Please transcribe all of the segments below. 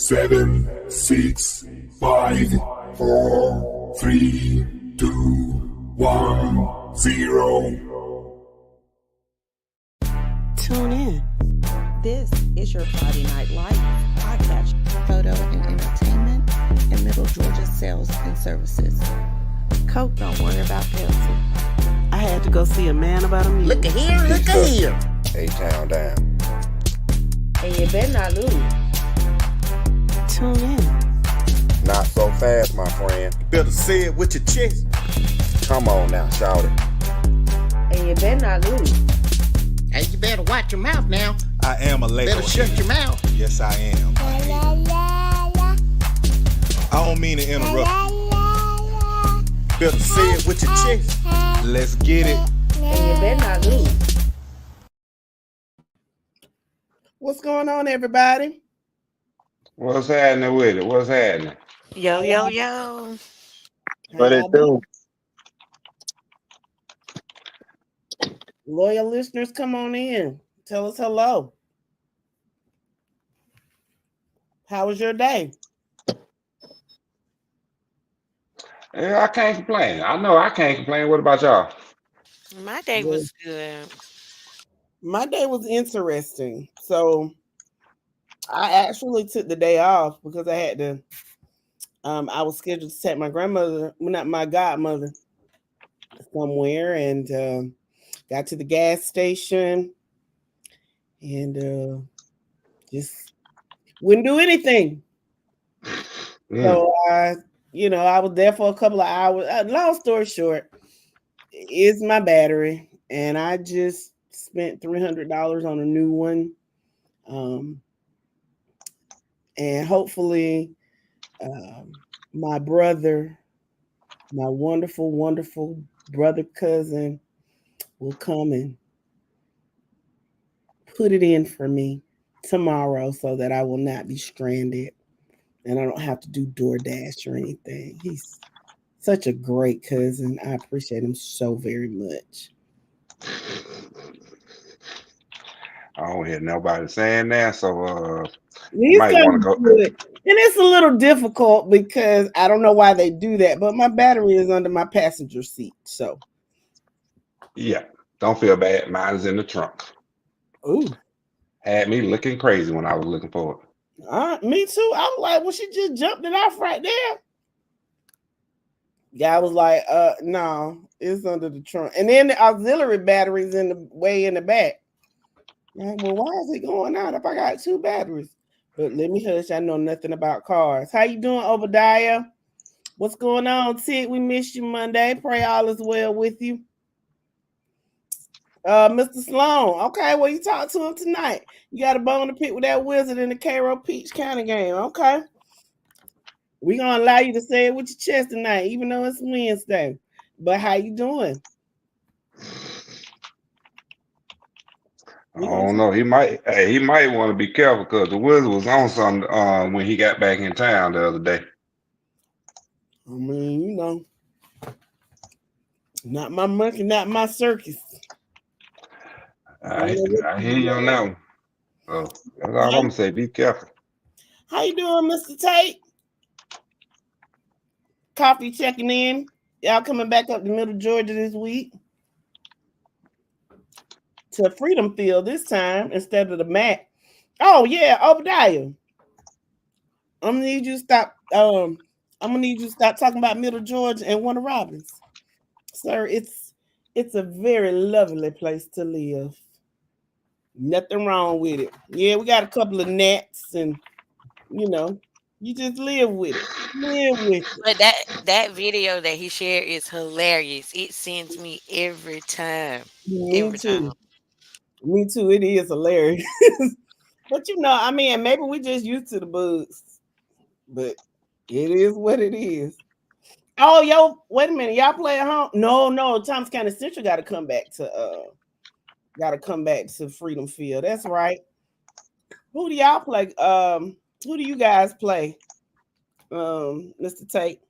7, 6, 5, 4, 3, 2, 1, 0. Tune in. This is your Friday Night Lights podcast, photo and entertainment in Middle Georgia sales and services. Coke, don't worry about Pepsi. I had to go see a man about a mule. Look at here, look at here. A-Town down. And you better not lose. Tune in. Not so fast, my friend. Better say it with your chest. Come on now, shout it. And you better not lose. Hey, you better watch your mouth now. I am a Lego. Better shut your mouth. Yes, I am. I don't mean to interrupt. Better say it with your chest. Let's get it. And you better not lose. What's going on, everybody? What's happening with it? What's happening? Yo, yo, yo. What it do? Loyal listeners, come on in. Tell us hello. How was your day? Yeah, I can't complain. I know I can't complain. What about y'all? My day was good. My day was interesting. So I actually took the day off because I had to. I was scheduled to take my grandmother, well, not my godmother, somewhere, and got to the gas station and just wouldn't do anything. So I was there for a couple of hours. Long story short, it's my battery, and I just spent $300 on a new one. And hopefully my brother, my wonderful, wonderful brother cousin will come and put it in for me tomorrow so that I will not be stranded and I don't have to do DoorDash or anything. He's such a great cousin. I appreciate him so very much. I don't hear nobody saying that, so He's might want to go. good. And it's a little difficult because I don't know why they do that, but my battery is under my passenger seat. So Yeah, don't feel bad. Mine is in the trunk. ooh. Had me looking crazy when I was looking for it. Me too. I'm like, well, she just jumped it off right there. Guy was like, no, it's under the trunk. And then the auxiliary batteries in the way in the back. Like, well, why is it going out if I got two batteries? But let me hush. I know nothing about cars. How you doing, Obadiah? What's going on, Tig? We missed you Monday. Pray all is well with you. Mr. Sloan. Okay, well, you talk to him tonight. You got a bone to pick with that wizard in the Cairo Peach County game. Okay. We're going to allow you to say it with your chest tonight, even though it's Wednesday. But how you doing? I don't know. He might want to be careful because the Wizard was on something when he got back in town the other day. I mean, not my monkey, not my circus. I hear you on that one. So that's all I'm gonna say. Be careful. How you doing, Mr. Tate? Coffee checking in. Y'all coming back up to Middle Georgia this week? To Freedom Field this time instead of the MAC. Oh yeah, Obadiah. I'm gonna need you to stop. I'm gonna need you to stop talking about Middle Georgia and Warner Robins, sir. It's a very lovely place to live. Nothing wrong with it. Yeah, we got a couple of gnats, and you just live with it. Live with it. But that video that he shared is hilarious. It sends me every time. Every time. Me too. It is hilarious. But maybe we just used to the bugs. But it is what it is. Oh, wait a minute. Y'all play at home? No. Thomas County Central got to come back to Freedom Field. That's right. Who do y'all play? Who do you guys play? Mr. Tate.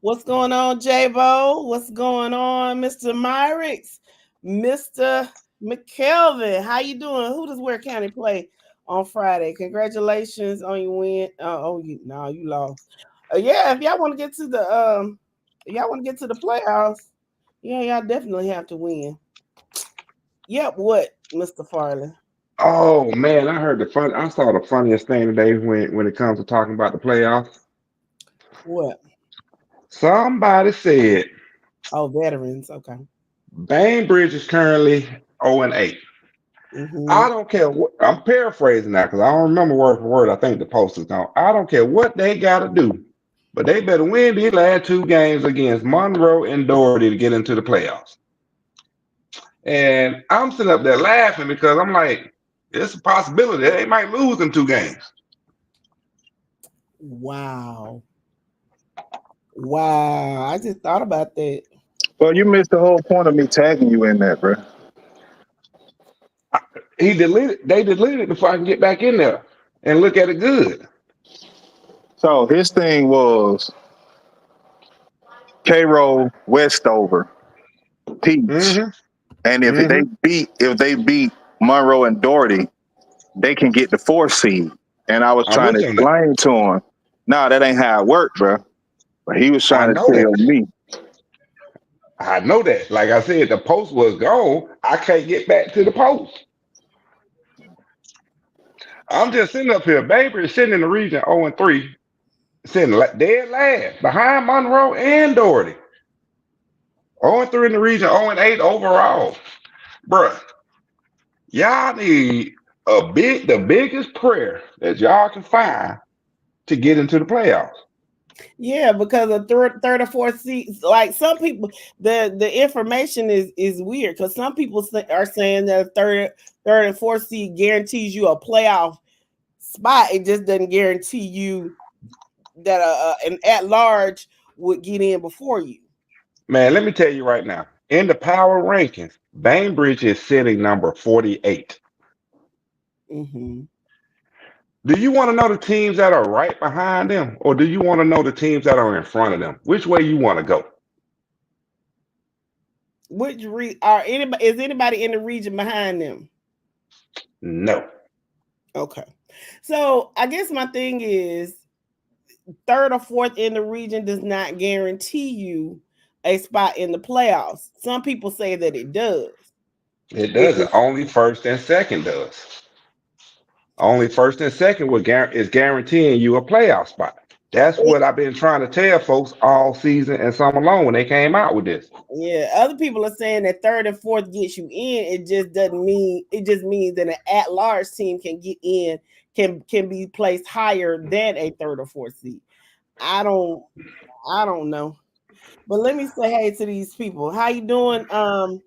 What's going on, J-Bo? What's going on, Mr. Myrix? Mr. McKelvin, how you doing? Who does Ware County play on Friday. Congratulations on your win. You lost. Yeah, if y'all want to get to the playoffs, yeah, y'all definitely have to win. Yep, what, Mr. Farley? Oh man, I saw the funniest thing today when it comes to talking about the playoffs. What? Somebody said Oh, veterans. Okay. Bainbridge is currently 0-8. Mm-hmm. I don't care what I'm paraphrasing that because I don't remember word for word. I think the post is gone. I don't care what they gotta do, but they better win these last two games against Monroe and Doherty to get into the playoffs. And I'm sitting up there laughing because I'm like, it's a possibility they might lose in two games. Wow. I just thought about that. Well, you missed the whole point of me tagging you in that, bro. They deleted it before I can get back in there and look at it good. So his thing was Cairo, Westover, Peach, Mm-hmm. and if Mm-hmm. they beat Monroe and Doherty, they can get the 4th seed. And I was I'm trying with to you on that. explain to him, nah, that ain't how it worked, bro. But he was I trying to know that. tell me. I know that. Like I said, the post was gone. I can't get back to the post. I'm just sitting up here. Baby is sitting in the region 0-3, sitting dead last behind Monroe and Doherty. 0-3 in the region, 0-8 overall. Bruh, y'all need the biggest prayer that y'all can find to get into the playoffs. Yeah, because the third or fourth seed, like some people, the information is weird because some people are saying that a third and fourth seed guarantees you a playoff spot. It just doesn't guarantee you that an at large would get in before you. Man, let me tell you right now. In the power rankings, Bainbridge is sitting number 48. Mm-hmm. Do you want to know the teams that are right behind them, or do you want to know the teams that are in front of them? Which way you want to go? Is anybody in the region behind them? No. Okay. So I guess my thing is third or fourth in the region does not guarantee you a spot in the playoffs. Some people say that it does. It doesn't. Only first and second does. Only first and second is guaranteeing you a playoff spot. That's what I've been trying to tell folks all season and summer long when they came out with this. Yeah, other people are saying that third and fourth gets you in. It just doesn't mean. It just means that an at-large team can get in, can be placed higher than a third or fourth seed. I don't know. But let me say hey to these people. How you doing? How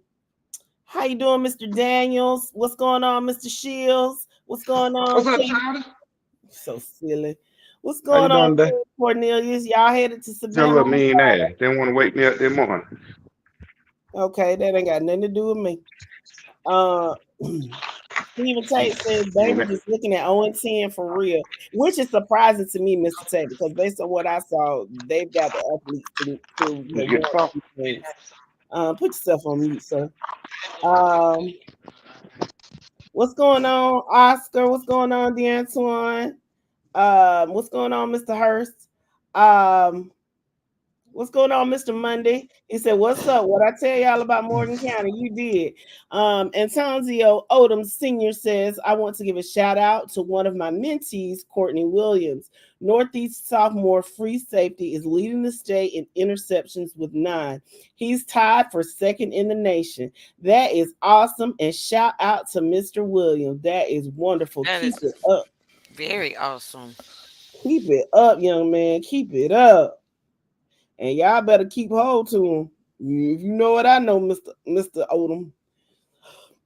you doing, Mr. Daniels? What's going on, Mr. Shields? What's going on? What's up, Tyler? So silly. What's How you going on, doing today? Cornelius? Y'all headed to Your Savannah? little mean ass. Didn't want to wake me up this morning. Okay, that ain't got nothing to do with me. Stephen Tate said Bainbridge is looking at 0-10 for real, which is surprising to me, Mr. Tate, because based on what I saw, they've got the athletes to You get soft. put yourself on mute, sir. What's going on, Oscar? What's going on, DeAntoine? What's going on, Mr. Hurst? What's going on, Mr. Monday? He said, "What's up? What I tell y'all about Morgan County, you did." Antonio Odom Sr. says, "I want to give a shout out to one of my mentees, Courtney Williams. Northeast sophomore free safety is leading the state in interceptions with 9. He's tied for second in the nation. That is awesome. And shout out to Mr. Williams. That is wonderful. Keep it up. Very awesome. Keep it up, young man. Keep it up. And y'all better keep hold to him. If you know what I know, Mr. Odom.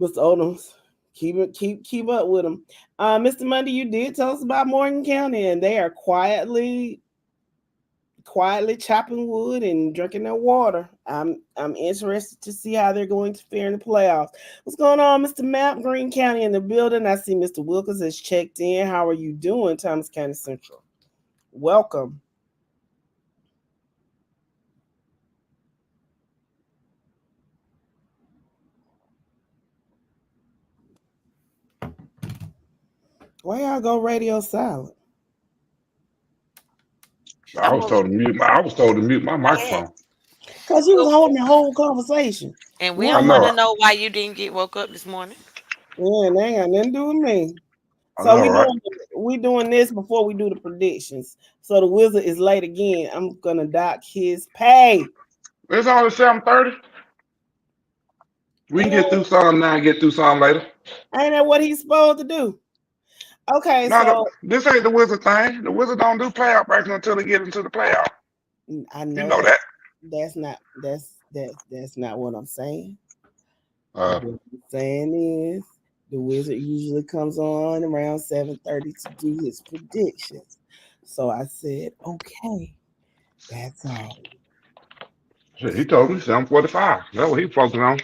Mr. Odoms. Keep up with him. Mr. Monday, you did tell us about Morgan County, and they are quietly chopping wood and drinking their water. I'm interested to see how they're going to fare in the playoffs. What's going on, Mr. Map? Greene County in the building. I see Mr. Wilkins has checked in. How are you doing, Thomas County Central? Welcome. Why y'all go radio silent? I was told to mute. I was told to mute my microphone. Because you was holding the whole conversation. And we I don't want to know. know why you didn't get woke up this morning. Yeah, they ain't got nothing to do with me. I So know, right? we doing this before we do the predictions. So the Wizard is late again. I'm gonna dock his pay. It's only 7:30. We can get through some now and get through some later. Ain't that what he's supposed to do? Okay, No, so this ain't the Wizard thing. The Wizard don't do playoff brackets until they get into the playoff. I know, You know that. That's not what I'm saying. Uh, What I'm saying is the Wizard usually comes on around 7:30 to do his predictions. So I said, okay, that's all. shit, he told me 7:45. That's what he focusing on.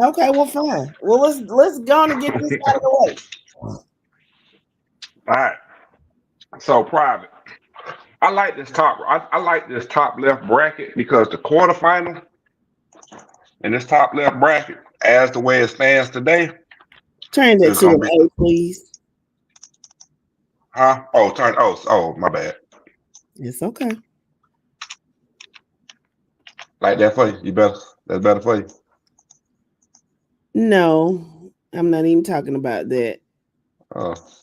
Okay, well, fine. Well, let's go on and get this out of the way. All right. So private. I like this top. I like this top left bracket because the quarterfinal in this top left bracket, as the way it stands today, Turn that is to gonna an be. A, please. Huh? Oh, turn. Oh, my bad. It's okay. Like that for you. You better. That's better for you. No, I'm not even talking about that.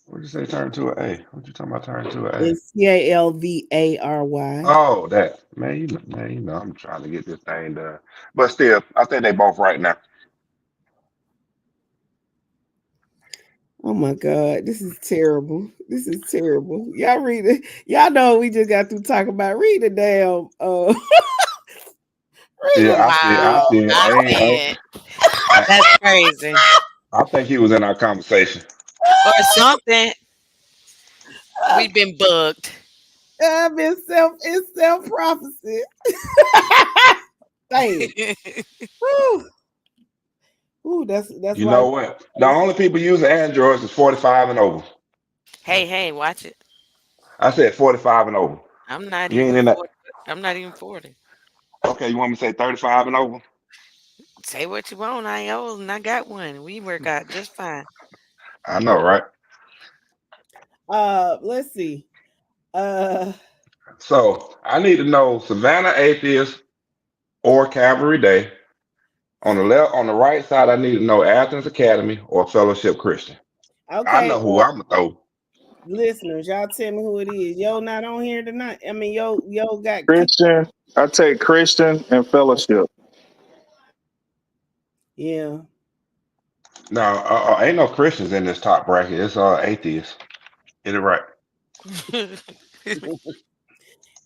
What'd you say? Turn to an A. What you talking about? Turn to an A. It's CALVARY. Oh, that man. You know, I'm trying to get this thing done, but still, I think they both right now. Oh my God, this is terrible. This is terrible. Y'all read it. Y'all know we just got to talk about read the damn. Yeah, I see it. That's crazy. I think he was in our conversation. Or something. We've been bugged. It's self prophecy. Damn. Ooh, that's You why. know what? The only people using Androids is 45 and over. Hey, watch it. I said 45 and over. I'm not You ain't even in that. 40. I'm not even 40. Okay, you want me to say 35 and over? Say what you want. I ain't old and I got one. We work out just fine. I know, right? Let's see. So I need to know Savannah Atheist or Calvary Day. On the left, on the right side, I need to know Athens Academy or Fellowship Christian. Okay. I know who I'm gonna throw. Listeners, y'all tell me who it is. Yo, not on here tonight. I mean, yo got Christian. I take Christian and Fellowship. Yeah. No, ain't no Christians in this top bracket. It's atheists. Get it right.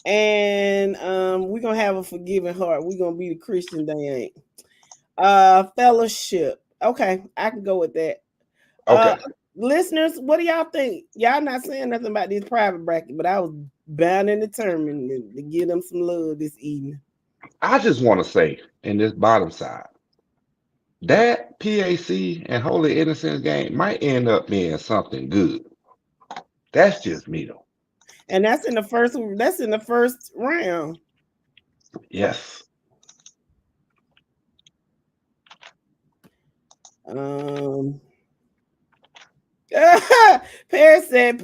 And we're gonna have a forgiving heart. We're gonna be the Christian they ain't. Fellowship. Okay, I can go with that. Okay. Listeners, what do y'all think? Y'all not saying nothing about this private bracket, but I was bound and determined to give them some love this evening. I just want to say in this bottom side, that PAC and Holy Innocents game might end up being something good. That's just me though. And that's in the first round. Yes. Paris said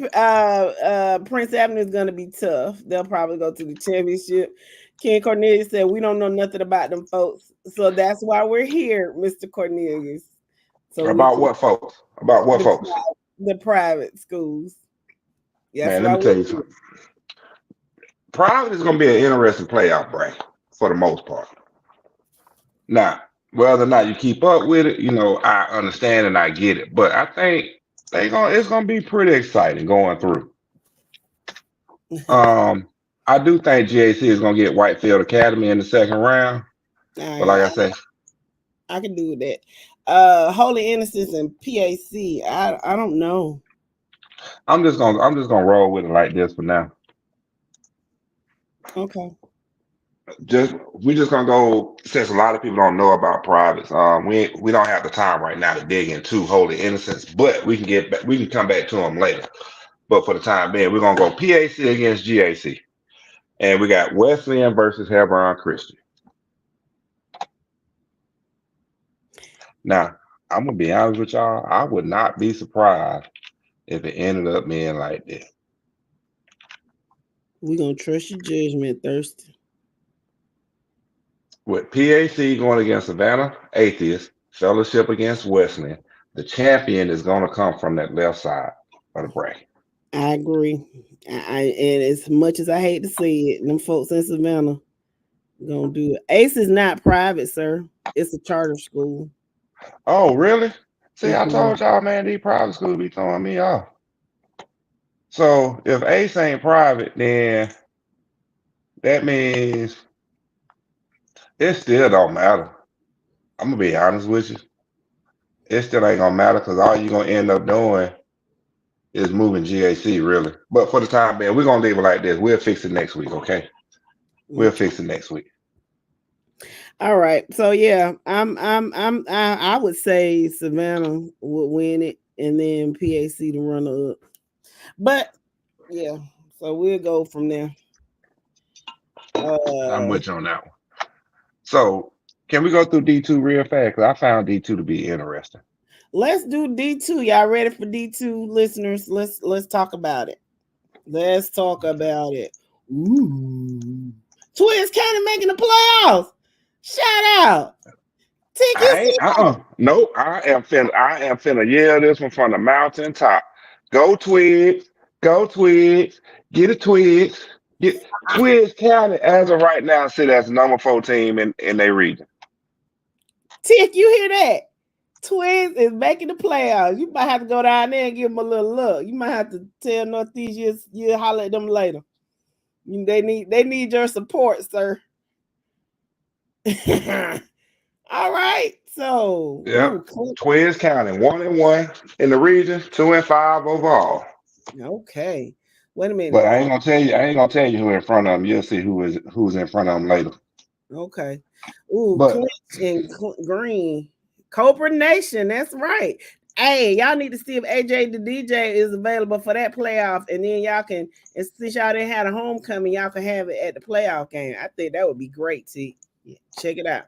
Prince Avenue is gonna be tough. They'll probably go to the championship. Ken Cornelius said we don't know nothing about them folks, so that's why we're here, Mr. Cornelius. So About what folks? About what folks? The private schools. Man, let me tell you something. Private is going to be an interesting playoff bracket for the most part. Now, whether or not you keep up with it, you know, I understand and I get it, but I think it's going to be pretty exciting going through. I do think GAC is going to get Whitefield Academy in the second round, but like I say, I can do that. Holy Innocents and PAC. I don't know. I'm just gonna roll with it like this for now. Okay. We just gonna go, since a lot of people don't know about privates. We don't have the time right now to dig into Holy Innocents, but we can come back to them later. But for the time being, we're gonna go PAC against GAC, and we got Wesleyan versus Hebron Christian. Now, I'm gonna be honest with y'all. I would not be surprised if it ended up being like this. We're gonna trust your judgment, Thirsty. With PAC going against Savannah Atheist, Fellowship against Wesleyan, the champion is going to come from that left side of the bracket. I agree. And as much as I hate to say it, them folks in Savannah gonna do it. Ace is not private, sir. It's a charter school. Oh, really? See, I told y'all, man, these private schools be throwing me off. So if Ace ain't private, then that means it still don't matter. I'm gonna be honest with you. It still ain't gonna matter because all you're gonna end up doing is moving GAC, really. But for the time being, we're gonna leave it like this. We'll fix it next week, okay? We'll fix it next week. All right. So yeah, I would say Savannah would win it and then PAC the runner up. But yeah, so we'll go from there. I'm with you on that one. So can we go through D2 real fast? Because I found D2 to be interesting. Let's do D2. Y'all ready for D2, listeners? Let's talk about it. Let's talk about it. Ooh. Twins County making the playoffs. Shout out. Nope. I am finna yell this one from the mountain top. Go Twigs. Go Twigs. Get a Twigs. Get Twigs County as of right now sit as the number 4 team in their region. Tick, you hear that? Twins is making the playoffs. You might have to go down there and give them a little look. You might have to tell Northeast you'll holler at them later. They need your support, sir. All right. So yeah, Twins County 1-1 in the region, 2-5 overall. Okay. Wait a minute. But I ain't gonna tell you who in front of them. You'll see who's in front of them later. Okay. Ooh, Clinch and Green. Cobra Nation. That's right. Hey, y'all need to see if AJ the DJ is available for that playoff, and then y'all can. And since y'all didn't have a homecoming, y'all can have it at the playoff game. I think that would be great. See, yeah, check it out.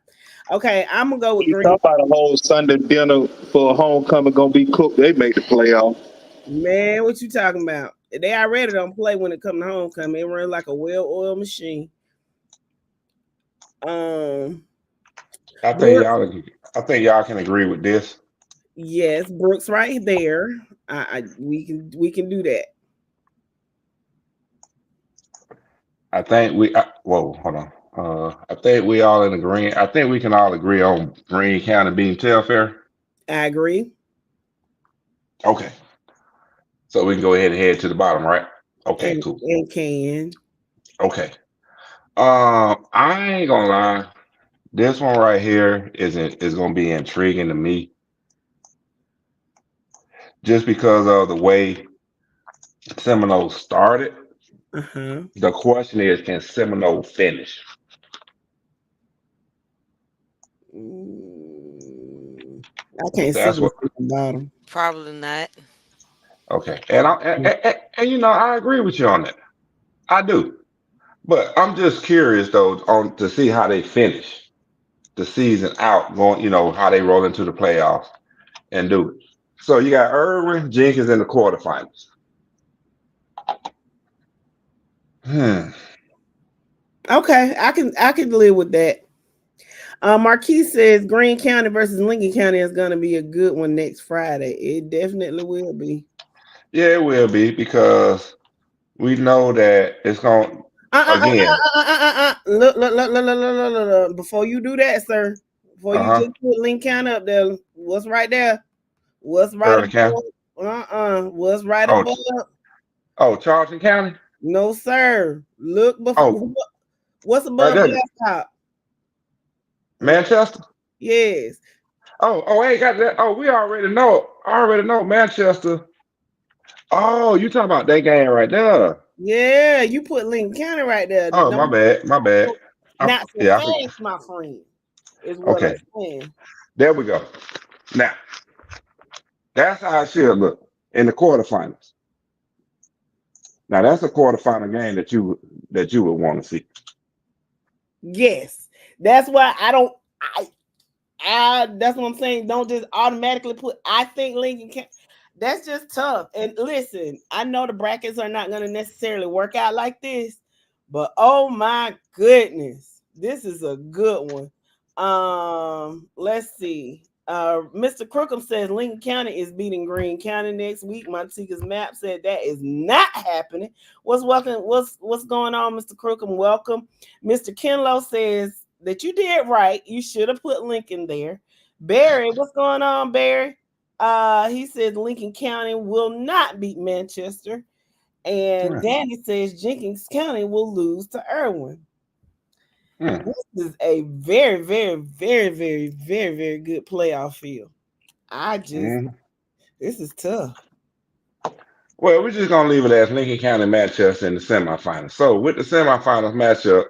Okay, I'm gonna go with Green. Talk about a whole Sunday dinner for a homecoming gonna be cooked. They make the playoff. Man, what you talking about? They already don't play when it comes to homecoming. It runs like a well-oiled machine. I think y'all can agree with this. Yes, Brooks right there. We can do that. I think hold on. I think we all in agreement. I think we can all agree on Greene County being Telfair. I agree. Okay. So we can go ahead and head to the bottom, right? Okay, cool. And can. Okay. I ain't gonna lie. This one right here is gonna be intriguing to me. Just because of the way Seminole started. The question is, can Seminole finish? I can't see the bottom. Probably not. Okay, and I agree with you on that. I do, but I'm just curious though to see how they finish the season out, going, how they roll into the playoffs and do it. So you got Irwin Jenkins in the quarterfinals. Okay, I can live with that. Marquis says Greene County versus Lincoln County is going to be a good one next Friday. It definitely will be. Yeah, it will be because we know that it's going again. Look. Before you do that, sir. Before you just put Lincoln County up there, what's right there? What's right above? What's right above? Oh, Charleston County? No, sir. Look before. What's above the top? Manchester? Yes. Oh, I ain't got that. Oh, we already know. I already know Manchester. Oh, you talking about that game right there? Yeah, you put Lincoln County right there. Oh, my bad. Not so fast, my friend. Is what I'm saying. There we go. Now, that's how it should look in the quarterfinals. Now, that's a quarterfinal game that you would want to see. Yes, that's why that's what I'm saying. Don't just automatically put. I think Lincoln County. That's just tough. And listen, I know the brackets are not going to necessarily work out like this, but oh my goodness, this is a good one. Let's see. Mr. Crookham says Lincoln County is beating Greene County next week. Montika's map said that is not happening. What's going on, Mr. Crookham? Welcome. Mr. Kenlow says that you did right. You should have put Lincoln there. Barry, what's going on, Barry? He said Lincoln County will not beat Manchester. And Danny says Jenkins County will lose to Irwin. This is a very, very, very, very, very, very good playoff field. This is tough. Well, we're just gonna leave it as Lincoln County Manchester in the semifinals. So with the semifinals matchup,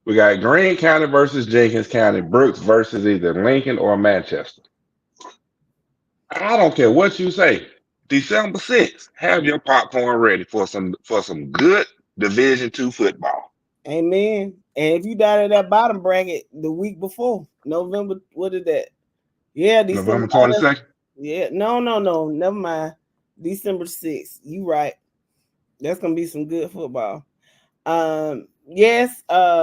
we got Greene County versus Jenkins County, Brooks versus either Lincoln or Manchester. I don't care what you say. December 6th, have your popcorn ready for some good Division II football. Amen. And if you died at that bottom bracket the week before, November, what is that? Yeah, November 22nd. Yeah, no, never mind. December 6th. You right. That's gonna be some good football. Yes,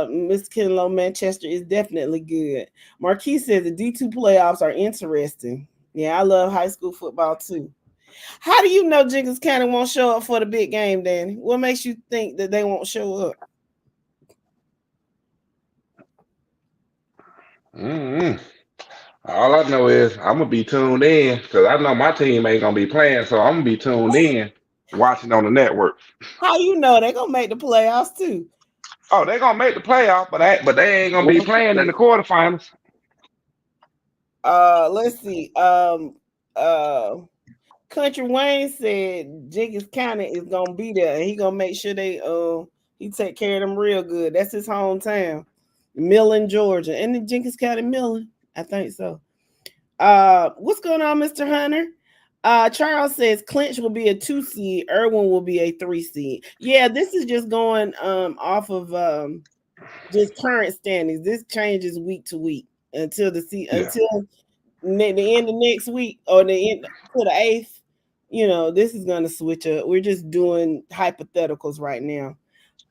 Miss Kenlow, Manchester is definitely good. Marquis says the D2 playoffs are interesting. Yeah, I love high school football too. How do you know Jenkins County won't show up for the big game, Danny? What makes you think that they won't show up? All I know is I'm gonna be tuned in because I know my team ain't gonna be playing, so I'm gonna be tuned in, watching on the network. How you know they're gonna make the playoffs too? Oh, they're gonna make the playoff, but they ain't gonna be playing in the quarterfinals. Let's see. Country Wayne said Jenkins County is gonna be there, and he gonna make sure he take care of them real good. That's his hometown, Millen, Georgia, and the Jenkins County Millen. I think so. What's going on, Mr. Hunter? Charles says Clinch will be a 2 seed, Irwin will be a 3 seed. Yeah, this is just going off of just current standings. This changes week to week until the end of next week or the end to the 8th. You know, this is gonna switch up. We're just doing hypotheticals right now.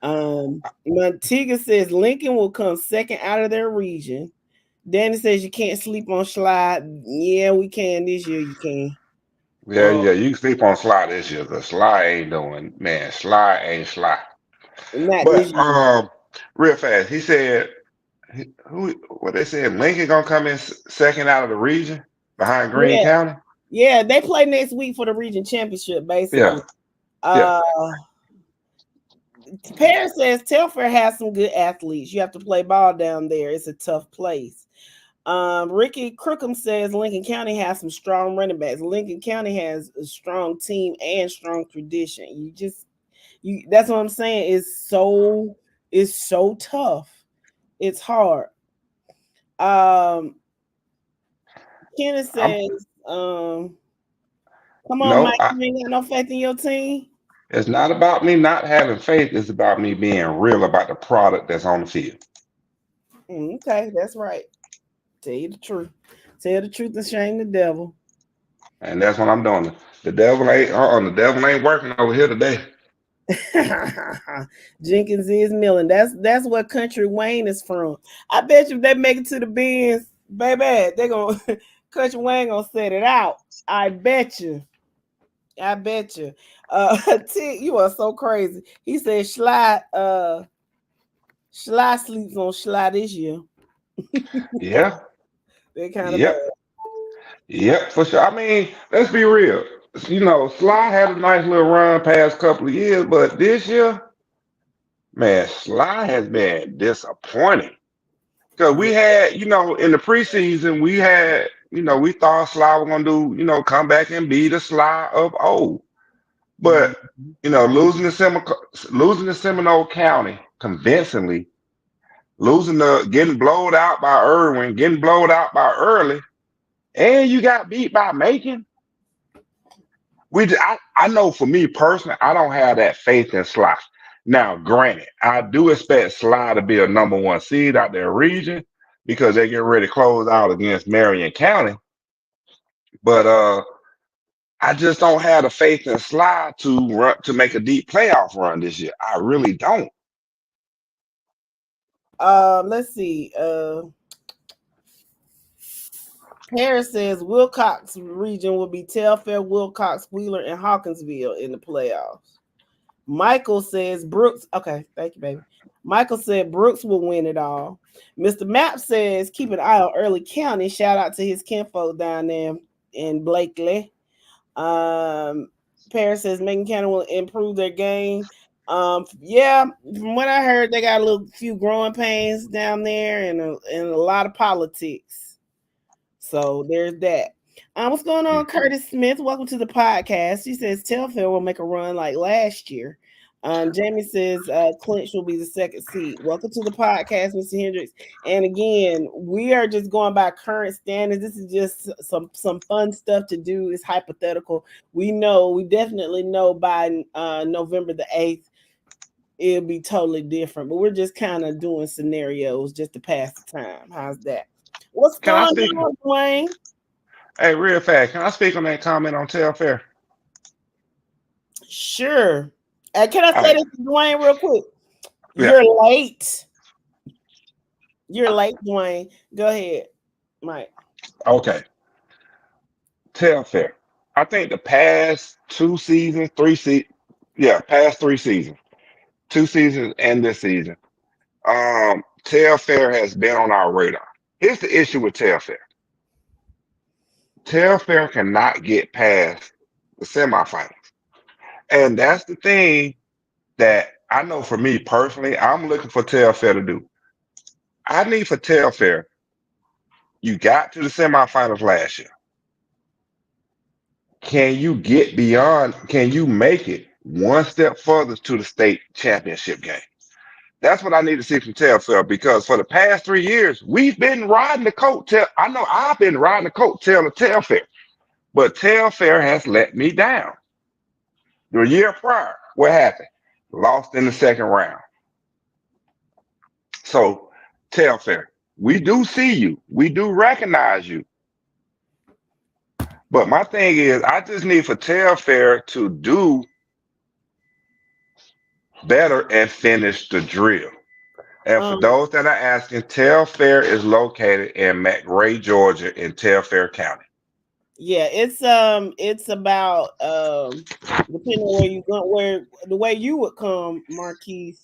Montiga says Lincoln will come second out of their region. Danny says you can't sleep on Slide. Yeah, we can this year. You can. Yeah, you can sleep on Sly this year because Sly ain't doing, man. Sly ain't Sly. But real fast, he said, what they said, Lincoln gonna come in second out of the region behind Greene County. Yeah, they play next week for the region championship, basically. Paris says Telfair has some good athletes. You have to play ball down there. It's a tough place. Ricky Crookham says Lincoln County has some strong running backs. Lincoln County has a strong team and strong tradition. That's what I'm saying. It's so tough. It's hard. Kenneth says, come on, Mike, you ain't got no faith in your team. It's not about me not having faith. It's about me being real about the product that's on the field. Okay, that's right. Tell you the truth. Tell the truth and shame the devil. And that's what I'm doing. The devil ain't working over here today. Jenkins is Millen. That's where Country Wayne is from. I bet you if they make it to the Benz, baby, they're gonna Country Wayne gonna set it out. I bet you. T, you are so crazy. He said Sly sleeps on Sly this year. Yeah. They're kind of bad. Yep, for sure. I mean, let's be real. You know, Sly had a nice little run past couple of years, but this year, man, Sly has been disappointing. Because we had, in the preseason, we thought Sly was going to do, come back and be the Sly of old. But, losing to Seminole County convincingly, getting blowed out by Irwin, getting blowed out by Early, and you got beat by Macon. I know for me personally, I don't have that faith in Sly. Now, granted, I do expect Sly to be a number 1 seed out their region because they get ready to close out against Marion County. But I just don't have the faith and slide to make a deep playoff run this year. I really don't. Let's see. Harris says Wilcox region will be Telfair, Wilcox, Wheeler, and Hawkinsville in the playoffs. Michael says Brooks. Okay, thank you, baby. Michael said Brooks will win it all. Mr. Map says keep an eye on Early County. Shout out to his kinfolk down there in Blakely. Paris says Macon County will improve their game. Yeah, from what I heard, they got a few growing pains down there and a lot of politics. So there's that. What's going on, Curtis Smith? Welcome to the podcast. She says Telfair will make a run like last year. Jamie says Clinch will be the second seed. Welcome to the podcast, Mr. Hendricks. And again, we are just going by current standards. This is just some fun stuff to do. It's hypothetical. We definitely know by November the 8th, it'll be totally different. But we're just kind of doing scenarios just to pass the time. How's that? What's going on, Dwayne? Hey, real fast, can I speak on that comment on Telfair? Sure. Can I say this to Dwayne real quick? Yeah. You're late. You're late, Dwayne. Go ahead, Mike. Okay. Telfair. I think the past 2 seasons, past 3 seasons, 2 seasons and this season, Telfair has been on our radar. Here's the issue with Telfair. Telfair cannot get past the semifinals. And that's the thing that I know for me personally, I'm looking for Telfair to do. I need for Telfair, you got to the semifinals last year. Can you get beyond, can you make it one step further to the state championship game? That's what I need to see from Telfair, because for the past 3 years, we've been riding the coattail. I know I've been riding the coattail of Telfair, but Telfair has let me down. The year prior, what happened? Lost in the second round. So, Telfair, we do see you. We do recognize you. But my thing is, I just need for Telfair to do better and finish the drill. And for those that are asking, Telfair is located in McRae, Georgia, in Telfair County. Yeah, it's about depending on where you go, where the way you would come, Marquise.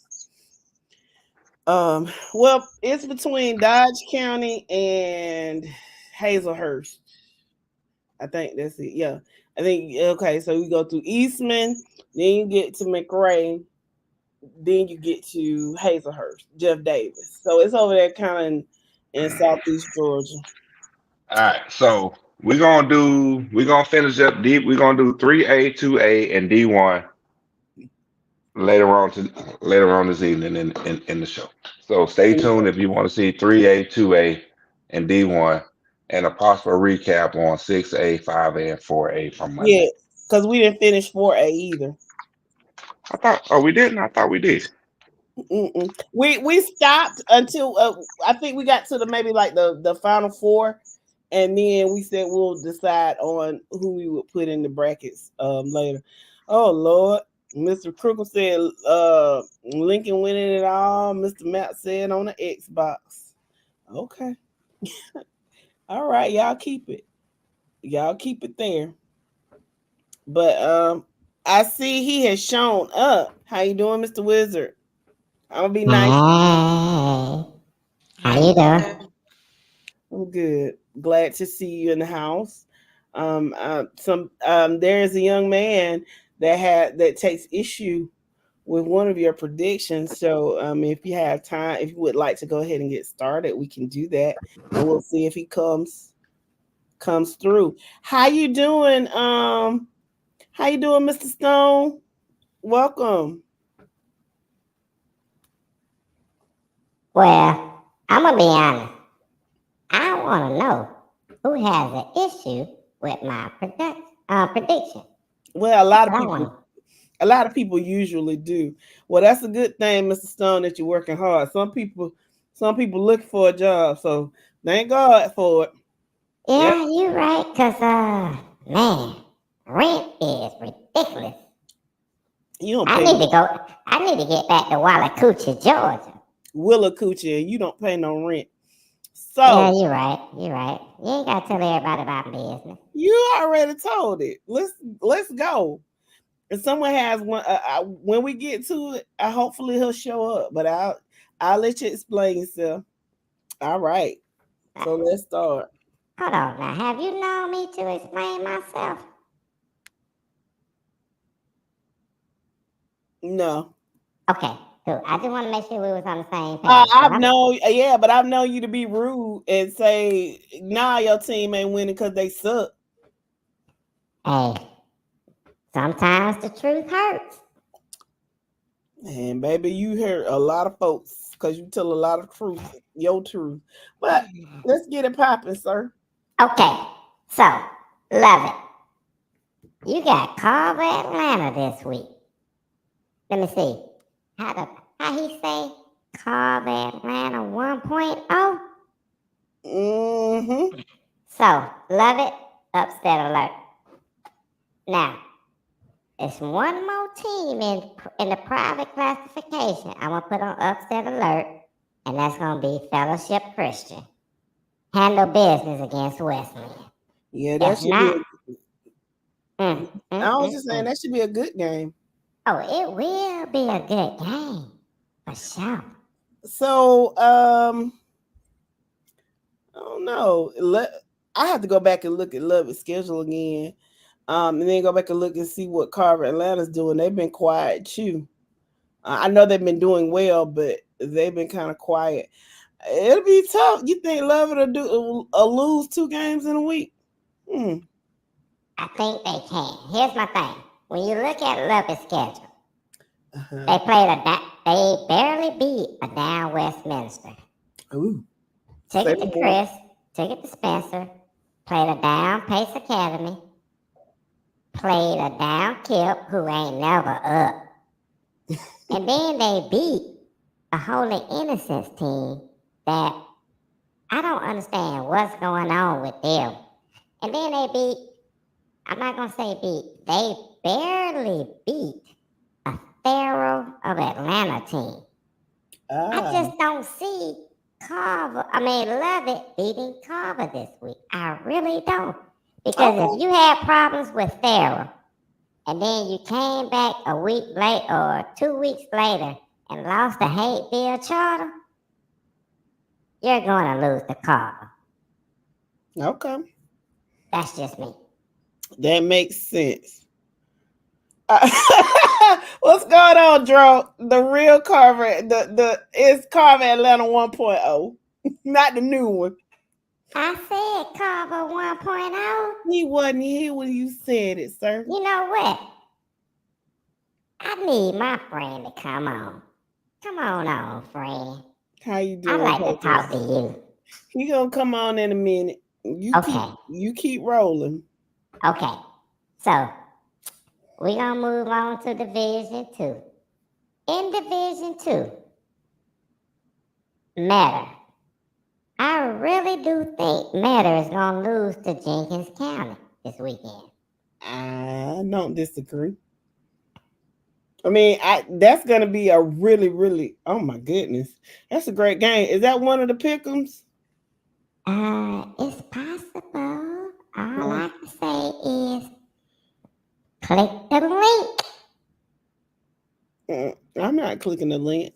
Well, it's between Dodge County and Hazelhurst. I think that's it. Yeah, I think okay. So you go through Eastman, then you get to McRae, then you get to Hazelhurst, Jeff Davis. So it's over there kind of in Southeast Georgia. All right, so we're gonna finish up deep. We're gonna do 3A, 2A, and D1 later on this evening in the show. So stay tuned if you want to see 3A, 2A, and D1, and a possible recap on 6A, 5A, and 4A from Monday. Yeah, because we didn't finish 4A either. We didn't. I thought we did. We stopped until I think we got to maybe like the final 4. And then we said we'll decide on who we would put in the brackets later. Oh Lord, Mr. Crookle said Lincoln winning it all. Mr. Matt said on the Xbox. Okay. All right, y'all keep it. Y'all keep it there. But I see he has shown up. How you doing, Mr. Wizard? I'm gonna be nice. How you doing? I'm good. Glad to see you in the house. There is a young man that takes issue with one of your predictions. So if you have time, if you would like to go ahead and get started, we can do that, and we'll see if he comes through. How you doing? How you doing, Mr. Stone? Welcome. Well, I'm gonna be honest. I want to know who has an issue with my prediction. Well, a lot of people usually do. Well, that's a good thing, Mr. Stone, that you're working hard. Some people look for a job, so thank God for it. Yeah, you're right. Cause man, rent is ridiculous. You don't I pay need to get back to Wallacoochee, Georgia. Willacoochee, and you don't pay no rent. So Yeah, you're right. You're right. You ain't gotta tell everybody about my business. you already told it. Let's go. If someone has one, when we get to it, hopefully he'll show up. But I'll let you explain yourself. All right. So let's start. Hold on now. Have you known me to explain myself? No. Okay, cool. I just want to make sure we was on the same page. But I've known you to be rude and say, nah, your team ain't winning because they suck. Hey, sometimes the truth hurts. And baby, you hear a lot of folks because you tell a lot of truth, your truth. But let's get it popping, sir. Okay, so love it. You got Carver Atlanta this week. Let me see. How he say Carver Atlanta 1.0? Mm-hmm. So love it. Upset alert. Now, there's one more team in the private classification I'm gonna put on upset alert, and that's gonna be Fellowship Christian. Handle business against Wesleyan. Yeah, that should be. I was just saying that. that should be a good game. Oh, it will be a good game for sure. So, I don't know. I have to go back and look at Lovett's schedule again, and then go back and look and see what Carver Atlanta's doing. They've been quiet too. I know they've been doing well, but they've been kind of quiet. It'll be tough. You think Lovett will lose 2 games in a week? I think they can. Here's my thing. When you look at Lovett's schedule, they barely beat a down Westminster. Ooh. Took it to Chris, took it to Spencer, played a down Pace Academy, played a down Kip, who ain't never up. And then they beat a Holy Innocents team that I don't understand what's going on with them. And then they beat, I'm not going to say beat, they barely beat a Pharaoh of Atlanta team. I just don't see Lovett beating Carver this week. I really don't. Because if you had problems with Pharaoh, and then you came back a week late or 2 weeks later and lost the Hateville Charter, you're going to lose to Carver. Okay. That's just me. That makes sense. What's going on, Dro? The real Carver, it's Carver Atlanta 1.0, not the new one. I said Carver 1.0. He wasn't here when you said it, sir. You know what? I need my friend to come on. Come on, friend. How you doing? I'd like to talk to you. He gonna come on in a minute. You keep rolling. Okay. So we're gonna move on to Division 2. In Division 2, Matter. I really do think Matter is gonna lose to Jenkins County this weekend. I don't disagree. I mean, that's gonna be a really, really, oh my goodness, that's a great game. Is that one of the pick'ems? It's possible. All I can say is click the link. I'm not clicking the link.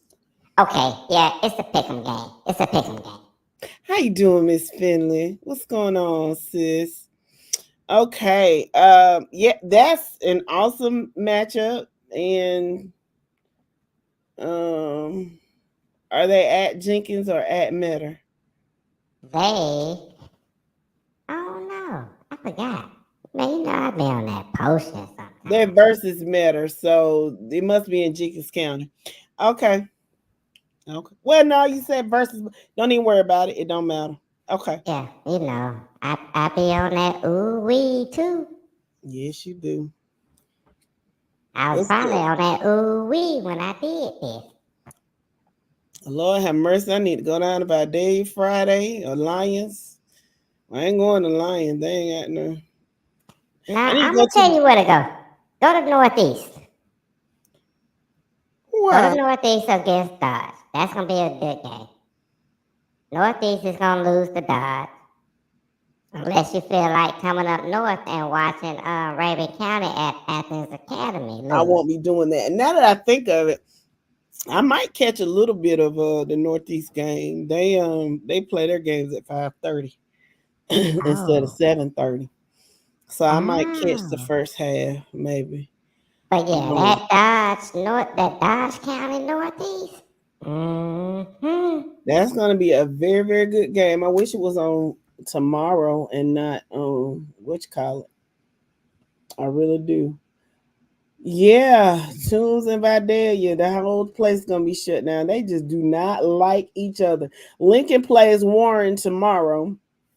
Okay, yeah, it's a pick'em game. It's a pick'em game. How you doing, Miss Finley? What's going on, sis? Okay, yeah, that's an awesome matchup. And are they at Jenkins or at Metter? Oh no, I forgot. Man, you know I've been on that post or something. They're versus Metter, so it must be in Jenkins County. Okay. Well, no, you said versus. Don't even worry about it. It don't matter. Okay. Yeah, you know, I be on that ooh-wee too. Yes, you do. I was probably on that ooh-wee when I did this. Lord have mercy. I need to go down to by Dave Friday or Lions. I ain't going to Lions. They ain't got no. Now, I need to I'm go going to tell to you where to go. Go to Northeast. Go why? to Northeast against Dodge. That's going to be a good game. Northeast is going to lose to Dodge. Unless you feel like coming up north and watching Raven County at Athens Academy. I lose. won't be doing that. Now that I think of it, I might catch a little bit of the Northeast game. They play their games at 5:30 instead of 7:30. So I might catch the Oh. first half, maybe. But yeah, Um, that Dodge County Northeast. That's gonna be a very, very good game. I wish it was on tomorrow and not what you call it. I really do. Yeah, Tunes and Vidalia, the whole place is gonna be shut down. They just do not like each other. Lincoln plays Warren tomorrow.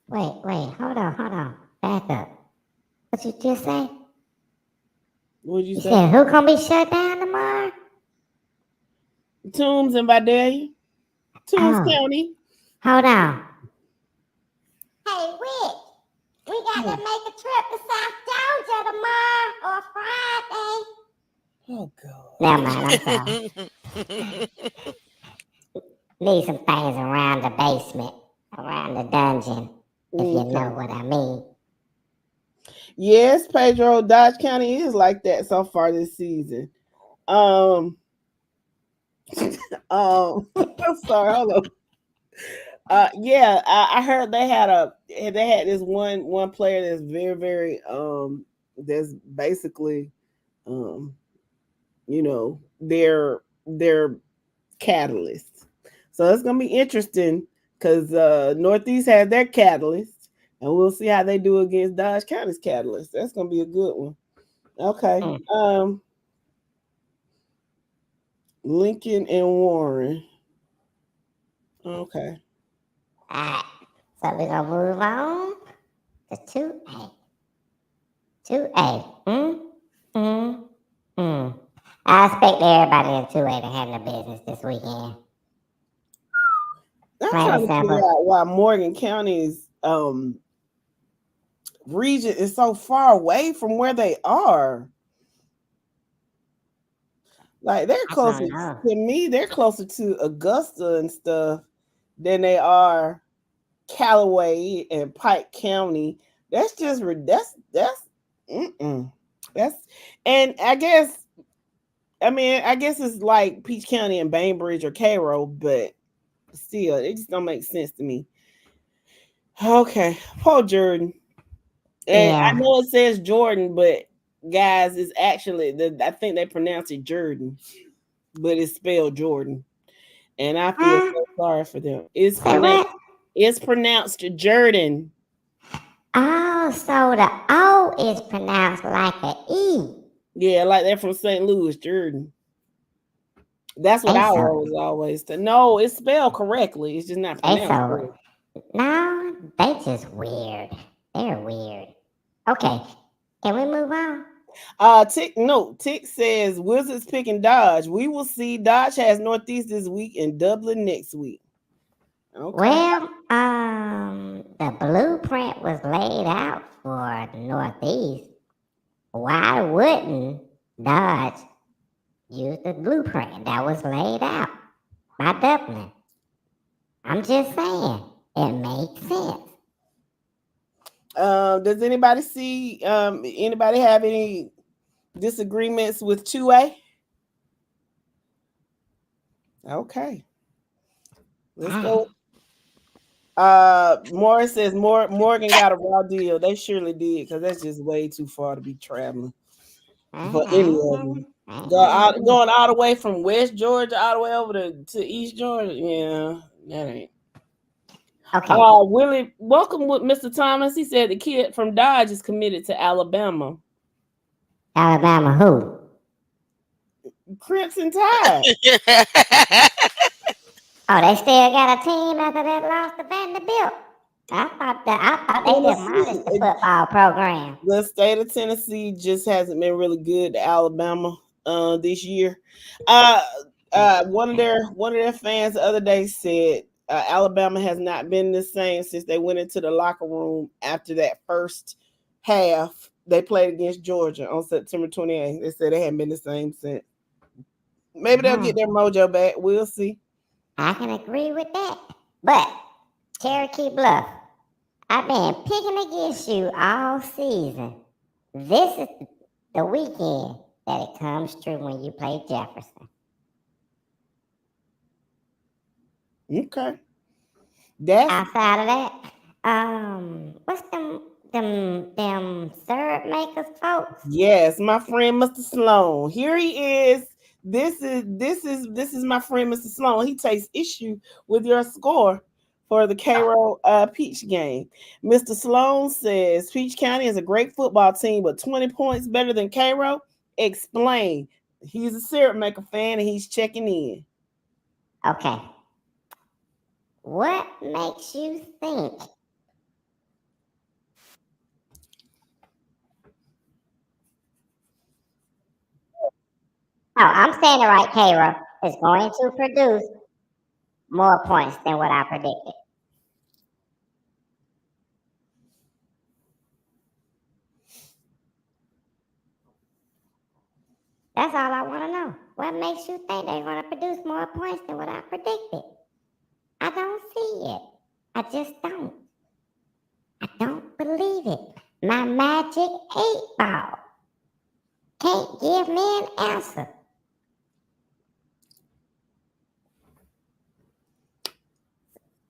Wait, hold on. Back up. What you just say? What'd you You say? said who gonna be shut down tomorrow? Tunes and Vidalia. Tunes Oh. County. Hold on. Hey, Rick, we got to make a trip to South Georgia tomorrow or Friday. Oh God. Never mind, I'm sorry. Need some things around the basement, around the dungeon, if you Okay. know what I mean. Yes, Pedro, Dodge County is like that so far this season. I'm sorry, hold on. Yeah, I heard they had this one player that's very, very that's basically their catalyst. So it's gonna be interesting because Northeast has their catalyst, and we'll see how they do against Dodge County's catalyst. That's gonna be a good one. Okay. Lincoln and Warren. Okay. Alright, so we're gonna move on to 2A. 2A. I expect everybody in 2A to handle business this weekend. I'm Plain trying and to figure simple. out why Morgan County's region is so far away from where they are. Like they're I closer don't know. to me, they're closer to Augusta and stuff than they are Callaway and Pike County. That's just and I guess it's like Peach County and Bainbridge or Cairo, but still, it just don't make sense to me. Okay, Paul Jordan. And I Yeah. know it says Jordan, but guys, it's actually I think they pronounce it Jordan, but it's spelled Jordan. And I feel so sorry for them. It's Say what? pronounced Jordan. Oh, so the O is pronounced like an E. Yeah, like they're from St. Louis, Jordan. That's what They I so was always saying. No, it's spelled correctly. It's just not they pronounced so correctly. no, they just weird. They're weird. Okay, can we move on? Tick says Wizards picking Dodge. We will see. Dodge has Northeast this week and Dublin next week. Okay. Well, the blueprint was laid out for the Northeast. Why wouldn't Dodge use the blueprint that was laid out by Dublin? I'm just saying, it makes sense. Does anybody see anybody have any disagreements with 2A? Okay. Let's go. Morris says Morgan got a raw deal. They surely did, because that's just way too far to be traveling for any of them. Going all the way from West Georgia all the way over to East Georgia. Yeah, that ain't. Okay. Willie, welcome with Mr. Thomas. He said the kid from Dodge is committed to Alabama. Alabama who? Crimson Tide. Oh, they still got a team after that loss to Vanderbilt. I thought they demolished the football program. The state of Tennessee just hasn't been really good to Alabama this year. One of their fans the other day said Alabama has not been the same since they went into the locker room after that first half they played against Georgia on September 28th. They said they hadn't been the same since. Maybe they'll get their mojo back. We'll see. I can agree with that. But Cherokee Bluff, I've been picking against you all season. This is the weekend that it comes true when you play Jefferson. Okay. That's outside of that. What's them syrup makers, folks? Yes, my friend Mr. Sloan. Here he is. This is my friend Mr. Sloan. He takes issue with your score for the Cairo Peach game. Mr. Sloan says Peach County is a great football team, but 20 points better than Cairo. Explain. He's a syrup maker fan and he's checking in. Okay. What makes you think I'm saying it right, Cairo is going to produce more points than what I predicted. That's all I want to know. What makes you think they're going to produce more points than what I predicted? I don't see it. I just don't. I don't believe it. My magic 8-ball can't give me an answer.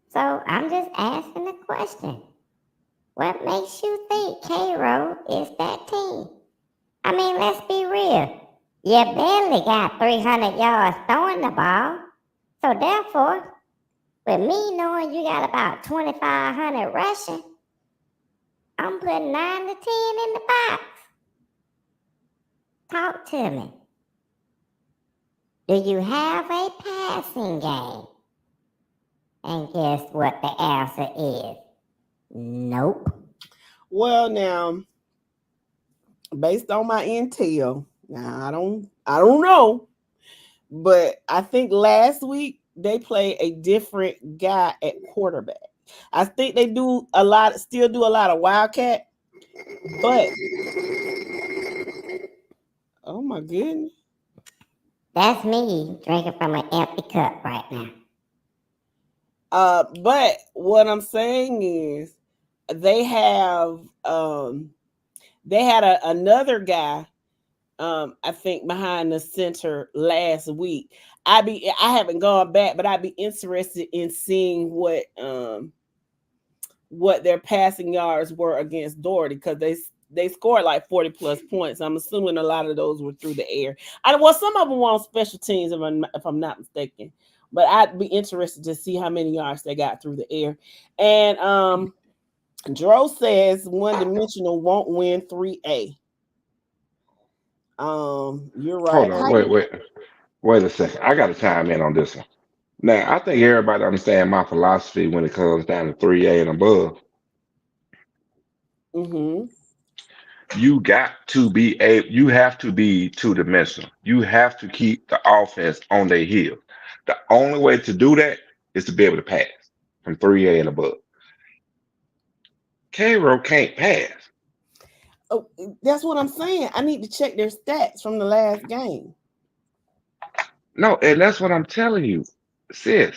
So I'm just asking the question. What makes you think Cairo is that team? I mean, let's be real. You barely got 300 yards throwing the ball. So therefore, with me knowing you got about 2,500 rushing, I'm putting 9 to 10 in the box. Talk to me. Do you have a passing game? And guess what the answer is? Nope. Well, now, based on my intel, now I don't know, but I think last week they played a different guy at quarterback. I think they still do a lot of Wildcat, but oh my goodness. That's me drinking from an empty cup right now. But what I'm saying is they had another guy, I think behind the center last week. I haven't gone back, but I'd be interested in seeing what their passing yards were against Doherty, because they scored like 40 plus points. I'm assuming a lot of those were through the air. Some of them were on special teams, if I'm not mistaken. But I'd be interested to see how many yards they got through the air. And Dro says One Dimensional won't win 3A. You're right. Hold on, wait a second. I got to chime in on this one. Now, I think everybody understand my philosophy when it comes down to 3A and above. Mm-hmm. You have to be two-dimensional. You have to keep the offense on their heels. The only way to do that is to be able to pass from 3A and above. Cairo can't pass. Oh, that's what I'm saying. I need to check their stats from the last game. No, and that's what I'm telling you, sis.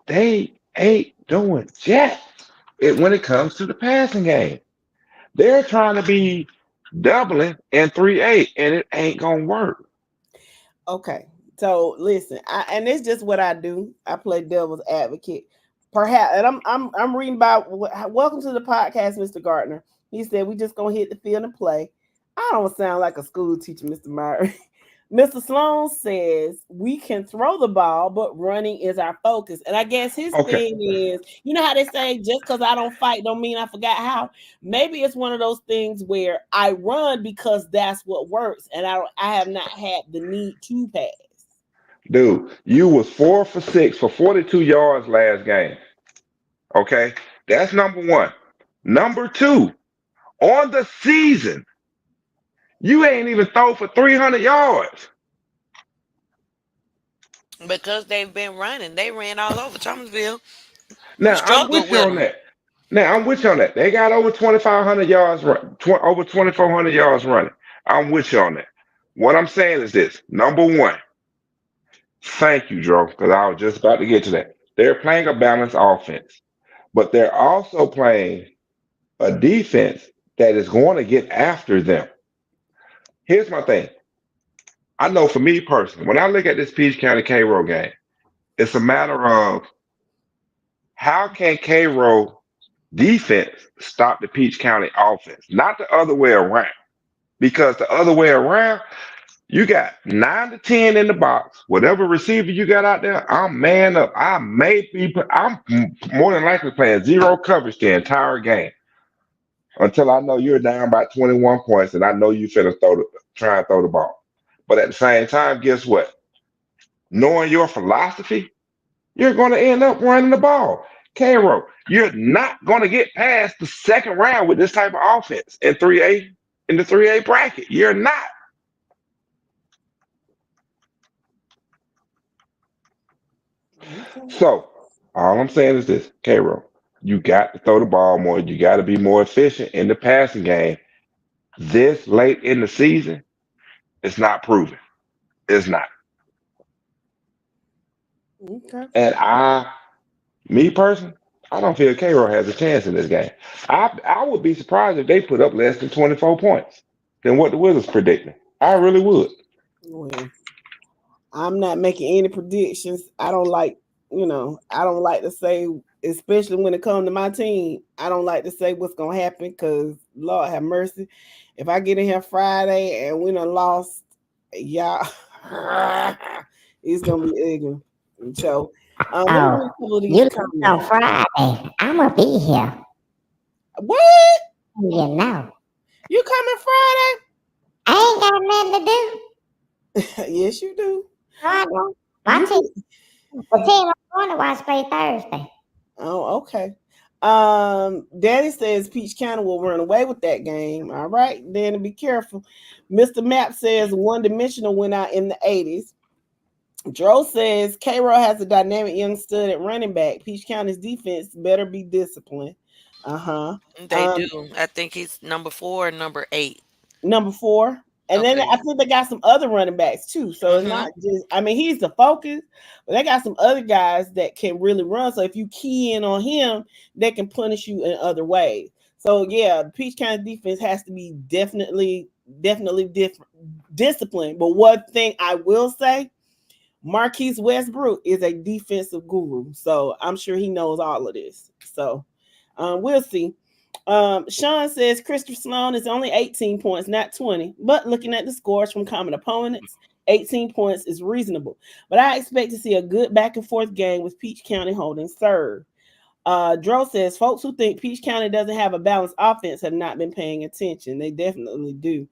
They ain't doing jack when it comes to the passing game. They're trying to be doubling in 3A, and it ain't gonna work. Okay, so listen, and it's just what I do. I play devil's advocate, perhaps. And I'm reading about. Welcome to the podcast, Mr. Gardner. He said we just gonna hit the field and play. I don't sound like a school teacher, Mr. Myrie. Mr. Sloan says we can throw the ball, but running is our focus. And I guess his thing is, you know how they say, just because I don't fight don't mean I forgot how. Maybe it's one of those things where I run because that's what works, and I have not had the need to pass. Dude, you was 4 for 6 for 42 yards last game. Okay, that's number one. Number two, on the season, you ain't even throw for 300 yards. Because they've been running. They ran all over Thomasville. Now, I'm with you on that. Now I'm with you on that. They got over 2,500 yards, over 2,400 yards running. I'm with you on that. What I'm saying is this: number one, thank you, Joe, because I was just about to get to that. They're playing a balanced offense, but they're also playing a defense that is going to get after them. Here's my thing. I know for me personally, when I look at this Peach County Cairo game, it's a matter of how can Cairo defense stop the Peach County offense, not the other way around. Because the other way around, you got 9 to 10 in the box. Whatever receiver you got out there, I'm man up. I'm more than likely playing zero coverage the entire game until I know you're down by 21 points and I know you finna try and throw the ball. But at the same time, guess what? Knowing your philosophy, you're going to end up running the ball. Cairo, you're not going to get past the second round with this type of offense in 3A, in the 3A bracket. You're not. So all I'm saying is this, Cairo, you got to throw the ball more. You got to be more efficient in the passing game. This late in the season, it's not proven. It's not. Okay. And me personally, I don't feel Cairo has a chance in this game. I would be surprised if they put up less than 24 points than what the Wizards predicting. I really would. Well, I'm not making any predictions. I don't like to say, especially when it comes to my team, I don't like to say what's going to happen because Lord have mercy. If I get in here Friday and we done lost, y'all, it's going to be ugly. So, Oh, you lose on Friday. I'm going to be here. What? You know. You coming Friday? I ain't got nothing to do. Yes, you do. I don't. My team, the team I'm going to watch play Thursday. Oh, okay. Daddy says Peach County will run away with that game. All right, then be careful. Mr. Map says One Dimensional went out in the 80s. Dro says Cairo has a dynamic young stud at running back. Peach County's defense better be disciplined. They do. I think he's number 4 or number 8. Number 4. And then I think they got some other running backs too. So it's not just, he's the focus, but they got some other guys that can really run. So if you key in on him, they can punish you in other ways. So yeah, the Peach County defense has to be definitely disciplined. But one thing I will say, Marquise Westbrook is a defensive guru. So I'm sure he knows all of this. So we'll see. Sean says Christopher Sloan is only 18 points, not 20. But looking at the scores from common opponents, 18 points is reasonable. But I expect to see a good back and forth game with Peach County holding third. Dro says folks who think Peach County doesn't have a balanced offense have not been paying attention. They definitely do.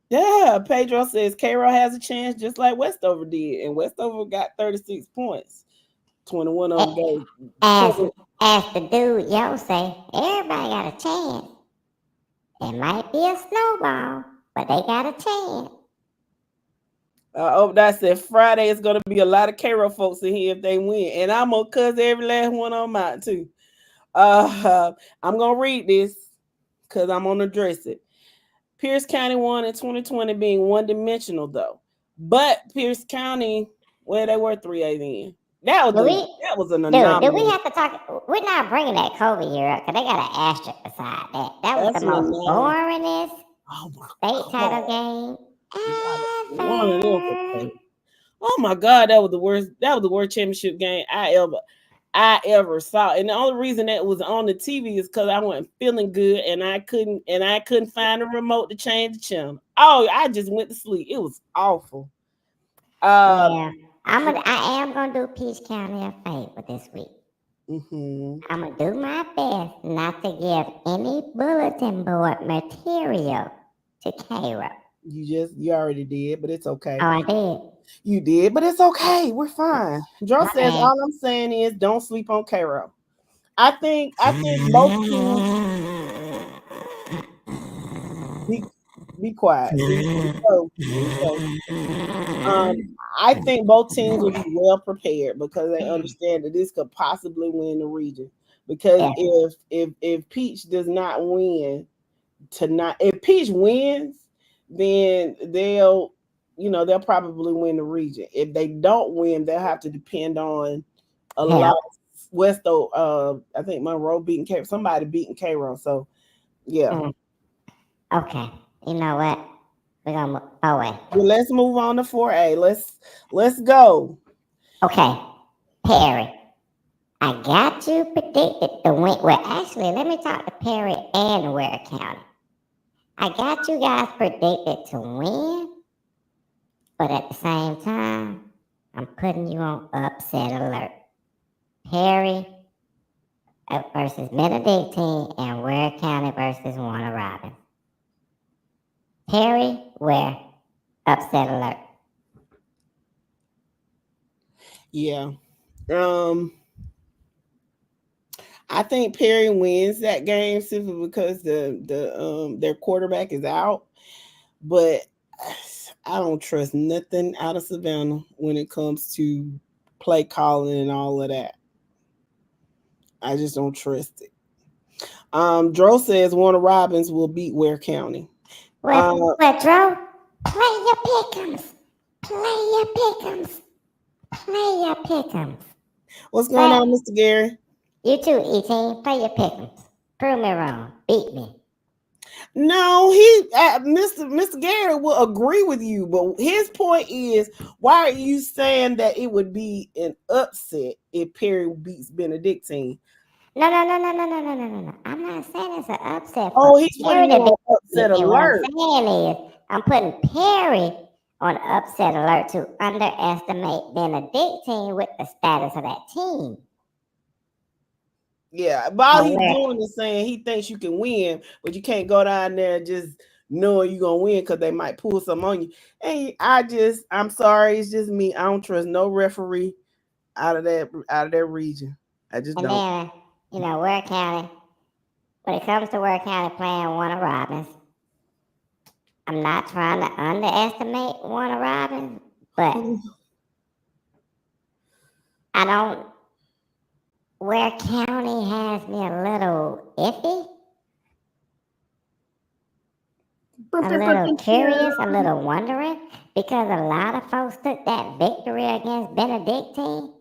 Pedro says Cairo has a chance just like Westover did. And Westover got 36 points. 21 on the game. As the dude Yo say, everybody got a chance. It might be a snowball, but they got a chance. That said Friday is going to be a lot of Cairo folks in here if they win. And I'm going to cuss every last one on mine too. I'm going to read this because I'm going to address it. Pierce County won in 2020 being one-dimensional though. But Pierce County, well, they were 3A then. That was an anomaly. Do we have to talk? We're not bringing that COVID year up because they got an asterisk beside that. That was the most boringest state title game ever. Oh my God, that was the worst. That was the worst championship game I ever saw. And the only reason that was on the TV is because I wasn't feeling good and I couldn't find a remote to change the channel. Oh, I just went to sleep. It was awful. Yeah. I am gonna do Peach County a favor this week. I'm gonna do my best not to give any bulletin board material to Cairo. You already did, but it's okay. Oh, I did. You did, but it's okay. We're fine. Joe says all I'm saying is don't sleep on Cairo. I think both teams be quiet. I think both teams will be well prepared because they understand that this could possibly win the region because Yeah. if Peach does not win tonight, if Peach wins, then they'll probably win the region. If they don't win, they'll have to depend on a lot. Help. Westo, I think Monroe beating somebody beating Cairo. So yeah. Mm. Okay. You know what? We're gonna move away. Well, let's move on to 4A. Let's go. Okay. Perry. I got you predicted to win. Well, actually, let me talk to Perry and Ware County. I got you guys predicted to win, but at the same time, I'm putting you on upset alert. Perry versus Benedictine and Ware County versus Warner Robins. Perry, Ware, upset alert. Yeah. I think Perry wins that game simply because their quarterback is out. But I don't trust nothing out of Savannah when it comes to play calling and all of that. I just don't trust it. Dro says Warner Robins will beat Ware County. Well, Dro, play your pick'ems. Play your pick'ems. Play your pick'ems. What's going on, Mr. Gary? You too, E-Team. Play your pick'ems. Prove me wrong. Beat me. No, Mr. Gary will agree with you, but his point is, why are you saying that it would be an upset if Perry beats Benedictine? No. I'm not saying it's an upset. Oh, he's putting you on upset alert. What I'm saying is, I'm putting Perry on upset alert to underestimate Benedictine with the status of that team. Yeah, but all he's doing is saying he thinks you can win, but you can't go down there just knowing you're gonna win because they might pull something on you. And I'm sorry, it's just me. I don't trust no referee out of that region. I just don't. Then, Ware County, when it comes to Ware County playing Warner Robins, I'm not trying to underestimate Warner Robins, but Ware County has me a little iffy, a little curious, a little wondering, because a lot of folks took that victory against Benedictine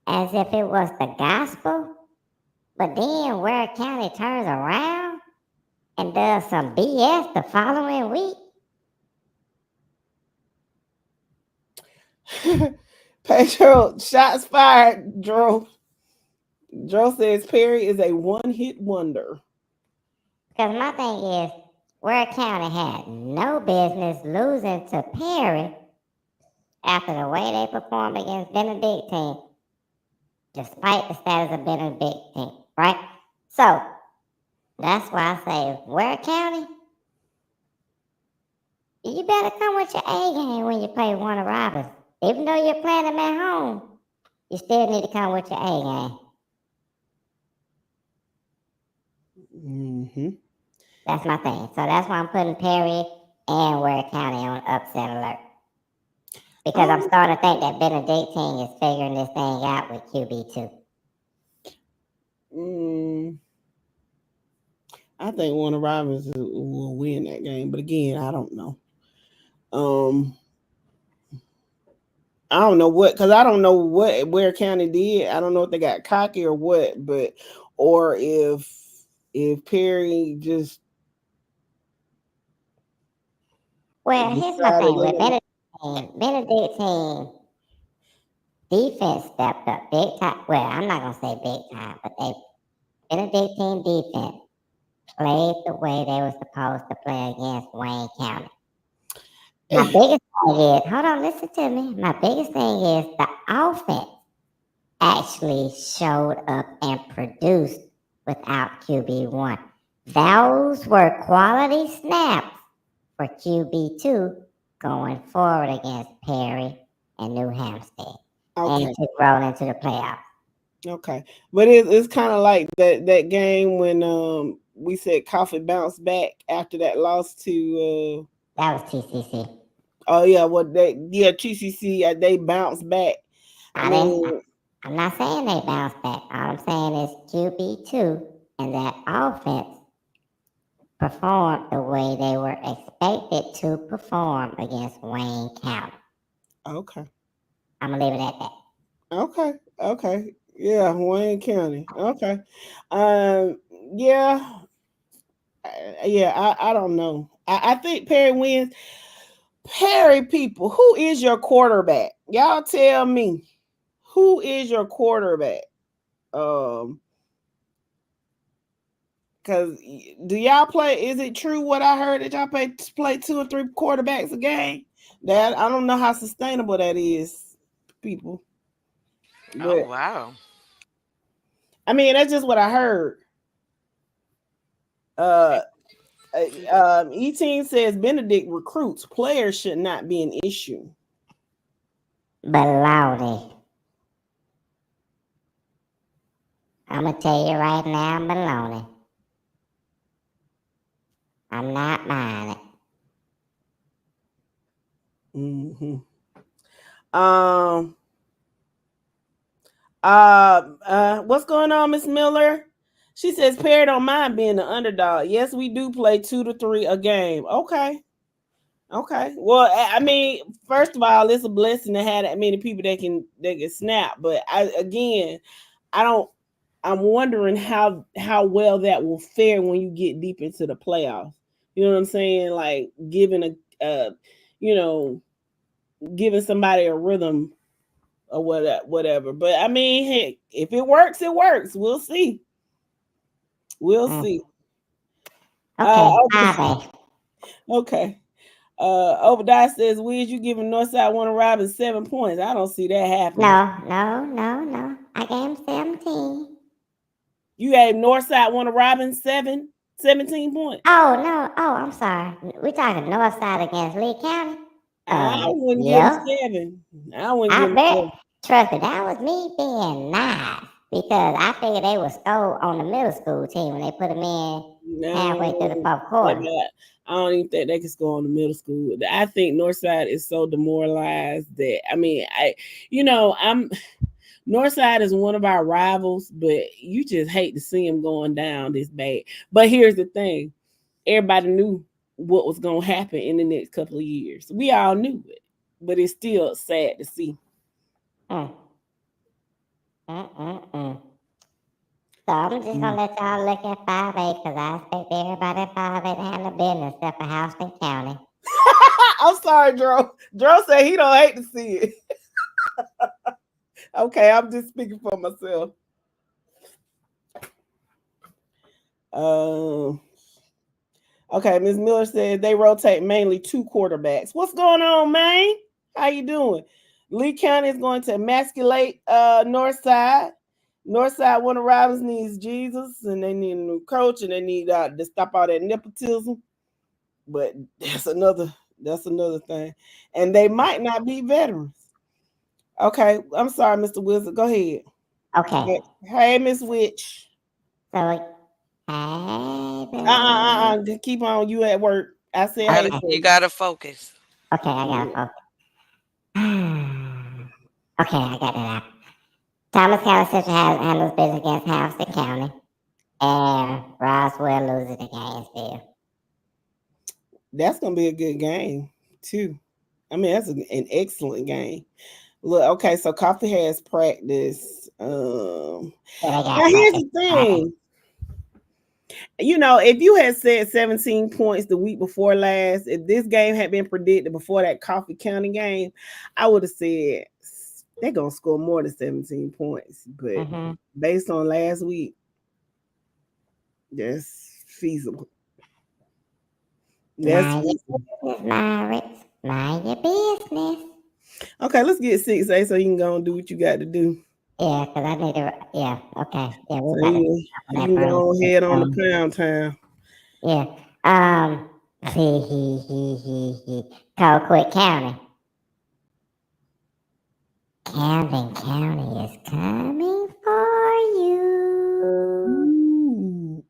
as if it was the gospel, but then Ware County turns around and does some BS the following week. Pedro, shots fired, Dro. Dro says Perry is a one-hit wonder. Because my thing is, Ware County had no business losing to Perry after the way they performed against Benedictine, despite the status of Benedictine, right? So, that's why I say, Ware County, you better come with your A game when you play Warner Robins. Even though you're playing them at home, you still need to come with your A game. Mm-hmm. That's my thing. So that's why I'm putting Perry and Ware County on upset alert. Because I'm starting to think that Benedictine is figuring this thing out with QB2. I think Warner Robins will win that game, but again, I don't know. I don't know because I don't know what Ware County did. I don't know if they got cocky or what, or if Perry just. Well, here's my thing with Benedictine defense stepped up big time. Well, I'm not gonna say big time, but Benedictine defense played the way they were supposed to play against Wayne County. My biggest thing is, hold on, listen to me. My biggest thing is the offense actually showed up and produced without QB1. Those were quality snaps for QB2 going forward against Perry and New Hampstead. Okay. And to roll into the playoffs. Okay. But it's kind of like that game when we said Coffee bounced back after that loss to that was TCC. Oh yeah, TCC they bounced back. I I'm not saying they bounce back. All I'm saying is QB2 and that offense performed the way they were expected to perform against Wayne County. Okay. I'm gonna leave it at that. Okay. Yeah, Wayne County. Okay. Yeah. I don't know. I think Perry wins. Perry people, who is your quarterback? Y'all tell me. Who is your quarterback? Because do y'all play? Is it true what I heard that y'all play 2 or 3 quarterbacks a game? That I don't know how sustainable that is, people. Oh wow! I mean, that's just what I heard. E-Team says Benedict recruits players should not be an issue. Baloney. I'm gonna tell you right now, baloney. I'm not buying it. Mm-hmm. What's going on, Miss Miller? She says Perry don't mind being the underdog. Yes, we do play 2 to 3 a game. Okay. Well, I mean, first of all, it's a blessing to have that many people that can snap. But I'm wondering how well that will fare when you get deep into the playoffs. You know what I'm saying? Like giving giving somebody a rhythm or whatever. But I mean, heck, if it works, it works. We'll see. See. Okay. Obadiah says, Wiz, you giving Northside Warner Robins 7 points. I don't see that happening. No. I gave him 17. You gave Northside Warner Robins 17 points. Oh, no. Oh, I'm sorry. We're talking Northside against Lee County. I wouldn't give him 7. I wouldn't give him 7. Trust me, that was me being nice. Because I figured they would score on the middle school team when they put them in halfway through the 4th quarter. I don't even think they can score on the middle school. I think Northside is so demoralized that Northside is one of our rivals, but you just hate to see them going down this bad. But here's the thing: everybody knew what was going to happen in the next couple of years. We all knew it, but it's still sad to see. So I'm just gonna let y'all look at 5A because I expect everybody at 5A to handle business except for Houston County. I'm sorry, Dro. Dro said he don't hate to see it. Okay, I'm just speaking for myself. Okay, Ms. Miller said they rotate mainly 2 quarterbacks. What's going on, man? How you doing? Lee County is going to emasculate Northside. Northside Warner Robins needs Jesus, and they need a new coach, and they need to stop all that nepotism. But that's another thing. And they might not be veterans. Okay, I'm sorry, Mr. Wizard. Go ahead. Okay. Hey, Miss Witch. So, keep on. You at work. I said, you gotta focus. Okay, I gotta focus. Okay, I got that out. Thomas County Central handles business against Houston County, and Roswell loses to Gainesville. That's gonna be a good game too. I mean, that's an excellent game. Look, okay, so Coffee has practice. Now here's the thing. If you had said 17 points the week before last, if this game had been predicted before that Coffee County game, I would have said they're gonna score more than 17 points. But based on last week, that's feasible. Mind your business. Okay, let's get 6A so you can go and do what you got to do. Yeah, because I need to. Yeah, okay. Yeah, you can go ahead on the pound town. Yeah. Colquitt County. Camden County is coming for you.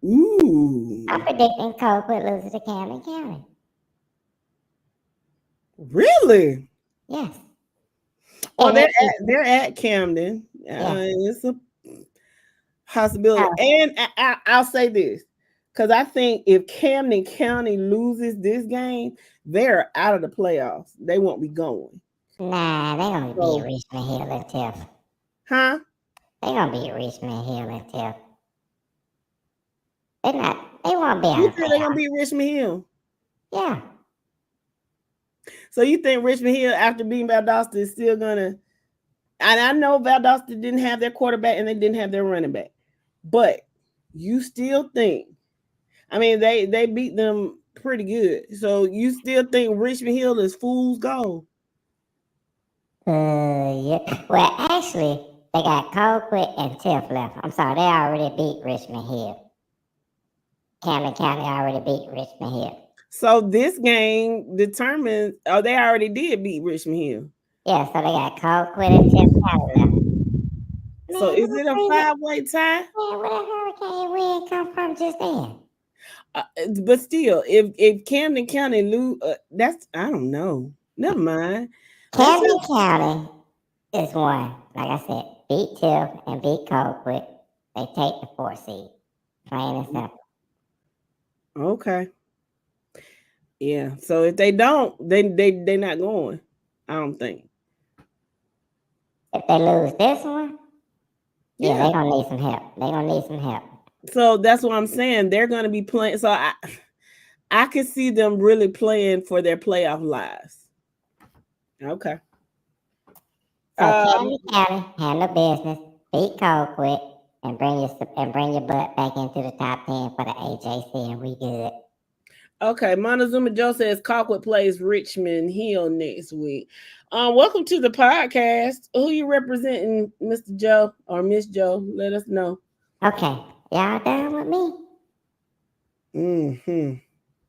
Ooh. I'm predicting Colquitt loses to Camden County. Really? Yes. Well, they're at Camden. It's a possibility. Oh. And I'll say this, because I think if Camden County loses this game, they're out of the playoffs. They won't be going. Nah, they gonna So- beat Richmond Hill and Tiff. Huh? They gonna beat Richmond Hill and Tiff. They won't be out You of think they're gonna playoffs. beat Richmond Hill? Yeah. So you think Richmond Hill, after beating Valdosta, is still gonna? And I know Valdosta didn't have their quarterback and they didn't have their running back, but you still think? I mean, they beat them pretty good. So you still think Richmond Hill is fool's gold? Yeah. Well, actually, they got Colquitt and Tiff left. I'm sorry, they already beat Richmond Hill. Camden County already beat Richmond Hill. So this game determines. Oh, they already did beat Richmond Hill. Yeah, so they got Colquitt and Tiff County left. So Man, is it a 5-way tie? Man, where the hurricane wind come from just then? But still, if Camden County lose, that's I don't know. Never mind. Camden County is one. Like I said, beat Tiff and beat Colquitt. They take the 4 seed. Plain and simple. Okay. Yeah. So if they don't, they're not going. I don't think. If they lose this one, yeah, Yeah. they're gonna need some help. They're gonna need some help. So that's what I'm saying. They're going to be playing. So I can see them really playing for their playoff lives. Okay. So Camden County handle business, beat Colquitt, and bring your butt back into the top 10 for the AJC, and we good. Okay, Montezuma Joe says Colquitt plays Richmond Hill next week. Welcome to the podcast. Who you representing, Mr. Joe or Miss Joe? Let us know. Okay, y'all done with me? Mm-hmm.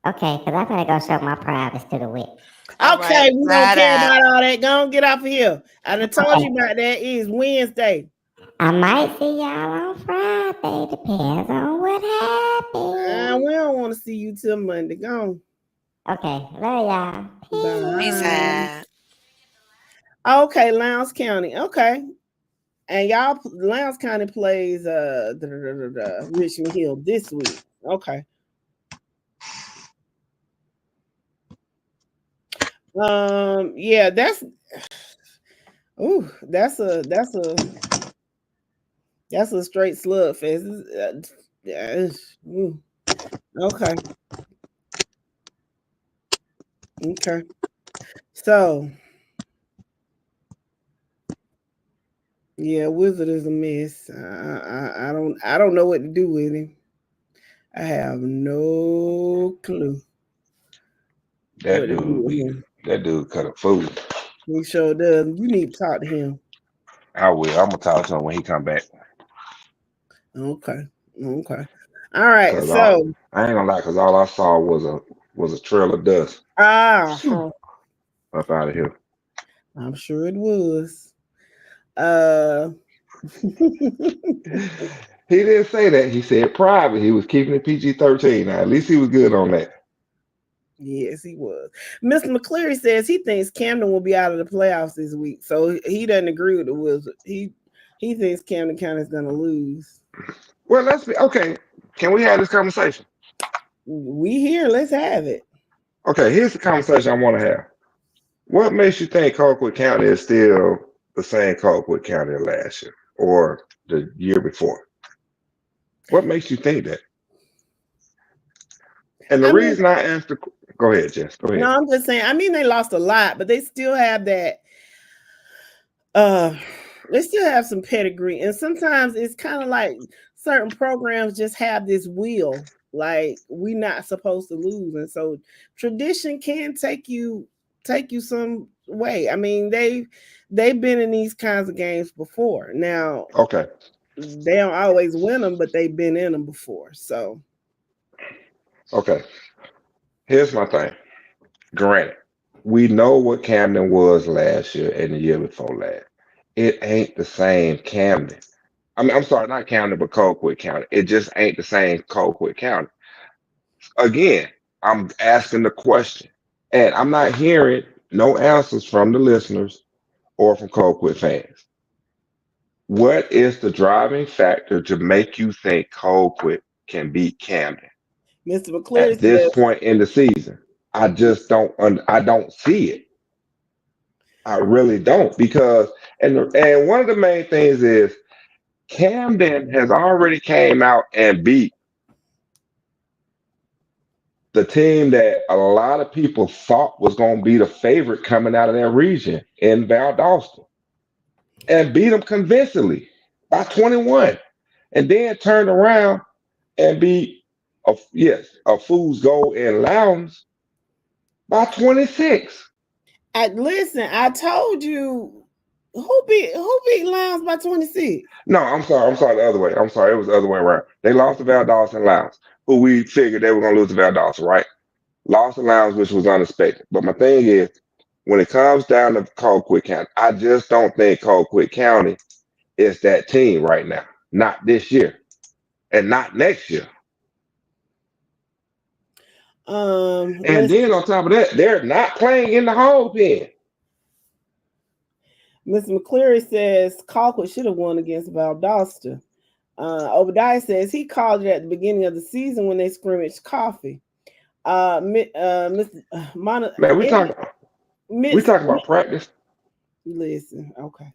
Okay, because I'm gonna go show my privates to the witch. All Okay, right, we don't right care out. about all that. Go on, get off of here. I done told you about that. It's Wednesday. I might see y'all on Friday. Depends on what happens. We don't want to see you till Monday. Go on. Okay, love y'all. Bye. Peace out. Okay, Lowndes County. Okay. And y'all, Lowndes County plays Richmond Hill this week. Okay. Yeah, that's a straight slugfest. Okay. Okay. So yeah, Wizard is a mess. I don't know what to do with him. I have no clue. That dude cut a fool. He sure does. You need to talk to him. I will. I'm gonna talk to him when he come back. Okay. All right. 'Cause So I ain't gonna lie, because all I saw was a trail of dust up out of here. I'm sure it was. He didn't say that. He said private. He was keeping it PG-13. Now, at least he was good on that. Yes, he was. Mr. McCleary says he thinks Camden will be out of the playoffs this week, so he doesn't agree with the Wizard. He thinks Camden County is going to lose. Well, let's be okay. Can we have this conversation? We here. Let's have it. Okay, here's the conversation I want to have. What makes you think Colquitt County is still the same Colquitt County last year or the year before? What makes you think that? And the reason I asked the go ahead, Jess. Go ahead. No, I'm just saying. I mean, they lost a lot, but they still have that. They still have some pedigree, and sometimes it's kind of like certain programs just have this will, like we're not supposed to lose, and so tradition can take you some way. I mean, they've been in these kinds of games before. Now, okay, they don't always win them, but they've been in them before. So, okay. Here's my thing. Granted, we know what Camden was last year and the year before last. It ain't the same Camden. I mean, I'm sorry, not Camden, but Colquitt County. It just ain't the same Colquitt County. Again, I'm asking the question, and I'm not hearing no answers from the listeners or from Colquitt fans. What is the driving factor to make you think Colquitt can beat Camden Mr. McCleary at this says, point in the season? I just don't. I don't see it. I really don't because and one of the main things is Camden has already came out and beat the team that a lot of people thought was going to be the favorite coming out of their region in Valdosta and beat them convincingly by 21, and then turned around and beat a Fool's Gold in Lowndes by 26. Listen, I told you who beat Lowndes by 26. No, I'm sorry the other way. I'm sorry, it was the other way around. They lost to Valdosta and Lowndes, who we figured they were going to lose to Valdosta, right? Lost to Lowndes, which was unexpected. But my thing is, when it comes down to Colquitt County, I just don't think Colquitt County is that team right now. Not this year, and not next year. And then on top of that, they're not playing in the hole pen. Mr. McCleary says Colquitt should have won against Valdosta. Obadiah says he called it at the beginning of the season when they scrimmaged Coffee. Mr. Man, we talking about practice. Listen, okay.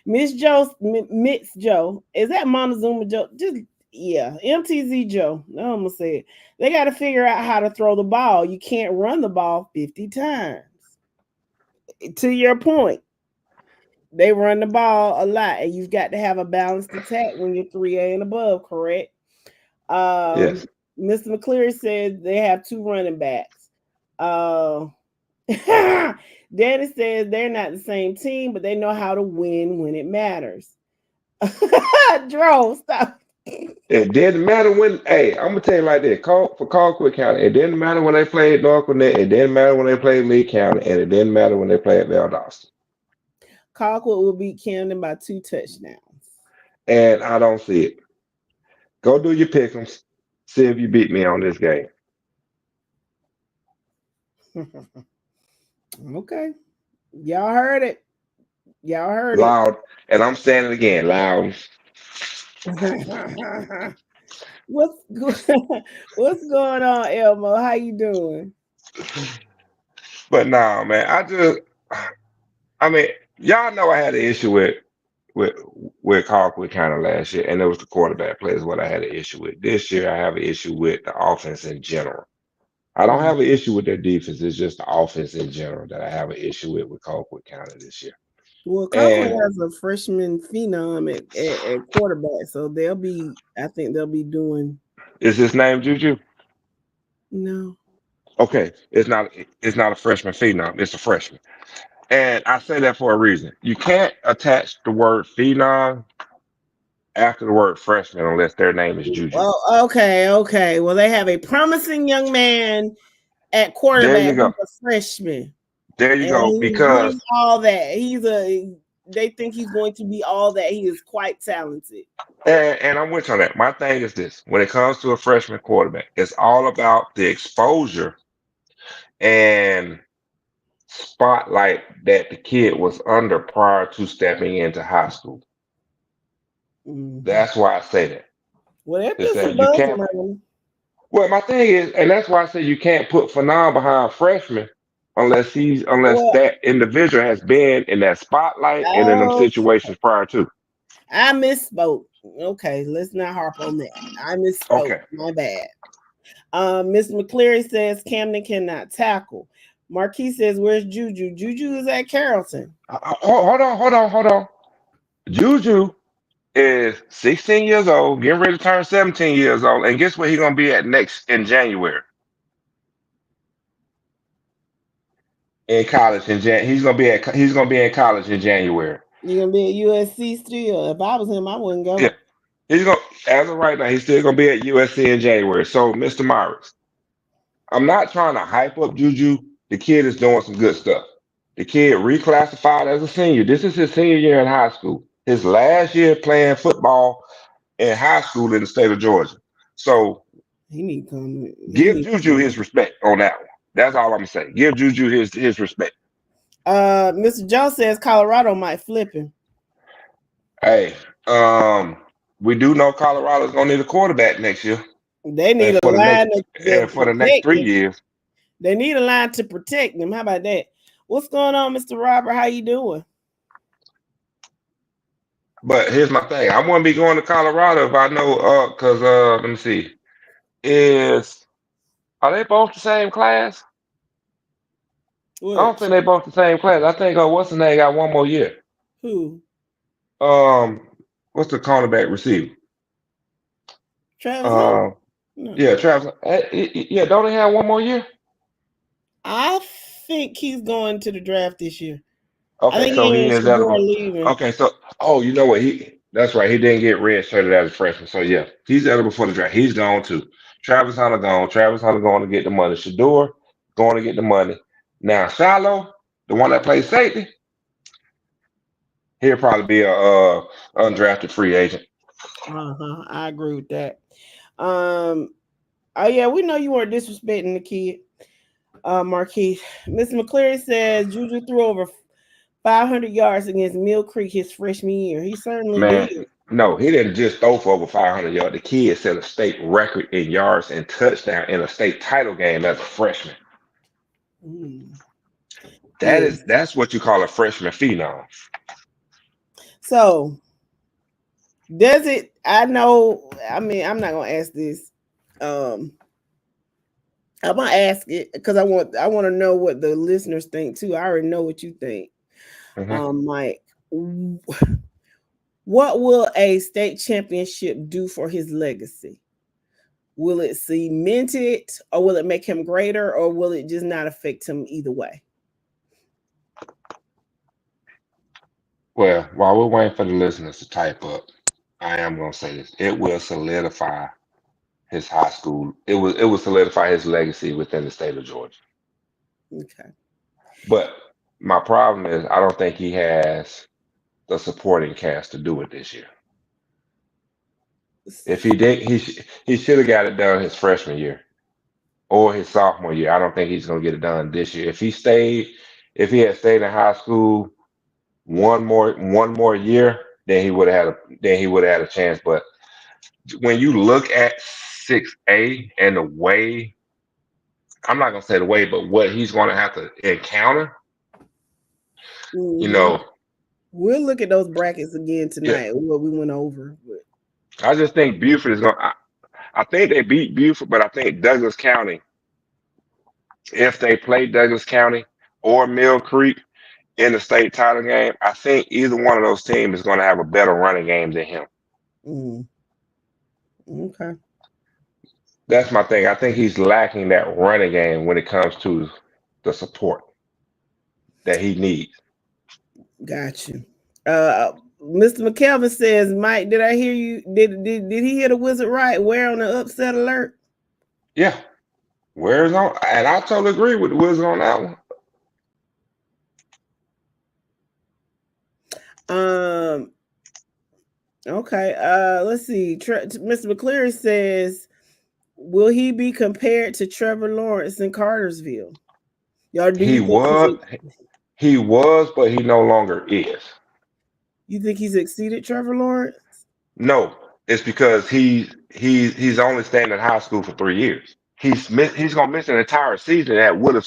Mitz Joe, is that Montezuma Joe? Just MTZ Joe. No, I'm gonna say it. They got to figure out how to throw the ball. You can't run the ball 50 times. To your point, they run the ball a lot, and you've got to have a balanced attack when you're 3A and above, correct? Yes. Mr. McCleary said they have 2 running backs. Danny says they're not the same team, but they know how to win when it matters. Dro, stop. It didn't matter when. Hey, I'm gonna tell you like this. For Colquitt County, it didn't matter when they played North Gwinnett. It didn't matter when they played Lee County, and it didn't matter when they played Valdosta. Colquitt will beat Camden by 2 touchdowns. And I don't see it. Go do your pick'ems. See if you beat me on this game. Okay. Y'all heard it. Loud. And I'm saying it again, loud. What's going on, Elmo? How you doing? But no, man, I mean, y'all know I had an issue with Colquitt County last year, and it was the quarterback play is what I had an issue with. This year, I have an issue with the offense in general. I don't have an issue with their defense. It's just the offense in general that I have an issue with Colquitt County this year. Well, Colquitt has a freshman phenom at quarterback, so I think they'll be doing. Is his name Juju? No. Okay, it's not a freshman phenom. It's a freshman. And I say that for a reason. You can't attach the word phenom after the word freshman unless their name is Juju. Well, okay. Well, they have a promising young man at quarterback. There you go. A freshman. There you go. Because he's all that. They think he's going to be all that. He is quite talented. And I'm with you on that. My thing is this: when it comes to a freshman quarterback, it's all about the exposure and spotlight that the kid was under prior to stepping into high school. Mm-hmm. That's why I say that. Well, my thing is, and that's why I say you can't put Phenom behind freshman unless that individual has been in that spotlight and in them situations prior to. I misspoke. Okay, let's not harp on that. I misspoke. Okay. My bad. Mr. McCleary says Camden cannot tackle. Marquis says, where's Juju? Juju is at Carrollton. Hold on. Juju is 16 years old, getting ready to turn 17 years old, and guess where he's gonna be at next in January? In college he's gonna be in college in January. You're gonna be at USC still. If I was him, I wouldn't go. Yeah. He's gonna, as of right now, he's still gonna be at USC in January. So, Mr. Myers, I'm not trying to hype up Juju. The kid is doing some good stuff. The kid reclassified as a senior. This is his senior year in high school. His last year playing football in high school in the state of Georgia. So give Juju his respect on that one. That's all I'm gonna say. Give Juju his respect. Mr. Jones says Colorado might flip him. Hey, We do know Colorado's gonna need a quarterback next year, They need and a for the next line to for the next protect 3 them. years. They need a line to protect them. How about that? What's going on, Mr. Robert? How you doing? But here's my thing: I wouldn't be going to Colorado if I know. Cause let me see, are they both the same class? I don't think Which? they both the same class. I think what's the name got one more year. Who? Um, what's the cornerback receiver? Travis Hunter? Um, No. yeah, Travis. Yeah, don't they have one more year? I think he's going to the draft this year. I Okay, think so he he and is Shador eligible. leaving. Okay, so you know what? That's right. He didn't get redshirted as a freshman. So yeah, he's eligible for the draft. He's gone too. Travis Hunter gone. Travis Hunter going to get the money. Shador going to get the money. Now Shiloh, the one that plays safety, he'll probably be a undrafted free agent. I agree with that. Oh yeah, we know you weren't disrespecting the kid, Marquise. Mr. McCleary says Juju threw over 500 yards against Mill Creek his freshman year. He certainly Man, did. no, he didn't just throw for over 500 yards. The kid set a state record in yards and touchdown in a state title game as a freshman. Yes. That's what you call a freshman phenom. So does it? I know. I mean, I'm not gonna ask this. I'm gonna ask it because I want to know what the listeners think too. I already know what you think. Mike, what will a state championship do for his legacy? Will it cement it, or will it make him greater, or will it just not affect him either way? Well, while we're waiting for the listeners to type up, I am gonna say this: it will solidify his high school. It will solidify his legacy within the state of Georgia. Okay. But my problem is, I don't think he has the supporting cast to do it this year. If he did, he should have got it done his freshman year or his sophomore year. I don't think he's gonna get it done this year. If he had stayed in high school one more year, then he would have had a chance. But when you look at 6A and the way, I'm not gonna say the way, but what he's gonna have to encounter, you know, we'll look at those brackets again tonight. yeah, What we went over. But I just think Buford is gonna. I think they beat Buford, but I think Douglas County, if they play Douglas County or Mill Creek in the state title game, I think either one of those teams is going to have a better running game than him. Okay. That's my thing. I think he's lacking that running game when it comes to the support that he needs. Got you. Mr. McKelvin says, Mike, did I hear you? Did he hear the wizard right? Where on the upset alert? Yeah. Where's on? And I totally agree with the wizard on that one. Okay. Let's see. Mr. McCleary says, will he be compared to Trevor Lawrence in Cartersville? Y'all, he was, but he no longer is. You think he's exceeded Trevor Lawrence? No, it's because he's only staying in high school for 3 years. He's gonna miss an entire season that would have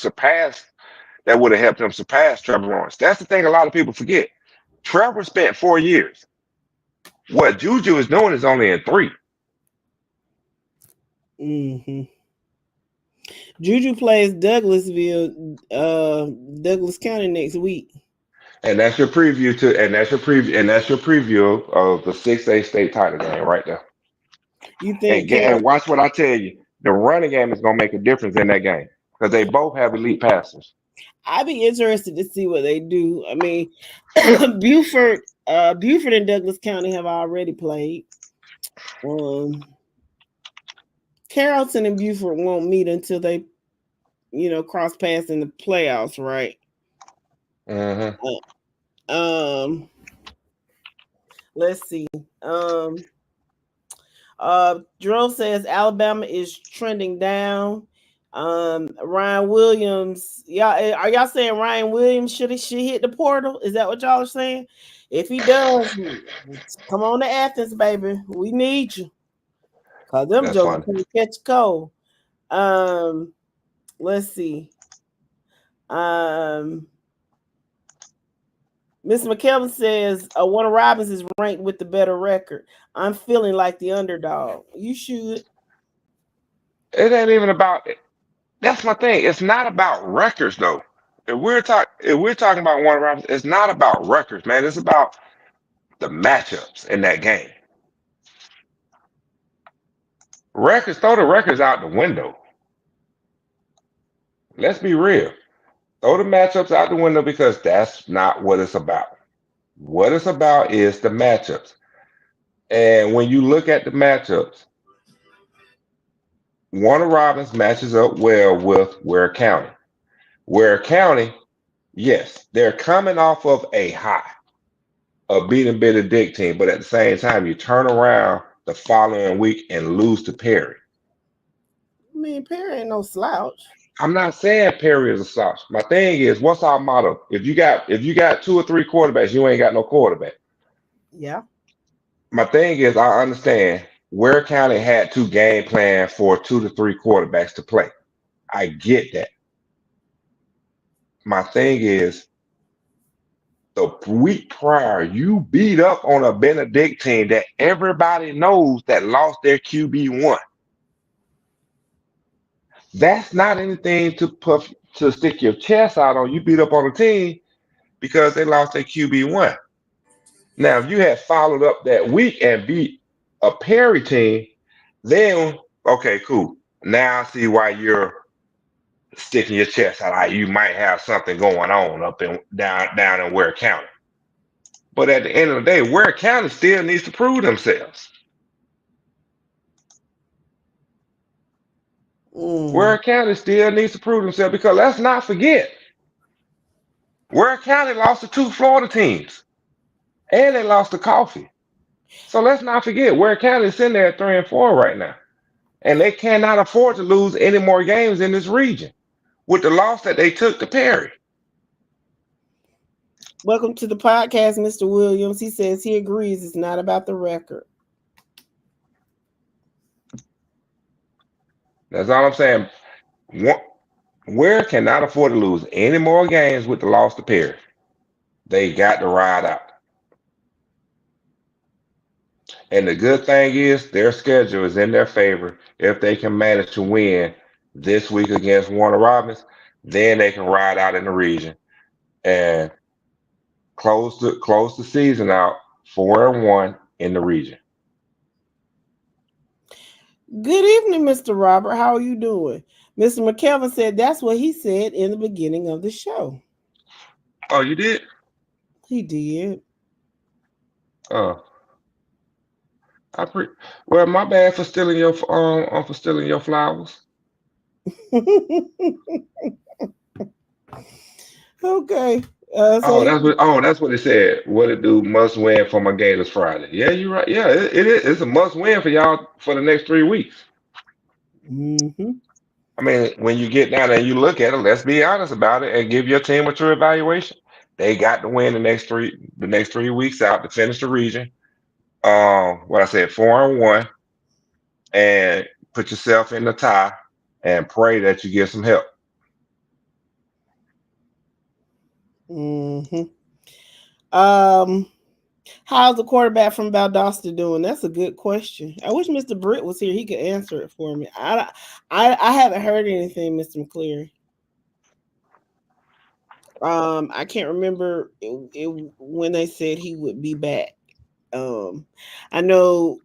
helped him surpass Trevor Lawrence. That's the thing a lot of people forget. Trevor spent 4 years. What Juju is doing is only in 3. Juju plays Douglas County next week. And that's your preview of the 6A state title game right there. You think? And watch what I tell you. The running game is gonna make a difference in that game because they both have elite passers. I'd be interested to see what they do. I mean, Buford and Douglas County have already played. Carrollton and Buford won't meet until they, cross paths in the playoffs, right? Let's see. Jerome says Alabama is trending down. Ryan Williams. Y'all, are y'all saying Ryan Williams should hit the portal? Is that what y'all are saying? If he does, come on to Athens, baby. We need you. Cause them That's jokers funny. can catch cold. Let's see. Miss McKelvin says Warner Robins is ranked with the better record. I'm feeling like the underdog. You should. It ain't even about it. That's my thing. It's not about records though. If we're talking about Warner Robins, it's not about records, man. It's about the matchups in that game. Records, throw the records out the window. Let's be real. Throw the matchups out the window because that's not what it's about. What it's about is the matchups. And when you look at the matchups, Warner Robins matches up well with Ware County. Ware County, yes, they're coming off of a high of beating Benedictine, but at the same time, you turn around the following week and lose to Perry. I mean, Perry ain't no slouch. I'm not saying Perry is a slouch. My thing is, what's our motto? If you got 2 or 3 quarterbacks, you ain't got no quarterback. Yeah. My thing is, I understand Ware County had to game plan for 2 to 3 quarterbacks to play. I get that. My thing is, the week prior, you beat up on a Benedictine that everybody knows that lost their QB1. That's not anything to stick your chest out on. You beat up on a team because they lost their QB1. Now, if you had followed up that week and beat a Perry team, then okay, cool. Now I see why you're sticking your chest out. You might have something going on up in down in Ware County. But at the end of the day, Ware County still needs to prove themselves. Ware County still needs to prove themselves because let's not forget, Ware County lost to 2 Florida teams, and they lost to Coffee. So let's not forget, Ware County is sitting there at 3-4 right now, and they cannot afford to lose any more games in this region with the loss that they took to Perry. Welcome to the podcast, Mr. Williams. He says he agrees it's not about the record. That's all I'm saying. Ware cannot afford to lose any more games with the loss to Perry. They got to ride out. And the good thing is their schedule is in their favor. If they can manage to win this week against Warner Robins, then they can ride out in the region and close the season out 4-1 in the region. Good evening, Mr. Robert. How are you doing? Mr. McKelvin said that's what he said in the beginning of the show. Oh, you did? He did. Oh. Well, my bad for stealing your flowers. Okay. That's what it said. What it do? Must win for my Gators Friday. Yeah, you're right. Yeah, it is. It's a must win for y'all for the next 3 weeks. Mm-hmm. I mean, when you get down there and you look at it, let's be honest about it and give your team a true evaluation. They got to win the next 3 weeks out to finish the region. What I said, 4-1, and put yourself in the tie and pray that you get some help. Mm-hmm. How's the quarterback from Valdosta doing? That's a good question. I wish Mr. Britt was here. He could answer it for me. I haven't heard anything, Mr. McCleary. I can't remember when they said he would be back. I know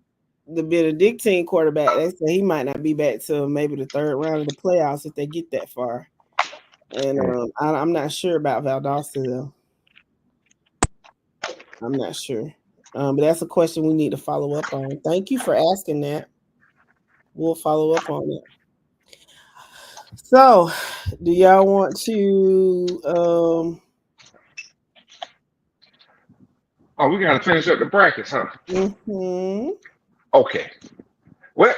the Benedictine quarterback, they said he might not be back till maybe the 3rd round of the playoffs if they get that far. And I'm not sure about Valdosta though. I'm not sure. But that's a question we need to follow up on. Thank you for asking that. We'll follow up on it. So, do y'all want to we gotta finish up the brackets, huh? Mm-hmm. Okay. Well,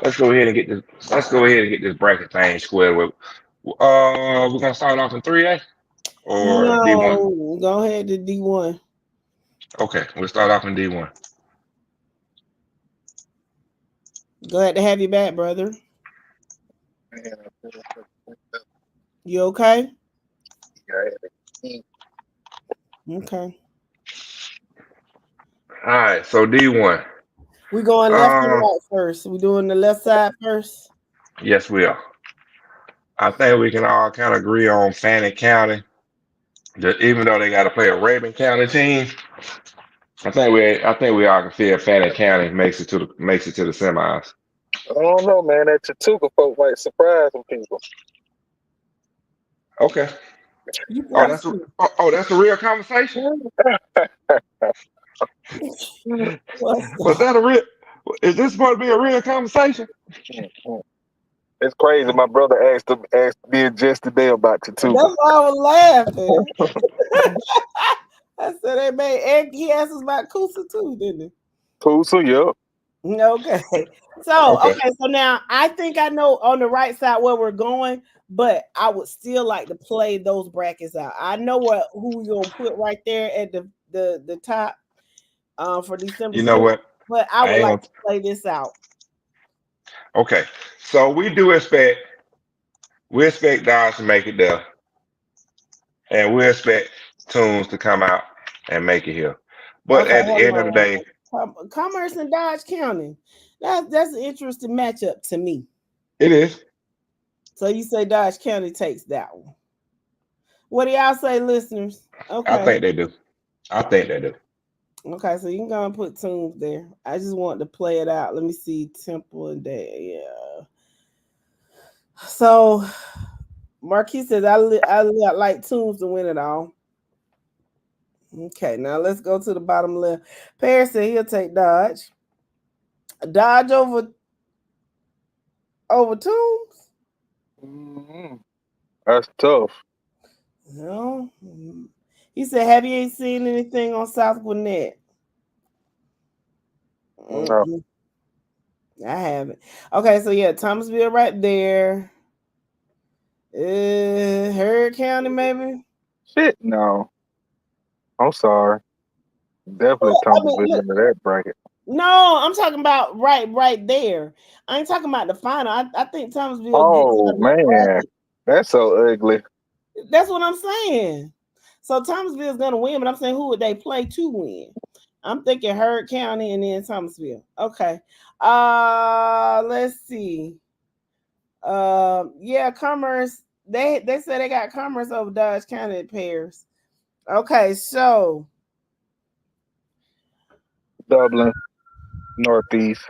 Let's go ahead and get this. Let's go ahead and get this bracket thing squared with. We're gonna start off in 3A or D1. No, go ahead to D1. Okay, we'll start off in D1. Glad to have you back, brother. You okay? Okay. All right, so D1. We going left and right first. We doing the left side first. Yes, we are. I think we can all kind of agree on Fannin County. That even though they got to play a Rabun County team, I think we all can feel Fannin County makes it to the semis. I don't know, man. That Chattooga folk might surprise some people. Okay. That's a real conversation. Was that a real? Is this supposed to be a real conversation? It's crazy. My brother asked me just today about Chattooga. That's why I was laughing. I said they made egg. He asked us about Coosa too, didn't he? Coosa, yep. Okay. So okay. So now I think I know on the right side where we're going, but I would still like to play those brackets out. I know who we're gonna put right there at the top for December. You know what? But I would like to play this out. Okay. So we expect Dodge to make it there. And we expect Tunes to come out and make it here. But at the end of the day, Commerce and Dodge County. That's an interesting matchup to me. It is. So you say Dodge County takes that one. What do y'all say, listeners? Okay. I think they do. Okay, so you can go and put Tunes there. I just want to play it out. Let me see. Temple and Day. Yeah. So Marquis says I like Tunes to win it all. Okay, now let's go to the bottom left. Paris said he'll take Dodge. Dodge over Tunes? Mm-hmm. That's tough. No. He said, have you seen anything on South Gwinnett? No. I haven't. Okay, so yeah, Thomasville right there. Heard County, maybe? Shit, no. I'm sorry. Definitely Thomasville into that bracket. No, I'm talking about right there. I ain't talking about the final. I think Thomasville. Oh man, that's so ugly. That's what I'm saying. So Thomasville's gonna win, but I'm saying who would they play to win? I'm thinking Heard County and then Thomasville. Okay. Let's see. Yeah, Commerce. They said they got Commerce over Dodge County pairs. Okay, so Dublin, Northeast.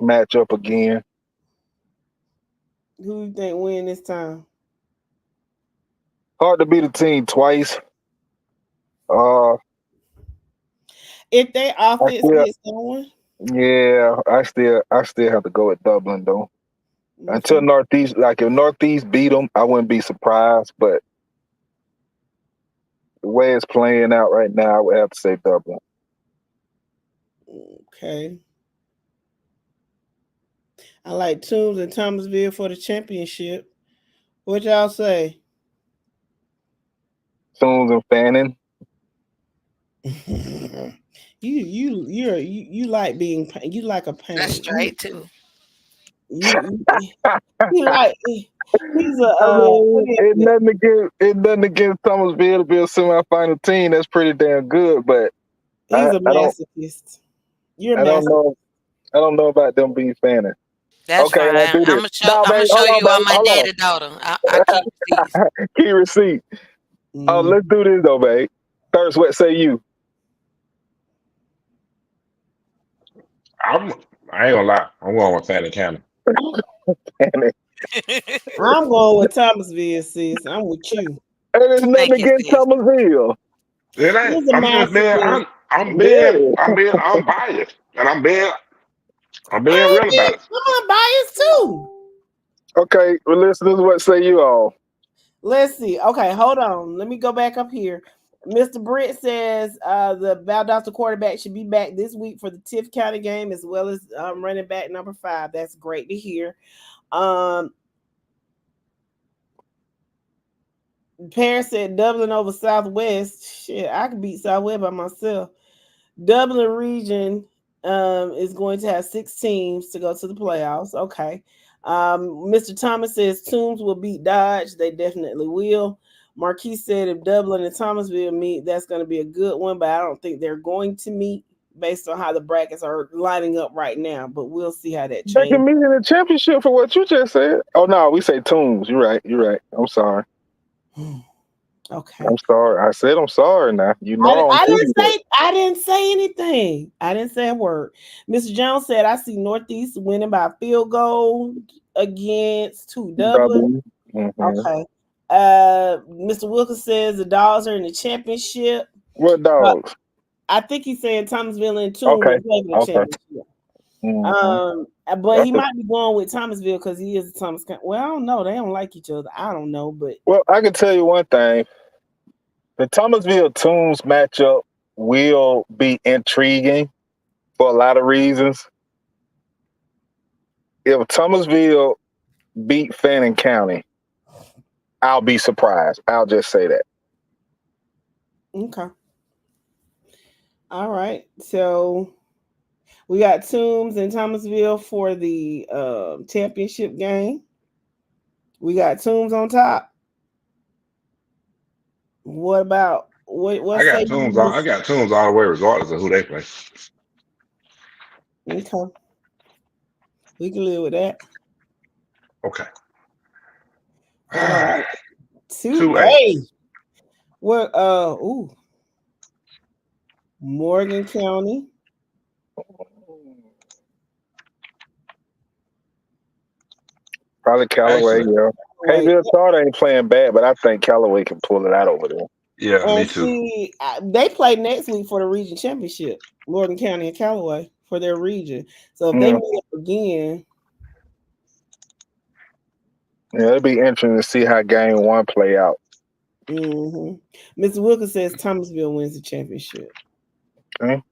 Match up again. Who you think win this time? Hard to beat a team twice. If they offense gets going. Yeah, I still have to go with Dublin though. Okay. Until Northeast, like if Northeast beat them, I wouldn't be surprised. But the way it's playing out right now, I would have to say Dublin. Okay. I like Toombs and Thomasville for the championship. What y'all say? Toombs and Fannin. You like being you like a pain. That's straight too. You like he's a it's nothing against Thomasville to be a semifinal team. That's pretty damn good, but he's a masochist. You're a masochist. I don't know about them being Fannin. That's okay, fine. I'm gonna show you all my daddy daughter. I keep receipts. Key receipt. Oh, let's do this though, babe. First, what say you? I ain't gonna lie. I'm going with Fannin County. I'm going with Thomasville, sis. I'm with you. And there's nothing against Thomasville. It ain't. I'm biased, and I'm being real about it. I'm biased too. Okay, well, listeners, what say you all? Let's see. Okay, hold on. Let me go back up here. Mr. Britt says the Valdosta quarterback should be back this week for the Tiff County game, as well as running back number 5. That's great to hear. Paris said Dublin over Southwest. Shit, I could beat Southwest by myself. Dublin region is going to have 6 teams to go to the playoffs. Okay. Mr. Thomas says Toombs will beat Dodge. They definitely will. Marquis said if Dublin and Thomasville meet, that's going to be a good one, but I don't think they're going to meet based on how the brackets are lining up right now. But we'll see how that They changes. can meet in the championship for what you just said. Oh no, we say Toombs. You're right. I'm sorry. Okay. I'm sorry. I said I'm sorry now. You know I didn't say anything. I didn't say a word. Mr. Jones said I see Northeast winning by a field goal against Dublin. Mm-hmm. Okay. Mr. Wilkins says the Dogs are in the championship. What Dogs? I think he's saying Thomasville and Toombs Okay. play for the championship. Mm-hmm. But he might be going with Thomasville because he is a Thomas County. Well, I don't know. They don't like each other. I don't know, but Well, I can tell you one thing. The Thomasville Toombs matchup will be intriguing for a lot of reasons. If Thomasville beat Fannin County, I'll be surprised. I'll just say that. okay. All right. So we got Toombs and Thomasville for the championship game. We got Toombs on top. What about what? I got Toombs all the way, regardless of who they play. Okay. We can live with that. Okay. All right. 2A. What Morgan County. Probably Callaway, Actually, yeah. Hayville Charter ain't playing bad, but I think Callaway can pull it out over there. Yeah, me And too. see, they play next week for the region championship. Morgan County and Callaway for their region. So if they meet up again, Yeah, it'll be interesting to see how game 1 play out. Mr. Wilkins says Thomasville wins the championship. Okay.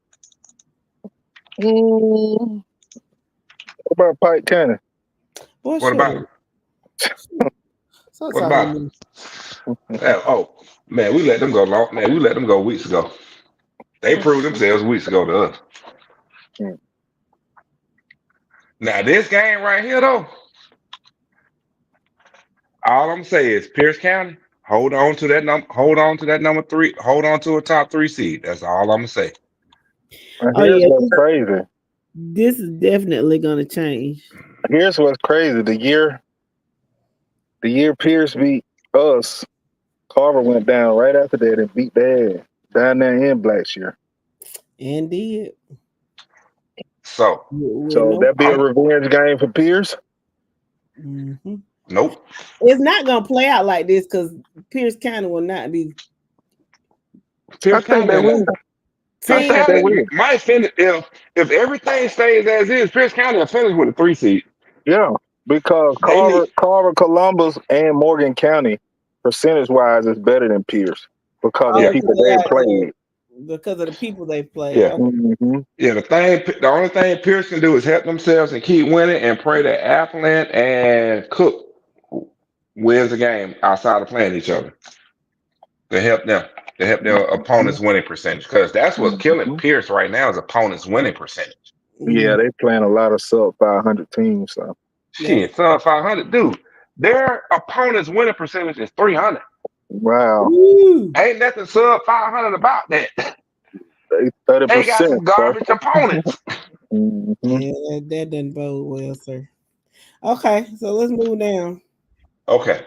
What about Pike County? Boy, What about? So What about? Oh man, we let them go long. Man, we let them go weeks ago. They proved themselves weeks ago to us. Now this game right here, though, all I'm saying is Pierce County. Hold on to that number. Hold on to that number 3. Hold on to a top 3 seed. That's all I'm gonna say. Here's what's crazy. This is definitely gonna change. Here's what's crazy. The year Pierce beat us, Carver went down right after that and beat their ass down there in Blackshear. And did. So that'd be a revenge game for Pierce. Mm-hmm. Nope. It's not gonna play out like this because Pierce County will not be. Pierce County might finish if everything stays as is. Pierce County will finish with a 3 seed. Yeah, because Carver, Columbus, and Morgan County percentage-wise is better than Pierce because of the people they played. Because of the people they played. Yeah. Mm-hmm. Yeah, the only thing Pierce can do is help themselves and keep winning and pray that Appleton and Cook wins the game outside of playing each other. To help their opponents' winning percentage. Because that's what's killing Pierce right now is opponents' winning percentage. Yeah, they playing a lot of sub 500 teams. So shit, sub 500, dude. Their opponents' winning percentage is 300. Wow. Ain't nothing sub 500 about that. 30%. They got some garbage opponents. Yeah, that doesn't bode well, sir. Okay, so let's move down. Okay.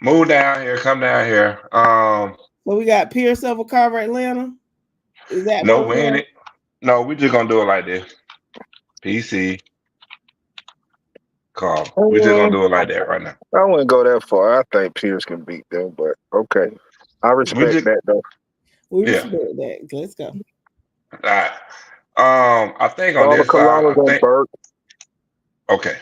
Move down here, come down here. So we got Pierce over Carver, Atlanta. Is that no? We ain't it. No, we just gonna do it like this. PC, Carver. We just gonna do it like that right now. I wouldn't go that far. I think Pierce can beat them, but okay. I respect that though. We respect that. Let's go. All right. I think on this side. Okay.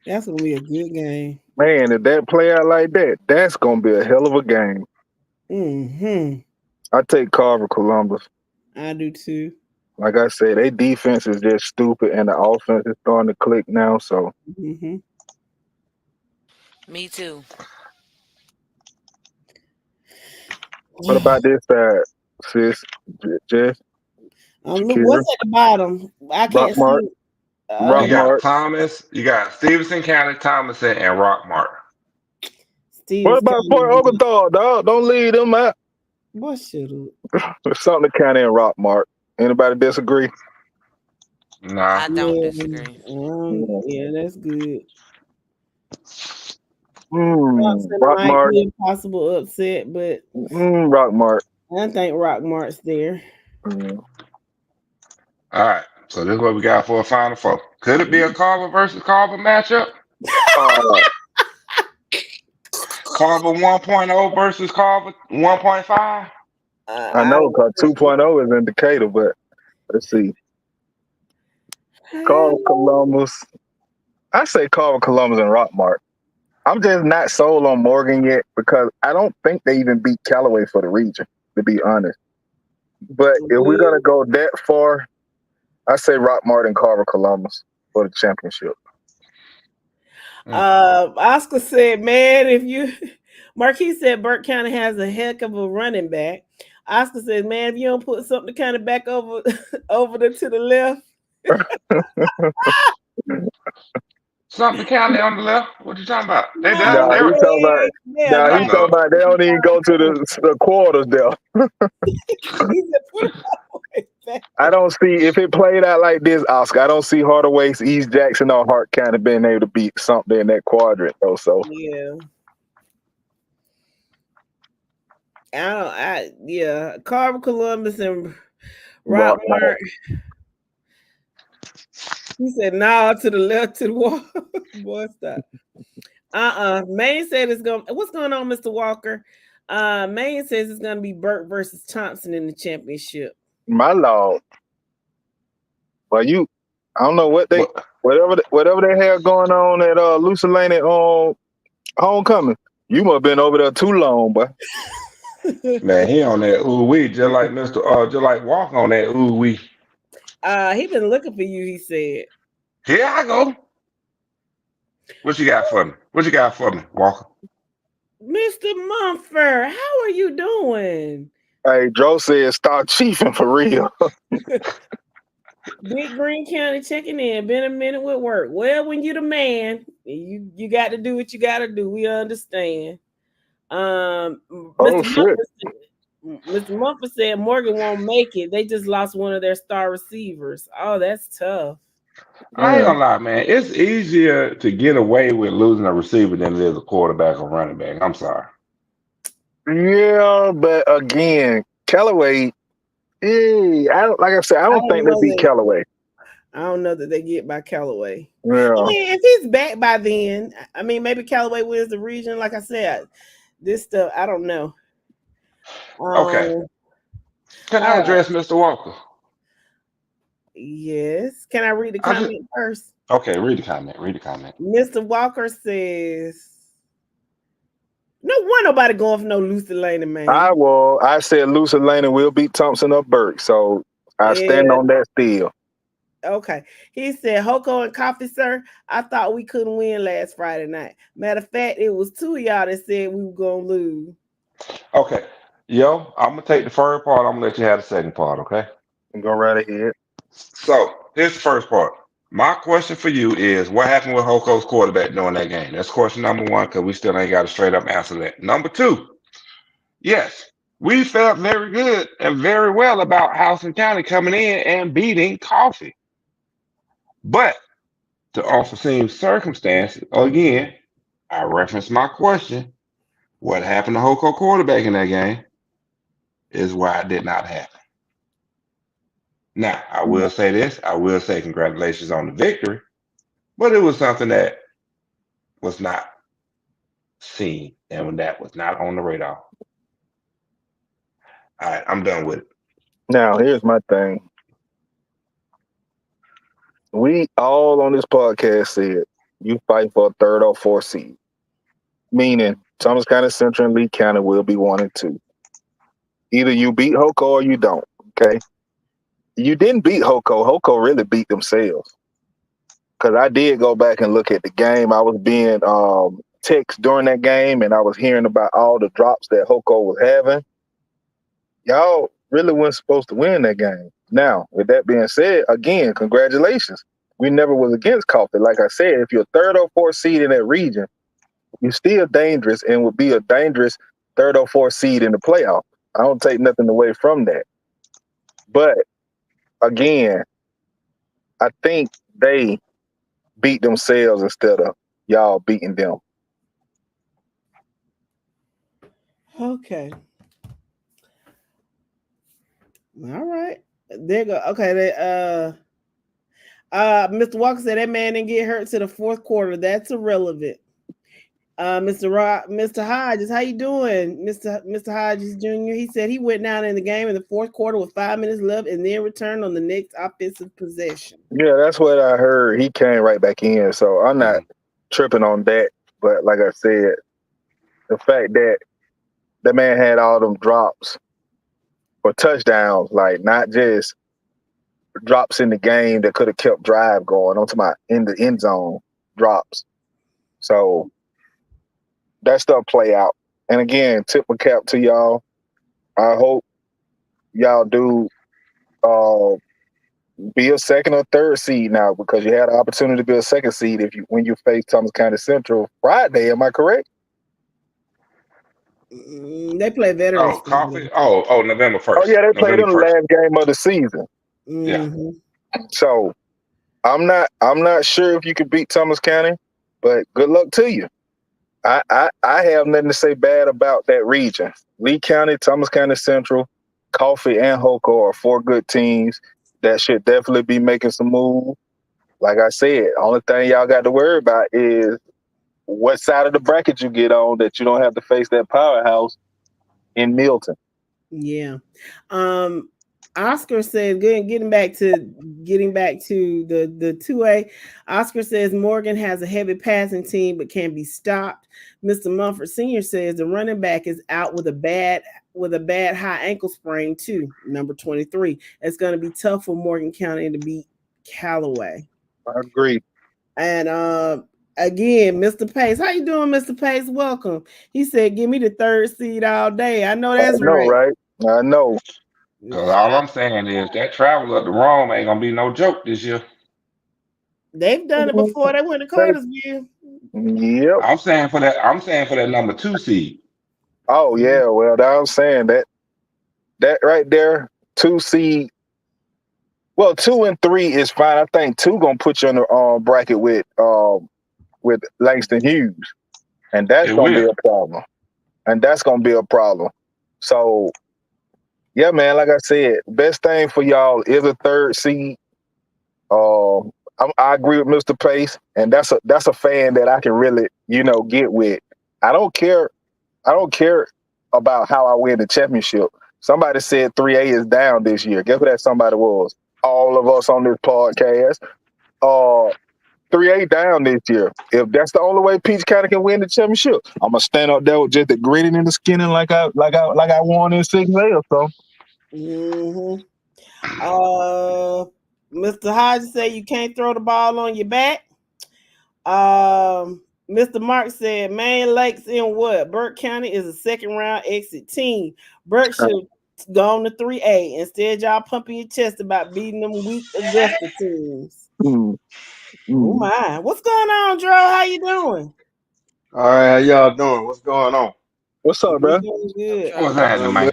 That's gonna be a good game. Man, if that play out like that, that's gonna be a hell of a game. Mm-hmm. I take Carver Columbus. I do too. Like I said, their defense is just stupid, and the offense is starting to click now. So, Mm-hmm. Me too. what about this side, sis? Jess, Look, Shakira, what's at the bottom? I can't Rockmart, see. You Rockmart. got Thomas, you got Stevenson County, Thomason, and Rockmart. What about Port Oglethorpe, dog? Don't leave them out. What shit up? Something County and Rockmart. Anybody disagree? Nah. I don't disagree. Yeah, that's good. Thompson might Rockmart. be a possible upset, but Rockmart. I think Rockmart's there. All right. So this is what we got for a Final Four. Could it be a Carver versus Carver matchup? Carver 1.0 versus Carver 1.5? I know, because 2.0 is in Decatur, but let's see. Carver Columbus. I say Carver Columbus and Rockmart. I'm just not sold on Morgan yet because I don't think they even beat Callaway for the region, to be honest. But if we're going to go that far, I say Rockmart and Carver Columbus for the championship. Oscar said, man, if you Marquis said Burke County has a heck of a running back. Oscar said, man, if you don't put something kind of back over to the left. Something County on the left? What you talking about? They He's talking about they don't even go to the quarters there. I don't see, if it played out like this, Oscar, I don't see Hardaway, East Jackson, or Hart County being able to beat something in that quadrant, though. So yeah. Carver Columbus and Rockmart. He said, "Nah, to the left, to the wall." Boy, stop. Maine said it's going. What's going on, Mr. Walker? Maine says it's going to be Burke versus Thompson in the championship. My lord. Well, I don't know what they, whatever they have going on at Lucy Lane at homecoming. You must have been over there too long, boy. Man, he on that ooh wee, just like just like Walk on that ooh wee. He been looking for you, he said. Here I go. What you got for me? Walker? Mr. Mumford, how are you doing? Hey, Joe said start chiefing for real. Big Green County checking in. Been a minute with work. Well, when you the man, you got to do what you got to do. We understand. Mr. Mumford said Morgan won't make it. They just lost one of their star receivers. Oh, that's tough. I ain't gonna lie, man. It's easier to get away with losing a receiver than it is a quarterback or running back. I'm sorry. Yeah, but again, Callaway, like I said, I don't think they beat Callaway. I don't know that they get by Callaway. Yeah. I mean, if he's back by then, I mean, maybe Callaway wins the region. Like I said, this stuff, I don't know. Okay. Can I address Mr. Walker? Yes. Can I read the comment first? Okay, read the comment. Mr. Walker says, no one nobody going for no Lucy Lane, man. I said Lucy Lane will beat Thompson or Burke, so I stand on that still. Okay. He said, Hoko and Coffee, sir, I thought we couldn't win last Friday night. Matter of fact, it was two of y'all that said we were going to lose. Okay. Yo, I'm going to take the first part. I'm going to let you have the second part, okay? Go right ahead. So, here's the first part. My question for you is, what happened with Hoko's quarterback during that game? That's question number one, because we still ain't got a straight up answer to that. Number two, yes, we felt very good and very well about Houston County coming in and beating Coffee. But to unforeseen circumstances, again, I reference my question. What happened to Hoko quarterback in that game is why it did not happen. Now, I will say this. I will say congratulations on the victory, but it was something that was not seen and that was not on the radar. All right, I'm done with it. Now, here's my thing. We all on this podcast said you fight for a 3rd or 4th seed. Meaning Thomas County Central and Lee County will be 1 and 2. Either you beat Hoko or you don't. Okay. You didn't beat Hoko. Hoko really beat themselves. Because I did go back and look at the game. I was being text during that game, and I was hearing about all the drops that Hoko was having. Y'all really weren't supposed to win that game. Now, with that being said, again, congratulations. We never was against Coffee. Like I said, if you're 3rd or 4th seed in that region, you're still dangerous and would be a dangerous 3rd or 4th seed in the playoff. I don't take nothing away from that. But again, I think they beat themselves instead of y'all beating them. Okay. All right. There go. Okay. Mr. Walker said that man didn't get hurt to the 4th quarter. That's irrelevant. Mr. Hodges, how you doing? Mr. Hodges Jr. He said he went down in the game in the 4th quarter with 5 minutes left and then returned on the next offensive possession. Yeah, that's what I heard. He came right back in, so I'm not tripping on that. But like I said, the fact that the man had all them drops for touchdowns, like not just drops in the game that could have kept drive going. I'm talking about in the end zone drops. So that stuff play out. And again, tip my cap to y'all. I hope y'all do be a 2nd or 3rd seed now, because you had an opportunity to be a 2nd seed when you face Thomas County Central Friday. Am I correct? They play Veterans. Coffee. Oh, November 1st. Oh yeah, they played in the 1st. last game of the season. Mm-hmm. So I'm not sure if you could beat Thomas County, but good luck to you. I have nothing to say bad about that region. Lee County, Thomas County Central, Coffee, and Hoko are 4 good teams that should definitely be making some moves. Like I said, only thing y'all got to worry about is what side of the bracket you get on, that you don't have to face that powerhouse in Milton. Yeah. Oscar says, getting back to the 2A. Oscar says Morgan has a heavy passing team but can be stopped. Mr. Mumford Sr. says the running back is out with a bad high ankle sprain too. Number 23. It's going to be tough for Morgan County to beat Callaway. I agree. And again, Mr. Pace, how you doing, Mr. Pace? Welcome. He said, "Give me the 3rd seed all day." I know that's right. I know. Because all I'm saying is that travel up to Rome ain't gonna be no joke this year. They've done it before. They went to Cartersville. Yep. I'm saying for that number 2 seed. Oh yeah, well, I'm saying that right there, 2 seed. Well, 2 and 3 is fine. I think 2 gonna put you in the bracket with Langston Hughes, and that's gonna be a problem. So. Yeah, man, like I said, best thing for y'all is a 3rd seed. I agree with Mr. Pace, and that's a fan that I can really, get with. I don't care about how I win the championship. Somebody said 3A is down this year. Guess who that somebody was? All of us on this podcast. 3A down this year. If that's the only way Peach County can win the championship, I'm gonna stand up there with just the grinning and the skinning like I won in 6A or so. Mm-hmm. Mr. Hodges said you can't throw the ball on your back. Mr. Mark said Main Lakes in what? Burke County is a 2nd round exit team. Burke should have gone to 3A. Instead, y'all pumping your chest about beating them weak Augusta teams. Oh my. What's going on, Dro? How you doing? All right, how y'all doing? What's going on? What's up, bro? Good. What's happening, man?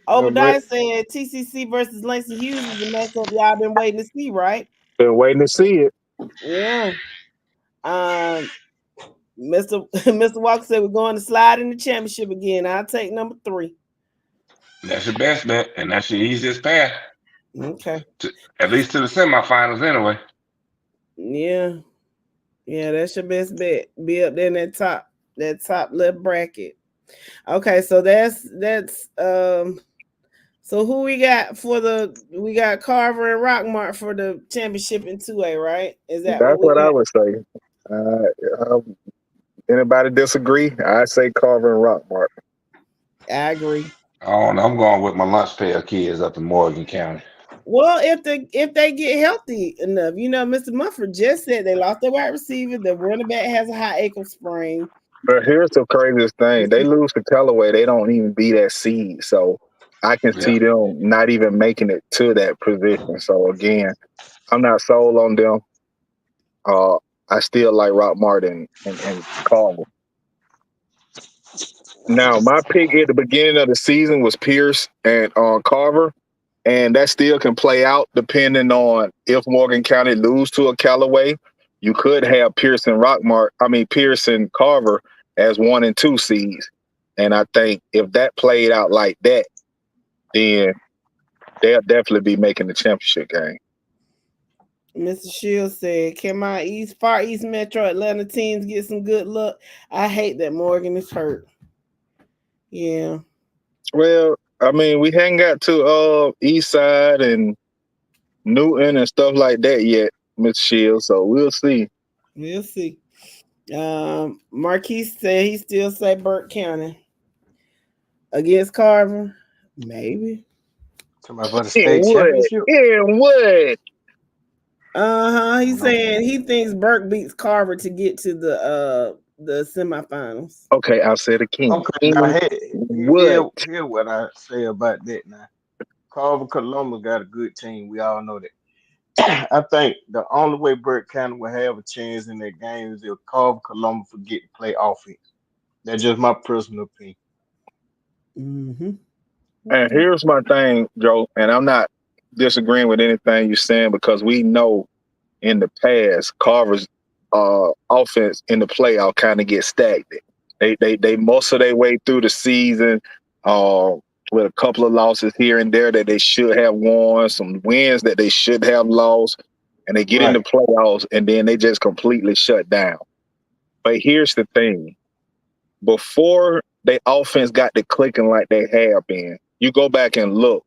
Obadiah said TCC versus Langston Hughes is the matchup y'all been waiting to see, right? Been waiting to see it. Yeah. Mr. Walker said we're going to slide in the championship again. I'll take number 3. That's your best bet, and that's your easiest path. Okay. At least to the semifinals, anyway. Yeah, that's your best bet. Be up there in that top left bracket. Okay, so that's so who we got we got Carver and Rockmart for the championship in 2A, right? Is that that's what I would say. Anybody disagree? I say Carver and Rockmart. I agree. I don't know. I'm going with my lunch pail kids up in Morgan County. Well, if they get healthy enough, Mr. Mumford just said they lost their wide receiver. The running back has a high ankle sprain. But here's the craziest thing: they lose to Callaway, they don't even be that seed. So I can see them not even making it to that position. So again, I'm not sold on them. I still like Rockmart and Carver. Now, my pick at the beginning of the season was Pierce and Carver, and that still can play out depending on if Morgan County lose to a Callaway. You could have Pierce and Carver as 1 and 2 seeds. And I think if that played out like that, then they'll definitely be making the championship game. Mr. Shields said, can my Far East Metro Atlanta teams get some good luck? I hate that Morgan is hurt. Yeah. Well, we hadn't got to East Side and Newton and stuff like that yet, Mr. Shields, so we'll see. We'll see. Marquise said he still say Burke County. Against Carver? Maybe. Somebody for the state championship? In what? He's saying he thinks Burke beats Carver to get to the semifinals. Okay, I'll say it again. Okay, now here's what I say about that now. Carver Columbus got a good team. We all know that. I think the only way Burke County will have a chance in that game is if Carver Columbus forget to play offense. That's just my personal opinion. Mm-hmm. And here's my thing, Joe, and I'm not disagreeing with anything you're saying because we know in the past Carver's offense in the playoff kind of gets stagnant. They most of their way through the season with a couple of losses here and there that they should have won, some wins that they should have lost, and they get in the playoffs and then they just completely shut down. But here's the thing. Before their offense got to clicking like they have been, you go back and look,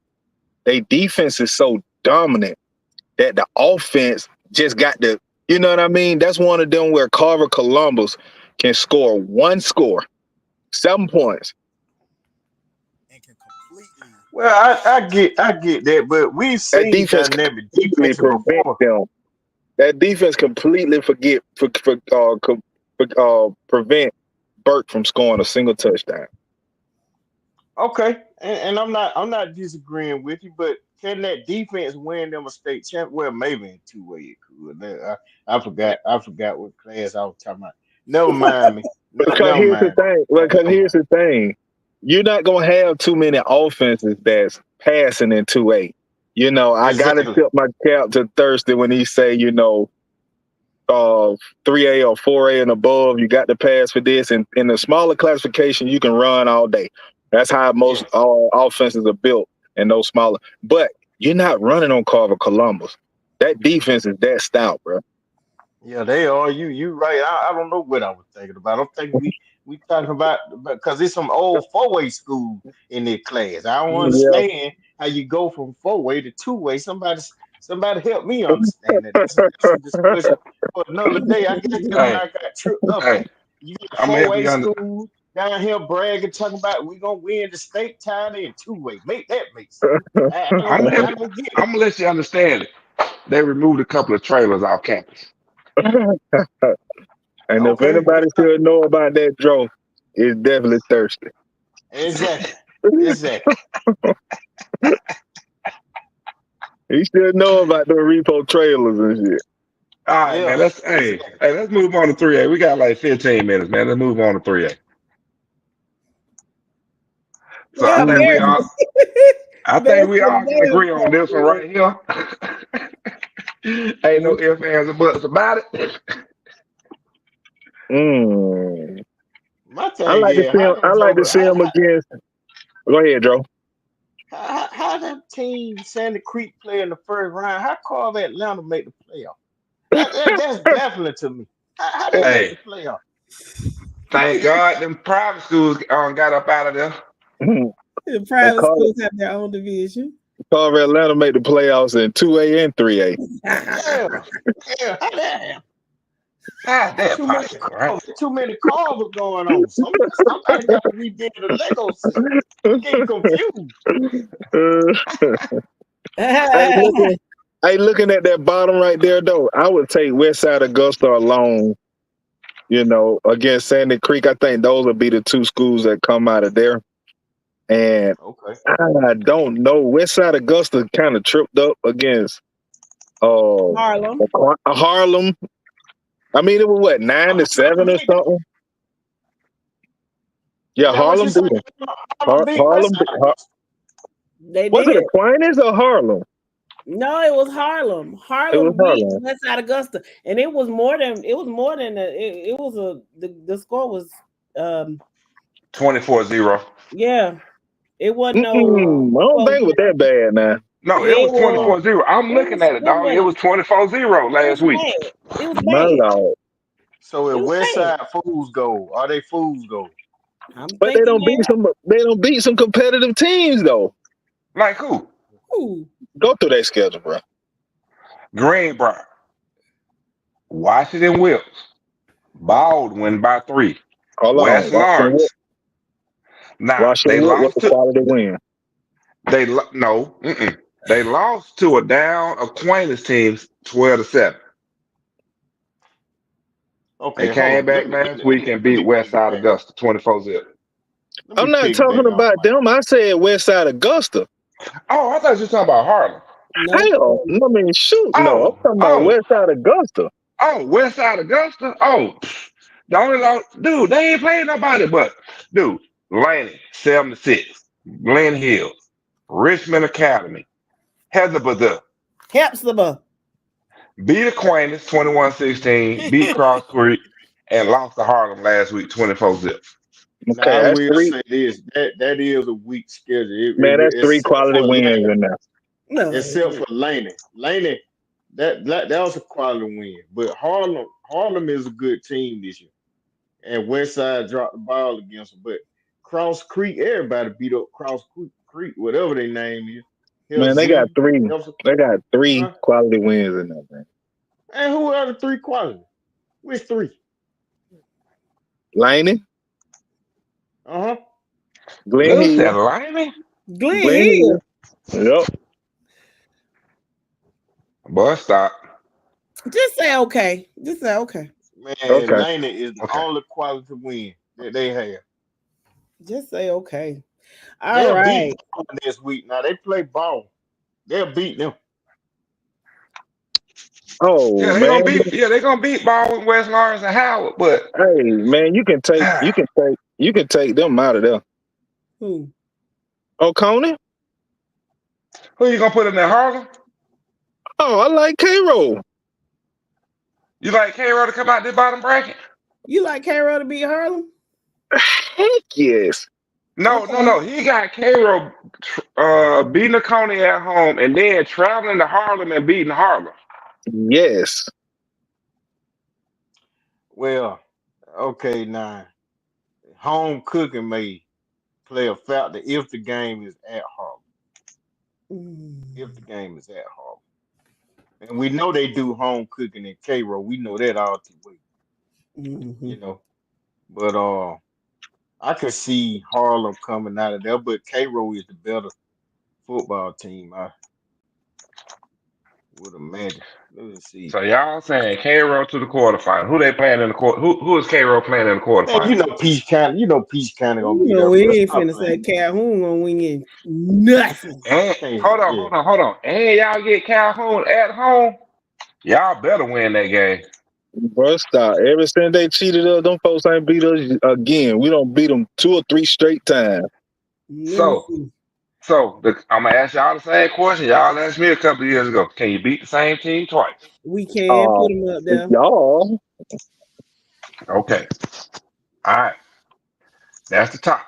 their defense is so dominant that the offense just got the, you know what I mean? That's one of them where Carver Columbus can score 7 points. Well, I get that, but we've seen that defense completely prevent Burke from scoring a single touchdown. Okay, and I'm not disagreeing with you, but can that defense win them a state champ? Well, maybe in 2-way it could. I forgot what class I was talking about. Never mind me. Here's the thing. You're not gonna have too many offenses that's passing in 2A. I gotta tip my cap to Thursday when he say, 3A or 4A and above, you got to pass for this. And in the smaller classification, you can run all day. That's how most offenses are built in those smaller. But you're not running on Carver Columbus. That defense is that stout, bro. Yeah, they are. You right. I don't know what I was thinking about. I'm thinking we talking about because it's some old 4-way school in their class. I don't understand how you go from 4-way to 2-way. Somebody help me understand that. That's a discussion for another day. I guess when I got tripped up. You got 4-way school down here bragging, talking about we gonna win the state title in 2-way. Make sense. I'm gonna let you understand it. They removed a couple of trailers off campus. And if anybody should know about that, Joe, it's definitely Thirsty. Exactly. He should know about the repo trailers and shit. All right, man. Let's move on to 3A. We got like 15 minutes, man. Let's move on to 3A. So I think we all can agree on this one right here. Ain't no ifs, ands, or buts about it. I like to see him against. Go ahead, Joe. How that team Sandy Creek play in the first round? How Carver Atlanta make the playoff? That's baffling to me. How they make the playoff? Thank God them private schools got up out of there. The private schools have their own division. Carver Atlanta made the playoffs in 2A and 3A. Yeah, how that happen? God damn, Too many Posse, right? cars. Too many cars were going on. Somebody got to rebuild the Lego set. I'm getting confused. Hey, looking at that bottom right there, though, I would take Westside Augusta alone. You know, against Sandy Creek, I think those would be the two schools that come out of there. And Okay. I don't know. Westside Augusta kind of tripped up against Harlem. Harlem. I mean, it was what, 9-7 or something? Yeah, Harlem beat them. Harlem. They Was did. it Aquinas or Harlem? No, it was Harlem. Harlem beat Harlem. Westside Augusta, and it was more than the score was 24-0. yeah. It wasn't I don't think it was that bad now. No, Yeah, it was 24-0. I'm looking at it, dog. It was 24-0 last week. It was My bad. Lord. So It if was Westside fools go, are they fools go? But they don't beat some competitive teams though. Like who? Go through their schedule, bro. Greenbrier, Washington Wilkes, Baldwin by 3. West Lawrence. Now they lost to quality win. They lost to a down Aquinas team 12-7. Okay, they came back last week and beat Westside Augusta 24-0. I'm not talking about them. I said Westside Augusta. Oh, I thought you were talking about Harlem. Hell, I mean, shoot. No, I'm talking about Westside Augusta. Oh, Westside Augusta? Oh, the only dude, they ain't playing nobody but, dude, Laney, 7-6, Glen Hills, Richmond Academy, Hepzibah, beat Aquinas 21-16, beat Cross Creek, and lost to Harlem last week 24-0. Okay, I will say this: that is a weak schedule. That's 3 quality wins in there. No, except for Laney. Laney, that was a quality win. But Harlem is a good team this year, and Westside dropped the ball against them. But Cross Creek, everybody beat up Cross Creek, whatever their name is. Man, they got 3. They got 3 quality wins in there, man. And who are the 3 quality? Which 3? Laney. Glen Hill. Glen Hill. Yep. Boy, stop. Just say okay. Just say okay. Man, Laney is the only quality win that they have. Just say okay. They'll All right. beat them this week. Now they play ball. They'll beat them. Oh, yeah, they're gonna beat Baldwin, West Lawrence, and Howard. But hey, man, you can take them out of there. Who? Oconee? Who you gonna put in there, Harlem? Oh, I like K-Roll. You like K-Roll to come out this bottom bracket? You like K-Roll to beat Harlem? Heck yes. No. He got K-Roll beating Oconee at home and then traveling to Harlem and beating Harlem. Yes. Well, okay, now home cooking may play a factor if the game is at Harlem. If the game is at Harlem. And we know they do home cooking in K-Roll. We know that all too well. You know. But I could see Harlem coming out of there, but K-Roll is the better football team. I would imagine. Let me see. So y'all saying K-Roll to the quarterfinal. Who they playing in the quarter? Who is K-Roll playing in the quarterfinal? Man, Peach County gonna be there. We ain't finna say Calhoun gonna win nothing. And, hold on. And y'all get Calhoun at home. Y'all better win that game. Bro, stop. Ever since they cheated us, them folks ain't beat us again. We don't beat them 2 or 3 straight times. So I'm gonna ask y'all the same question y'all asked me a couple of years ago. Can you beat the same team twice? We can put them up there. Y'all. Okay. All right. That's the top.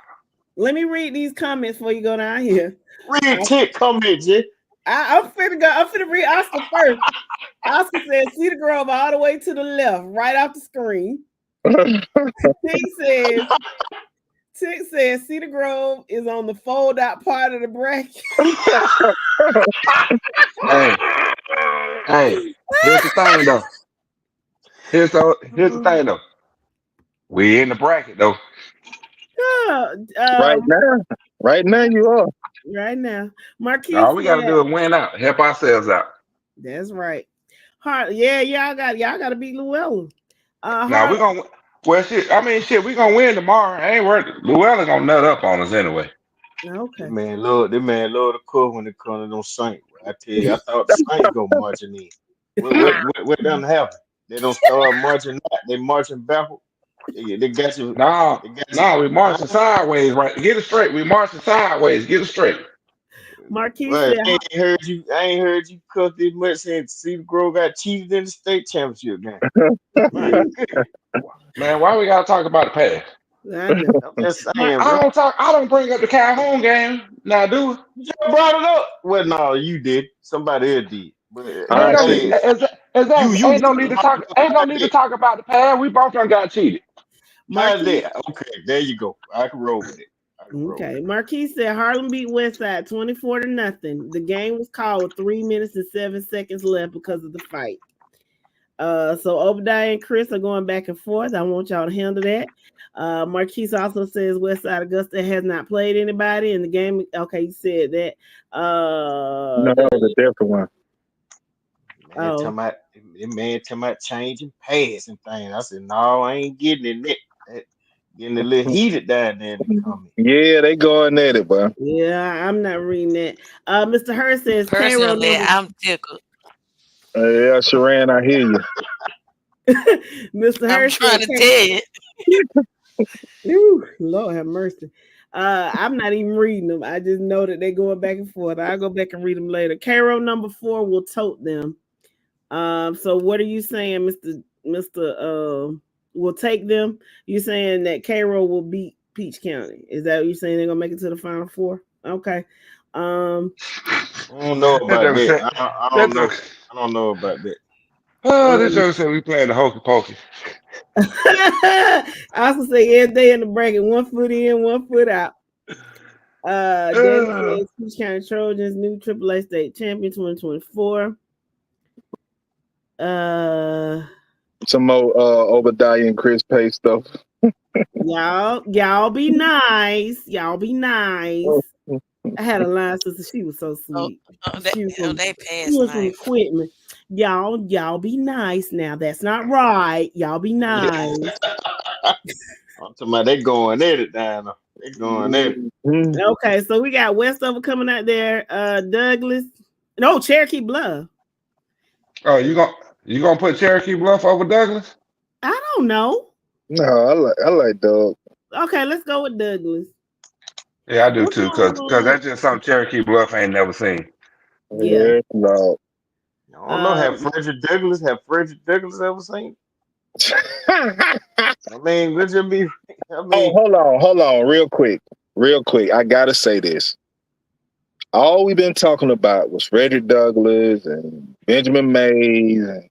Let me read these comments before you go down here. Read 10 comments, Jay. I'm finna read Oscar first. Oscar said, Cedar Grove all the way to the left, right off the screen. Tick says Cedar Grove is on the fold out part of the bracket. Hey, here's the thing though. Here's the thing though. We in the bracket though. Right now you are. Right now. Marquise All we gotta said- do is win out, help ourselves out. That's right. Yeah, y'all gotta beat Llewellyn. Now we're gonna we gonna win tomorrow. I ain't worried. Llewellyn gonna nut up on us anyway. Okay. This man love the cook when it comes to them Saints. I tell you, I thought the Saints go marching in. What done happen? They don't start marching out, they marching backward. They got you. No, we marching sideways, right? Get it straight. We marching sideways. Get it straight. Marquise Well, said, I ain't heard you cook this much since Cedar Grove got cheated in the state championship game. Man, why we gotta talk about the past? I know. I'm just saying, bro. I don't bring up the Calhoun game. Now do it. You just brought it up. Well, no, you did. Somebody else did. But Ain't no need to talk about the past. We both done got cheated. Okay, there you go. I can roll with it. Okay, Marquise said Harlem beat Westside 24-0. The game was called with 3 minutes and 7 seconds left because of the fight. So Obadiah and Chris are going back and forth. I want y'all to handle that. Marquise also says Westside Augusta has not played anybody in the game. Okay, you said that. No, that was a different one. Man, talking about changing pads and things. I said, no, I ain't getting it. Getting a little heated down there in the comments. Yeah, they going at it, bro. Yeah, I'm not reading that. Mr. Hurst says, personally, I'm tickled. Yeah, Sharon, I hear you. Mr. Hurst, I'm trying to tell you. Lord have mercy. I'm not even reading them. I just know that they're going back and forth. I'll go back and read them later. Cairo number 4 will tote them. So what are you saying, Mr. Will take them? You saying that Cairo will beat Peach County? Is that what you're saying? They're gonna make it to the Final Four? Okay. I don't know about that. I don't know about that. Oh, this joke said we playing the hokey pokey. I also say every day in the bracket, 1 foot in, 1 foot out. Danny Peach County Trojans, new AAA state champion 2024. Some more Obadiah and Chris Pay stuff. Y'all be nice. Y'all be nice. I had a line sister. She was so sweet. She was from equipment. Y'all be nice now. That's not right. Y'all be nice. I'm talking about they going at it down there. They going at it. Okay, so we got Westover coming out there. Douglas. No, Cherokee Bluff. Oh, you gonna put Cherokee Bluff over Douglas? I don't know. No, I like Doug. Okay, let's go with Douglas. Yeah, I do too, cause that's just something Cherokee Bluff ain't never seen. Yeah. No. I don't know. Have Frederick Douglass ever seen? I mean, would you be? Hold on, real quick. I gotta say this. All we've been talking about was Frederick Douglass and Benjamin Mays. And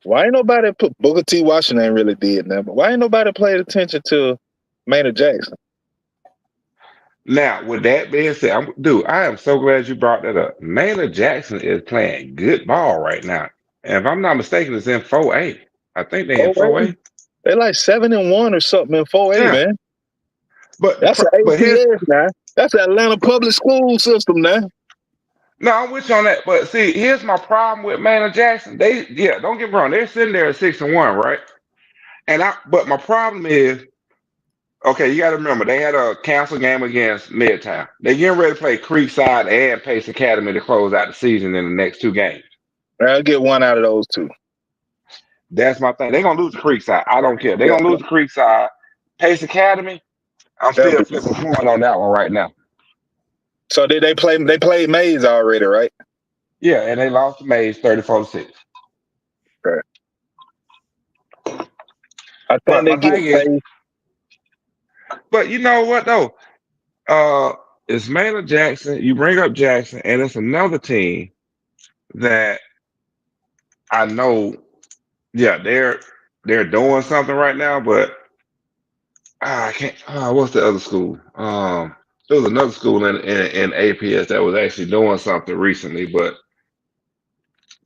why ain't nobody put Booker T. Washington really did nothing? Why ain't nobody paid attention to Maynard Jackson? Now, with that being said, I am so glad you brought that up. Maynard Jackson is playing good ball right now. And if I'm not mistaken, it's in 4A. I think they're in 4A. They're like 7-1 or something in 4A, man. But that's an ACS now. That's the Atlanta public school system now. No, I'm with you on that. But see, here's my problem with Maynard Jackson. Don't get me wrong, they're sitting there at 6-1, right? But my problem is, okay, you got to remember they had a cancel game against Midtown. They're getting ready to play Creekside and Pace Academy to close out the season in the next 2 games. I'll get one out of those 2. That's my thing. They're gonna lose the Creekside. I don't care. They're gonna lose the Creekside. Pace Academy, I'm still flipping point on that one right now. So did they play? They played Mays already, right? Yeah, and they lost to Mays 34-6. Okay. I think they get paid. But you know what though? It's Maynard Jackson. You bring up Jackson, and it's another team that I know. Yeah, they're doing something right now, but I can't. What's the other school? There was another school in APS that was actually doing something recently, but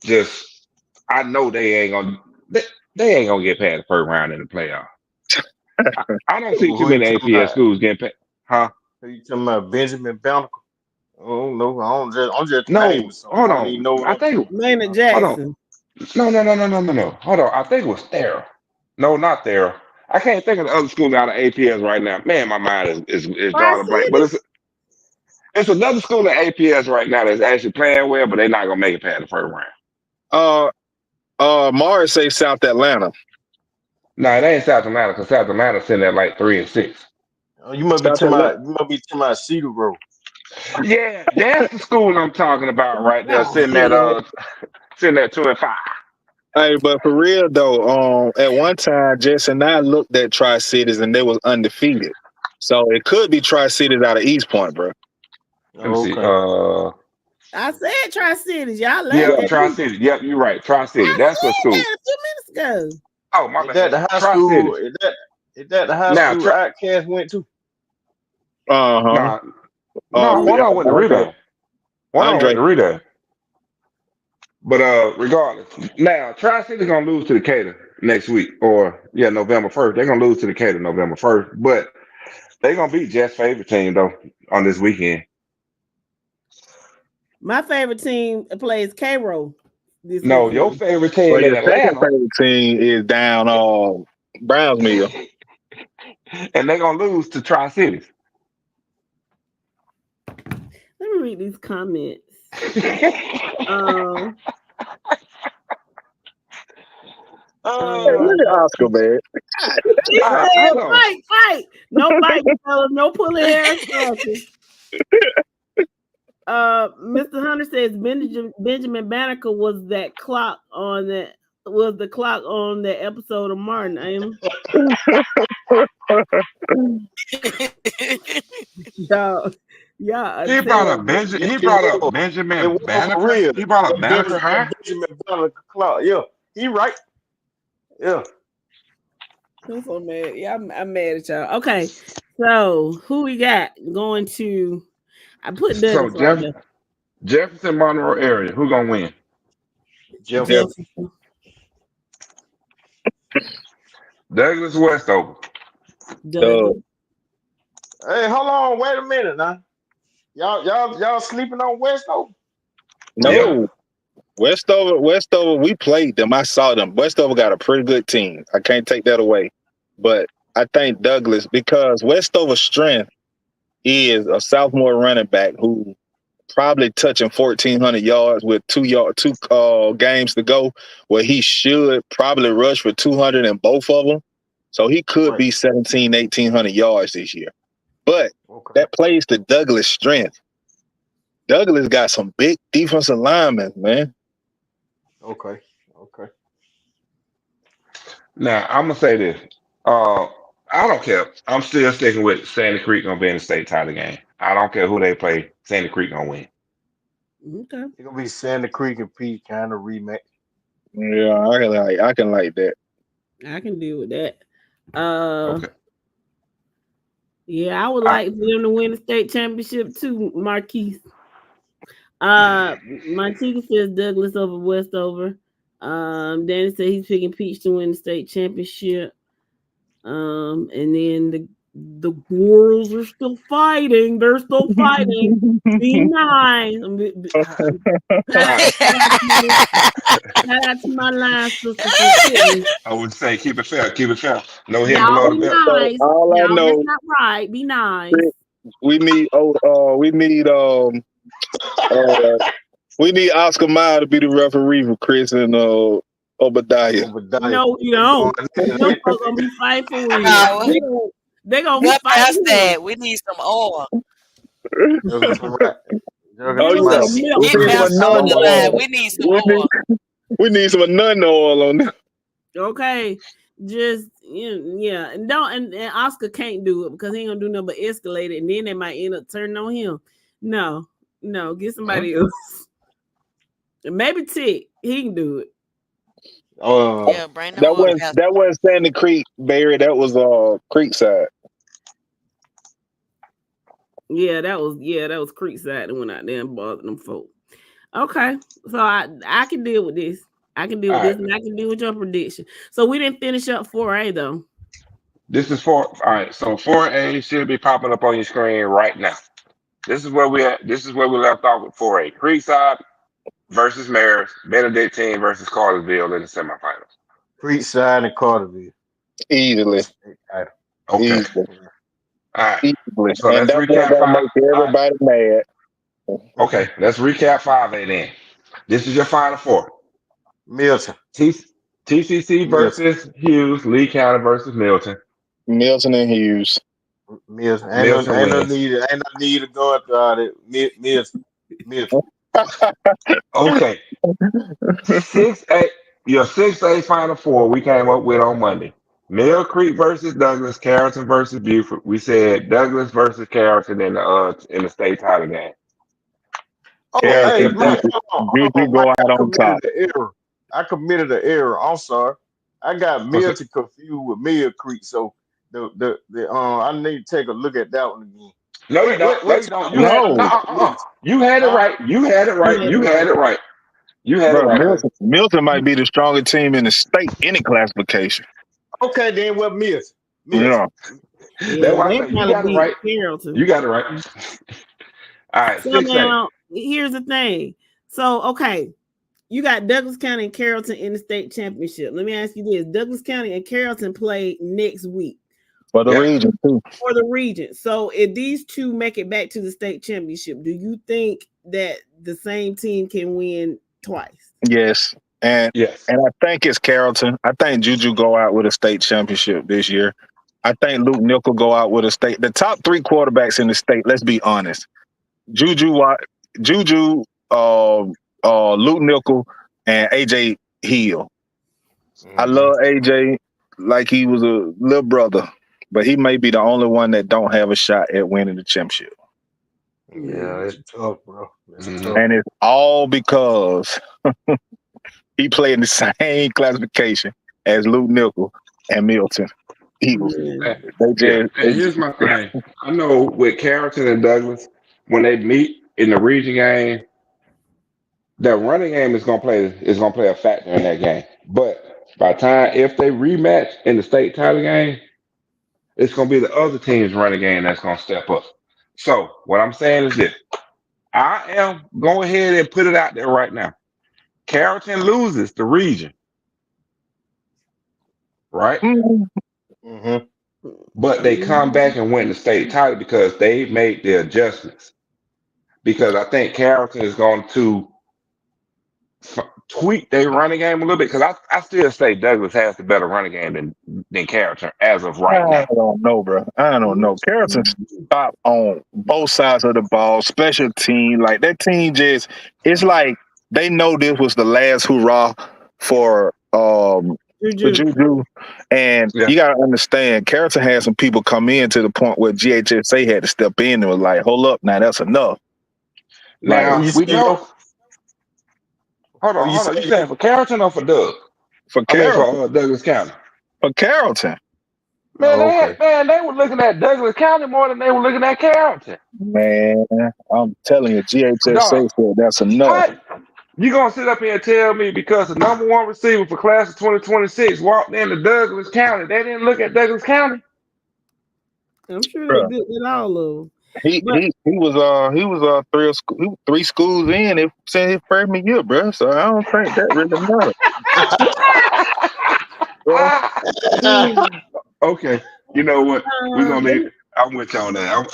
just I know they ain't gonna. they ain't gonna get past the first round in the playoff. I don't see too Who you many talking APS about? schools getting past. Huh? Who you talking about? Benjamin Banneker? Oh no, I'm just naming No, some. hold I don't even on. know what I I'm think talking Maynard about. hold on. Jackson. No. Hold on. I think it was Thera. No, not Thera. I can't think of the other schools out of APS right now. Man, my mind is drawing a blank. But Tri-Cities? it's another school in APS right now that's actually playing well, but they're not gonna make it past the first round. Mars say South Atlanta. No, it ain't South Atlanta because South Atlanta's sitting at like 3-6. Oh, you must be South talking Atlanta. about. You must be talking about Cedar Grove. Yeah, that's the school I'm talking about right there, Oh, sitting hell. at 2-5. Hey, but for real though, at one time, Jess and I looked at Tri-Cities and they was undefeated. So it could be Tri-Cities out of East Point, bro. Let me see. Okay. I said Tri-Cities. Y'all Yeah, laughed at me. Tri-City. Yep, you're right. Tri-City. I That's the said school. that a few minutes ago. Oh, my Is that bad. the high Tri-City. school? Is that the high Now, school Outcast went to? Uh-huh. nah, no, one of them went to Andre. Rita. One of them went Andre. to Rita. But regardless, now Tri-City's gonna lose to Decatur next week, or November 1st. They're gonna lose to Decatur November 1st, but they're gonna beat Jeff's favorite team though on this weekend. My favorite team plays Cairo this No, weekend. your favorite So team in your second Atlanta, favorite team is down Brownsmill. and they're gonna lose to Tri-Cities. Let me read these comments. Look at Oscar, man. He said, hold on. fight. No fighting, fellas. No pulling hair. Mr. Hunter says Benjamin Banneker was the clock on the episode of Martin. I am. Yeah. He brought up Benjamin Banneker. He brought up Banneker High. Benjamin Banneker Clock. Yeah, he right. Yeah. I'm so mad. Yeah, I'm mad at y'all. Okay, so who we got going to? I put Douglas right there. Jefferson Monroe area. Who gonna win? Jefferson. Douglas Westover. Douglas. Hey, hold on. Wait a minute now. Y'all sleeping on Westover? No. Yeah. Westover, we played them. I saw them. Westover got a pretty good team. I can't take that away. But I think Douglas, because Westover's strength is a sophomore running back who probably touching 1,400 yards with two games to go, where he should probably rush for 200 in both of them. So he could be 1,800 yards this year. But that plays to Douglas' strength. Douglas got some big defensive linemen, man. Okay. Now I'm gonna say this. I don't care. I'm still sticking with Sandy Creek gonna be in the state title game. I don't care who they play. Sandy Creek gonna win. Okay. It's gonna be Sandy Creek and Pete kind of rematch. Yeah, I can like that. I can deal with that. Okay. Yeah, I would like for them to win the state championship too, Marquise. Monteca says Douglas over Westover. Danny said he's picking Peach to win the state championship. And then the girls are still fighting. They're still fighting. Be nice. Shout out to my line sister. I would say keep it fair. Keep it fair. No hitting Y'all below be the belt. nice. All I Y'all, know, that's not right. Be nice. we need Oscar Mayer to be the referee for Chris and Obadiah. No, you don't. Them folks gonna be fighting for real. They gonna be fighting. That. We need some oil. We need some oil. We need some nun oil on them. Okay, just yeah, and Oscar can't do it because he ain't gonna do nothing but escalate it, and then they might end up turning on him. No, get somebody else. Maybe Tick, he can do it. Yeah, that wasn't Sandy Creek, Barry. That was Creekside. Yeah, that was Creekside that went out there and bothered them folk. Okay, so I can deal with this. I can deal with this, and I can deal with your prediction. So we didn't finish up 4A though. This is all right. So 4A should be popping up on your screen right now. This is where we left off with 4A. Creekside versus Marist, Benedictine versus Cartersville in the semifinals. Creekside and Carterville. Easily. Okay. Easily. All right. Easily. So And let's that's recap gonna five. make everybody mad. Okay, let's recap 5A then. This is your final four. Milton. TCC versus Hughes, Lee County versus Milton. Milton and Hughes. Milton. Milton Ain't no wins. need to go into all that. Milton. Okay. 6A, your 6A final four we came up with on Monday. Mill Creek versus Douglas, Carrollton versus Buford. We said Douglas versus Carrollton in the state title game. Oh, Carrollton, hey, Mike, Juju go out on top. I committed an error. I'm sorry. I got Milton confused with Mill Creek, so I need to take a look at that one again. No, you don't. No, you don't. You had it right. You had it right. You had it right. You had it right. Milton might be the strongest team in the state, any classification. Okay, then what Milton? Yeah. That's why I said you got it right. You got it right. All right. So now, here's the thing. So, okay, you got Douglas County and Carrollton in the state championship. Let me ask you this. Douglas County and Carrollton play next week. For the region, too. For the region. So, if these two make it back to the state championship, do you think that the same team can win twice? Yes. And I think it's Carrollton. I think Juju go out with a state championship this year. I think Luke Nickel go out with a state. The top three quarterbacks in the state, let's be honest. Juju, Luke Nickel, and AJ Hill. I love AJ like he was a little brother, but he may be the only one that don't have a shot at winning the championship. Yeah, it's tough, bro. Tough. And it's all because he played in the same classification as Luke Nickel and Milton Eagles. And here's my thing. I know with Carrollton and Douglas, when they meet in the region game, the running game is gonna play a factor in that game. But by the time if they rematch in the state title game, it's gonna be the other team's running game that's gonna step up. So what I'm saying is this: I am go ahead and put it out there right now. Carrollton loses the region, right? Mm-hmm. But they come back and win the state title because they made the adjustments. Because I think Carrollton is going to tweak their running game a little bit. Because I still say Douglas has the better running game than Carrollton as of right now. I don't know, bro. I don't know. Carrollton stopped on both sides of the ball, special team. Like that team just, it's like they know this was the last hurrah for Juju. And you got to understand, Carrollton had some people come in to the point where GHSA had to step in and was like, hold up, now that's enough. Now, we know. Hold on. You saying for Carrollton or for Doug? For Carrollton. For Douglas County. For Carrollton. Man, they were looking at Douglas County more than they were looking at Carrollton. Man, I'm telling you, GHSA said that's enough. You gonna sit up here and tell me because the number one receiver for class of 2026 walked into Douglas County, they didn't look at Douglas County? I'm sure they did it all of them. He was three schools in since his freshman year, bro. So I don't think that really matters. Okay, you know what? We're gonna make. I'm with y'all on that.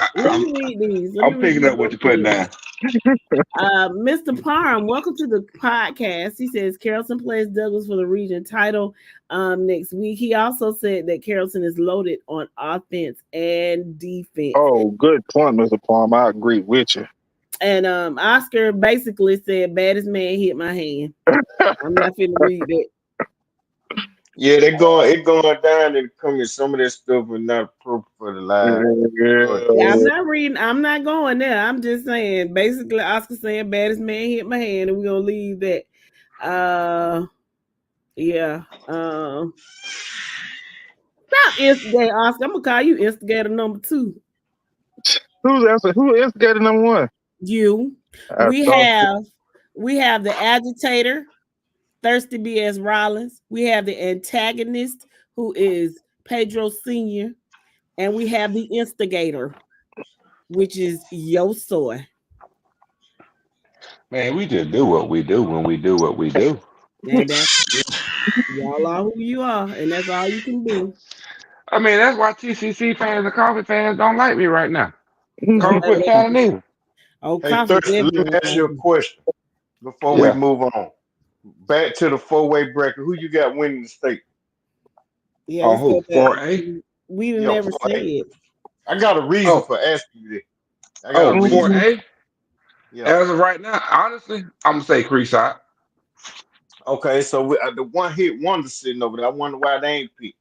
I'm picking up what you're putting down. Mr. Parham, welcome to the podcast. He says Carrollton plays Douglas for the region title next week. He also said that Carrollton is loaded on offense and defense. Oh, good point, Mr. Parham. I agree with you. And Oscar basically said, "Baddest man hit my hand." I'm not finna read that. Yeah, it going down and coming. Some of that stuff is not appropriate for the live. Yeah, I'm not reading. I'm not going there. I'm just saying. Basically, Oscar saying, "Baddest man hit my hand," and we're gonna leave that. Yeah. Stop instigating, Oscar. I'm gonna call you instigator number 2. Who instigator number 1? You. We have the agitator, Thirsty B.S. Rollins. We have the antagonist, who is Pedro Sr., and we have the instigator, which is Yo Soy. Man, we just do what we do when we do what we do. And that's y'all are who you are, and that's all you can do. I mean, that's why TCC fans and Coffee fans don't like me right now. Oh, Coffee quit fanning either. Hey, Coffee Thirsty, let me definitely. ask you a question before we move on. Back to the four-way bracket. Who you got winning the state? Yeah, On let's who? go back. 4A? We Yeah, never 4A. said it. I got a reason Oh. for asking you this. I got a Oh, reason. 4A? Yeah. As of right now, honestly, I'm going to say Creekside. Okay, so the one hit wonder sitting over there. I wonder why they ain't picked.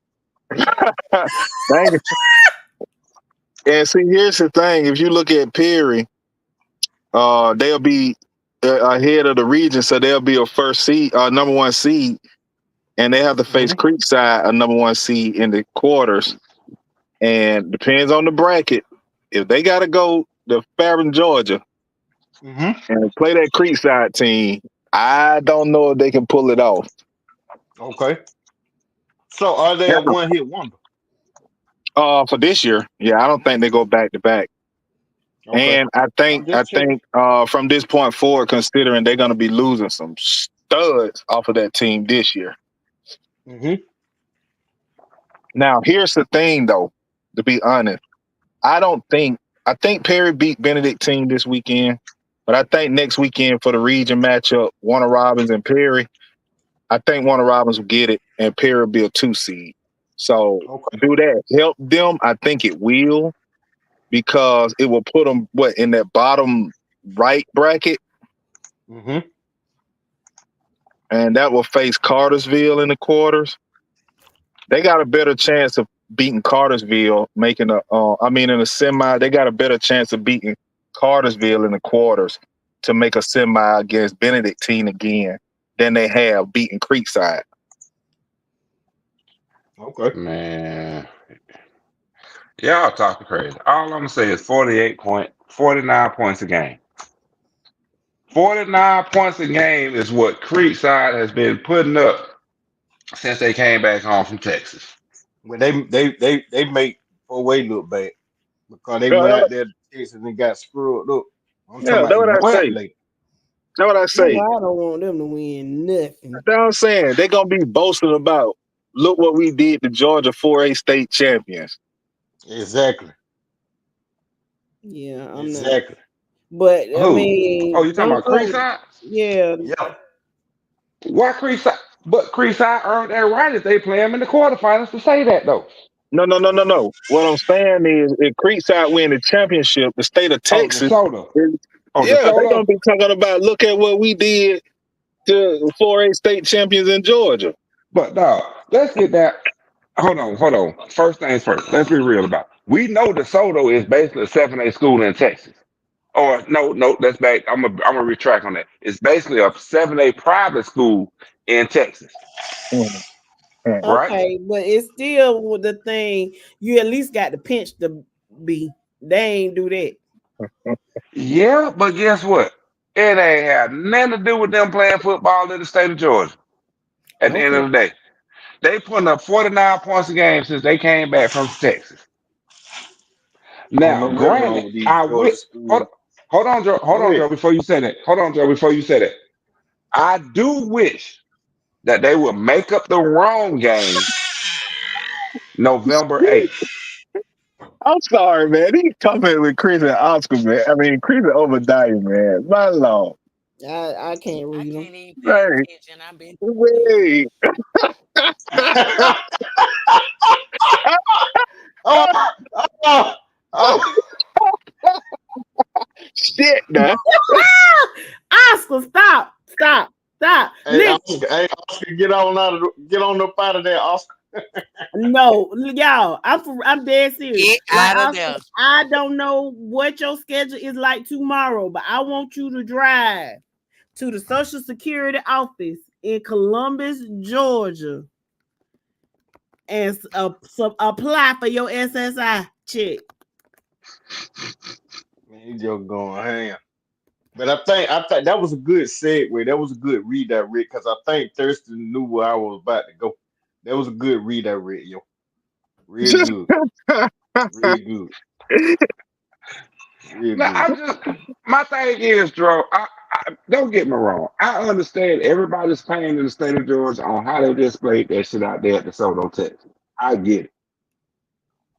Dang it. And see, here's the thing: if you look at Perry, they'll be ahead of the region, so they'll be a first seed, number one seed, and they have to face Creekside, a number one seed in the quarters. And depends on the bracket. If they got to go to Fairburn, Georgia, and play that Creekside team, I don't know if they can pull it off. Okay. So are they a one hit wonder? For this year, yeah, I don't think they go back to back. Okay. And I think from this point forward, considering they're going to be losing some studs off of that team this year. Now, here's the thing, though. To be honest, I think Perry beat Benedictine this weekend, but I think next weekend for the region matchup, Warner Robins and Perry, I think Warner Robins will get it, and Perry will be a 2 seed. So do that help them? I think it will, because it will put them in that bottom right bracket, and that will face Cartersville in the quarters. They got a better chance of beating Cartersville, in a semi. They got a better chance of beating Cartersville in the quarters to make a semi against Benedictine again than they have beating Creekside. Okay. Man. Y'all talking crazy. All I'm going to say is 49 points a game. 49 points a game is what Creekside has been putting up since they came back home from Texas. Well, they make four-way look bad because they went out there to Texas and got screwed up. That's what I say. That's what I say. I don't want them to win nothing. That's what I'm saying. They're going to be boasting about, look what we did to Georgia 4A state champions. Exactly. Yeah, I'm exactly. not. But I mean, you talking about Creekside? Yeah. Why Creekside? But Creekside earned their right if they play them in the quarterfinals to say that though. No. What I'm saying is, if Creekside win the championship, the state of Texas, they're gonna be talking about, look at what we did to 4A state champions in Georgia. But no, let's get that. Hold on. First things first. Let's be real about it. We know DeSoto is basically a 7A school in Texas. Or no, that's back. I'm a retract on that. It's basically a 7A private school in Texas. Right? Okay, but it's still the thing. You at least got the pinch to be. They ain't do that. Yeah, but guess what? It ain't had nothing to do with them playing football in the state of Georgia. At the end of the day, they putting up 49 points a game since they came back from Texas. Now, granted, I wish. Hold on, Joe. Before you say that, I do wish that they would make up the wrong game November 8th. I'm sorry, man. He coming with Chris and Oscar, man. I mean, Chris and Obadiah, man. My Lord. I can't read them. Wait. Shit, man. Oscar, stop. Hey, Oscar, get on up out of there, Oscar. No, y'all, I'm dead serious. Get out of there. I don't know what your schedule is like tomorrow, but I want you to drive to the Social Security office in Columbus, Georgia, and apply for your SSI check. Man, you just going ham. But I think that was a good segue. That was a good redirect because I think Thurston knew where I was about to go. That was a good redirect, yo. Real good. Real good. Real Now, good. my thing is, Dro, I don't get me wrong. I understand everybody's pain in the state of Georgia on how they displayed that shit out there at DeSoto, Texas. I get it.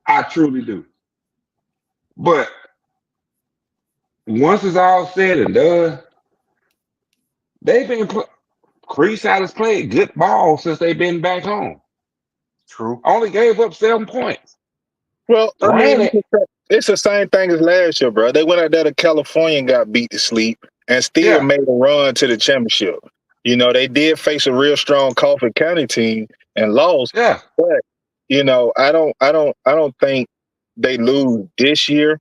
I truly do. But once it's all said and done, they've been Creekside has played good ball since they've been back home. True. Only gave up 7 points. Well, I Ran mean, it. it's the same thing as last year, bro. They went out there to California and got beat to sleep and still Yeah. made a run to the championship. You know, they did face a real strong Coffee County team and lost. Yeah. But, you know, I don't think they lose this year.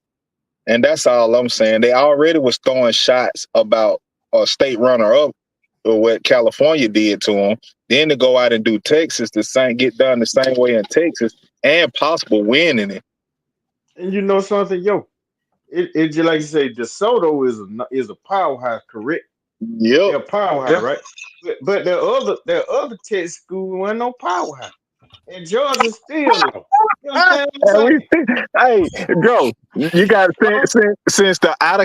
And that's all I'm saying. They already was throwing shots about a state runner-up or what California did to them. Then to go out and do Texas, get done the same way in Texas and possible winning it. And you know something, yo, it just like you say, DeSoto is a powerhouse, correct? Yep. They're a powerhouse, Yeah. right? But their other Texas school wasn't no powerhouse, and Georgia still low. You understand what I'm saying? Hey, Joe, you got to since the out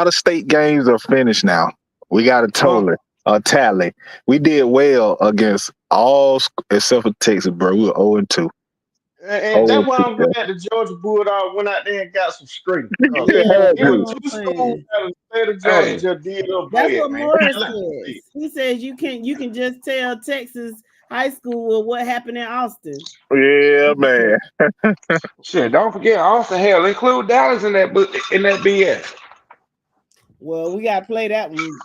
of state games are finished now, we got a tally. We did well against all except for Texas, bro. We were 0-2. And that's why I'm glad the Georgia Bulldog went out there and got some strength. Yeah, It that's was what two I'm schools saying. out of the state of Georgia just did up That's bad, what man. Morris I like to see says. it. He says you can just tell Texas high school what happened in Austin. Yeah, man. Shit, don't forget Austin. Hell, include Dallas in that BS. Well, we gotta play that one.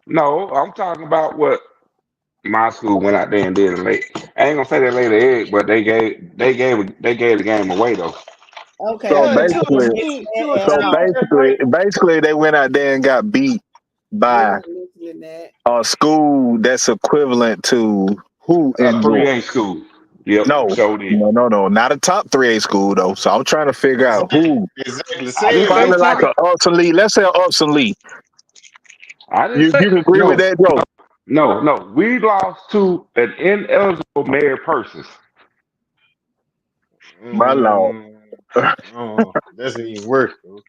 No, I'm talking about what my school went out there and did. I ain't gonna say they laid the egg, but they gave the game away though. Okay. So I think basically, they went out there and got beat by a school that's equivalent to who in 3A school. Yep. No, not a top 3A school though. So I'm trying to figure out who. Exactly. Probably like an Upson Lee. Let's say Upson Lee. You can agree with that, Joe? No. We lost to an ineligible Mayor Persons. My lord. That's even worse, bro.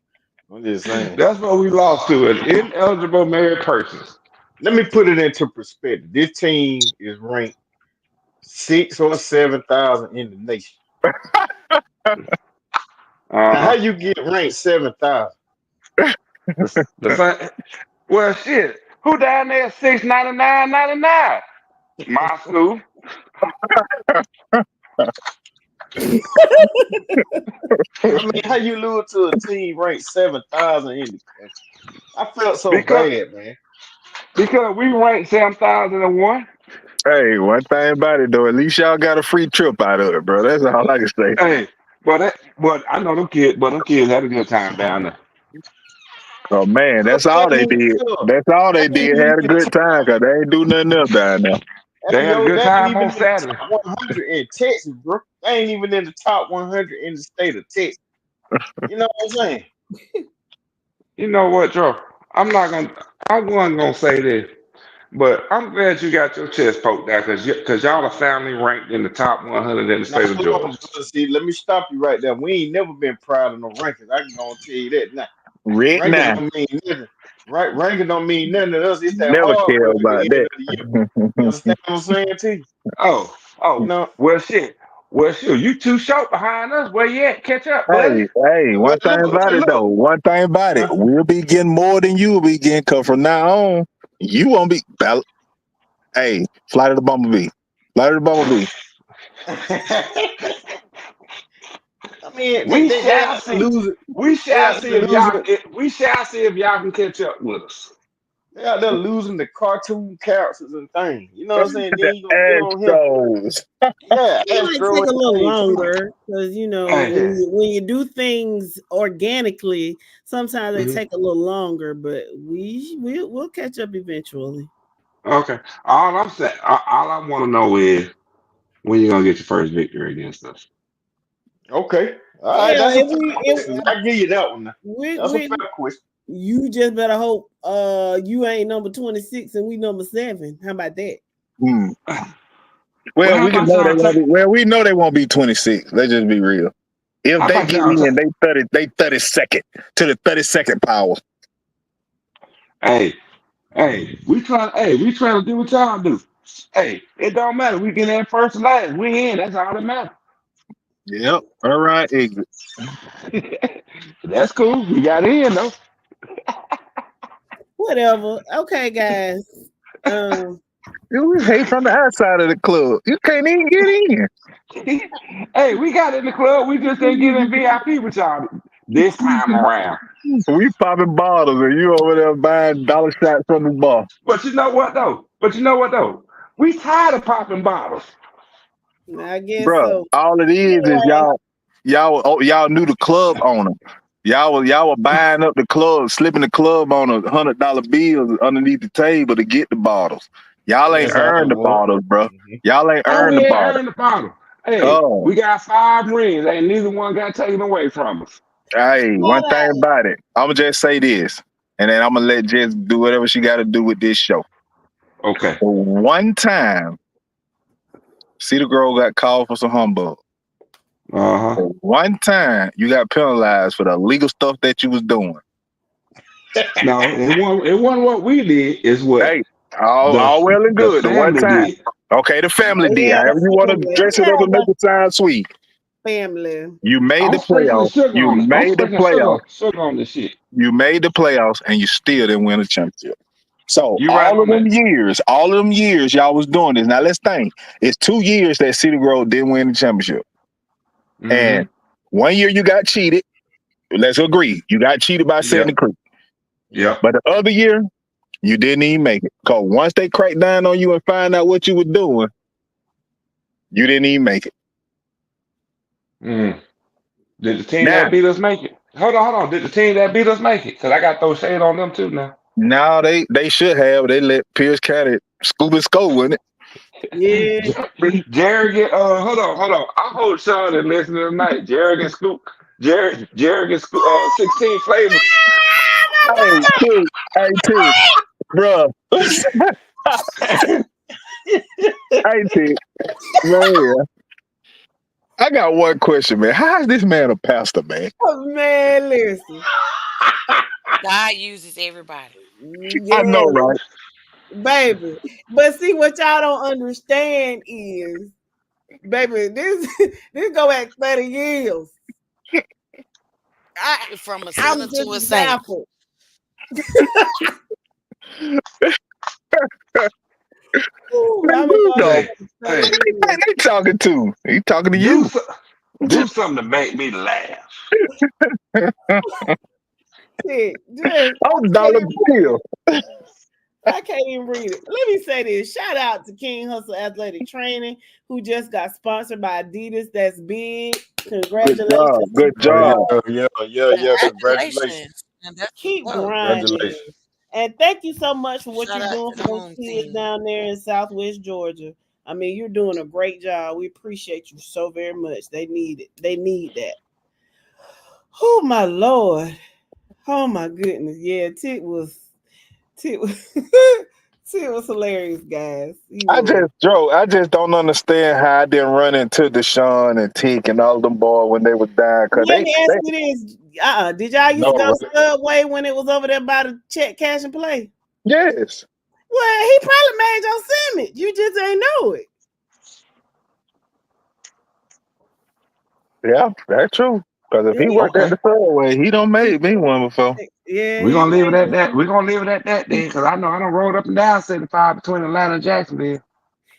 I'm just saying. That's what we lost to, an ineligible Mayor Persons. Let me put it into perspective. This team is ranked 6,000 or 7,000 in the nation. Now, how you get ranked 7,000? Well, shit. Who down there 699.99? My school. I mean, how you lose to a team ranked 7,000 in the country? I felt so bad, man. Because we ranked 7,001. Hey, one thing about it though, at least y'all got a free trip out of it, bro. That's all I can say. Hey, but I know them kids had a good time down there. Oh man, that's all they did. That's all they did. Had a good time because they ain't do nothing else down there. They had a good time on Saturday. 100 in Texas, bro. They ain't even in the top 100 in the state of Texas. You know what I'm saying? You know what, Joe? I wasn't gonna say this, but I'm glad you got your chest poked out because y'all are family ranked in the top 100 in the state of Georgia. See, let me stop you right there. We ain't never been proud of no rankings. I can go tell you that now. Ranking don't mean nothing. Right? Ranking don't mean nothing to us. It's that never hard care work about at the end that. of the year. You understand what I'm saying to you? Oh, no. Well, shit. You too short behind us. Where you at? Catch up, buddy. Hey, one thing about it though. One thing about it. We'll be getting more than you will be getting. Cause from now on, you won't be. Hey, Flight of the Bumblebee. Flight of the Bumblebee. I mean, we shall see. We shall see if y'all can catch up with us. They out there losing the cartoon characters and things. You know what I'm saying? Then you gonna get on him. Yeah, it might take a little longer because when you do things organically, sometimes they take a little longer, but we'll catch up eventually. Okay. All I'm saying, all I want to know is when you're gonna get your first victory against us. Okay. All right. That's a fair question. I give you that one. That's a fair question. You just better hope you ain't number 26 and we number 7. How about that? Well, how we can about know they y'all won't take? be. Well, we know they won't be 26. Let's just be real. If How they about get y'all in, take? they 32nd to the 32nd power. Hey, we trying to do what y'all do. Hey, it don't matter. We get in first and last. We in. That's all that matters. Yep. All right. Exit. That's cool. We got in though. Whatever. Okay, guys. You hate from the outside of the club. You can't even get in. Hey, we got in the club. We just didn't get in VIP with y'all this time around. We popping bottles and you over there buying dollar shots from the bar. But you know what though? We tired of popping bottles. I guess Bruh, so. all it is y'all knew the club owner. Y'all were buying up the club, slipping the club on $100 bills underneath the table to get the bottles. Y'all ain't That's how it earned the was. bottles, bro. Y'all ain't Oh, earned we the ain't bottle. earned the bottle. Hey, Oh, we got 5 rings. Ain't neither one got taken away from us. hey, one thing about it, I'ma just say this, and then I'm gonna let Jess do whatever she got to do with this show. Okay. One time, Cedar Grove got called for some humbug. One time, you got penalized for the illegal stuff that you was doing. No, it wasn't what we did. It's what Hey, all well and the good. The one family time. did. Okay, the family did. Yeah, However you want to family. dress it up and make it sound sweet. Family. You made I'm the sprinkling playoffs. sugar You on it. I'm made the sprinkling playoffs. sugar on this shit. You made the playoffs, and you still didn't win a championship. So You right all of on them that. years, y'all was doing this. Now let's think. It's 2 years that Cedar Grove didn't win the championship, and 1 year you got cheated. Let's agree, you got cheated by Sandy Creek. Yep. But the other year, you didn't even make it. Because once they cracked down on you and find out what you were doing, you didn't even make it. Did the team Now, that beat us make it? Hold on. Did the team that beat us make it? Because I got those shade on them too now. now they should have. They let Pierce County scoop and score with it. Yeah. Jared get hold on. I hope Sean is listening tonight. Jared and Scoop 16 flavors. Hey, T, bro. Hey, T, man. I got one question, man. How is this man a pastor, man? Oh, man, listen. God uses everybody. Yeah, I know, right? baby. But see, what y'all don't understand is, baby, this go back 30 years. From a I'm sinner to a just saint. baffled. Ooh, Man, I've been going Hey, back 30 years. they talking to? He talking to you. do something to make me laugh. Shit, just, Oh, dollar bill. I can't even read it. Let me say this. Shout out to King Hustle Athletic Training, who just got sponsored by Adidas. That's big. Congratulations. Good job. Yeah. Congratulations. And that's Keep what's up. grinding. Congratulations. And thank you so much for what Shout you're out doing to for the those home kids team. down there in Southwest Georgia. I mean, you're doing a great job. We appreciate you so very much. They need it. They need that. Oh my Lord. Oh my goodness. Yeah, Tit was hilarious, guys. I just don't understand how I didn't run into Deshaun and Teak and all them boys when they were dying. Cause Let me ask you this. Did y'all used to go to Subway when it was over there by the check, cash, and play? Yes. Well, he probably made your sandwich. You just ain't know it. Yeah, that's true. Because if he worked at the Subway, he don't made me one before. Yeah, We're gonna leave it at that. We're gonna leave it at that then, because I know I done rolled up and down 75 between Atlanta and Jacksonville.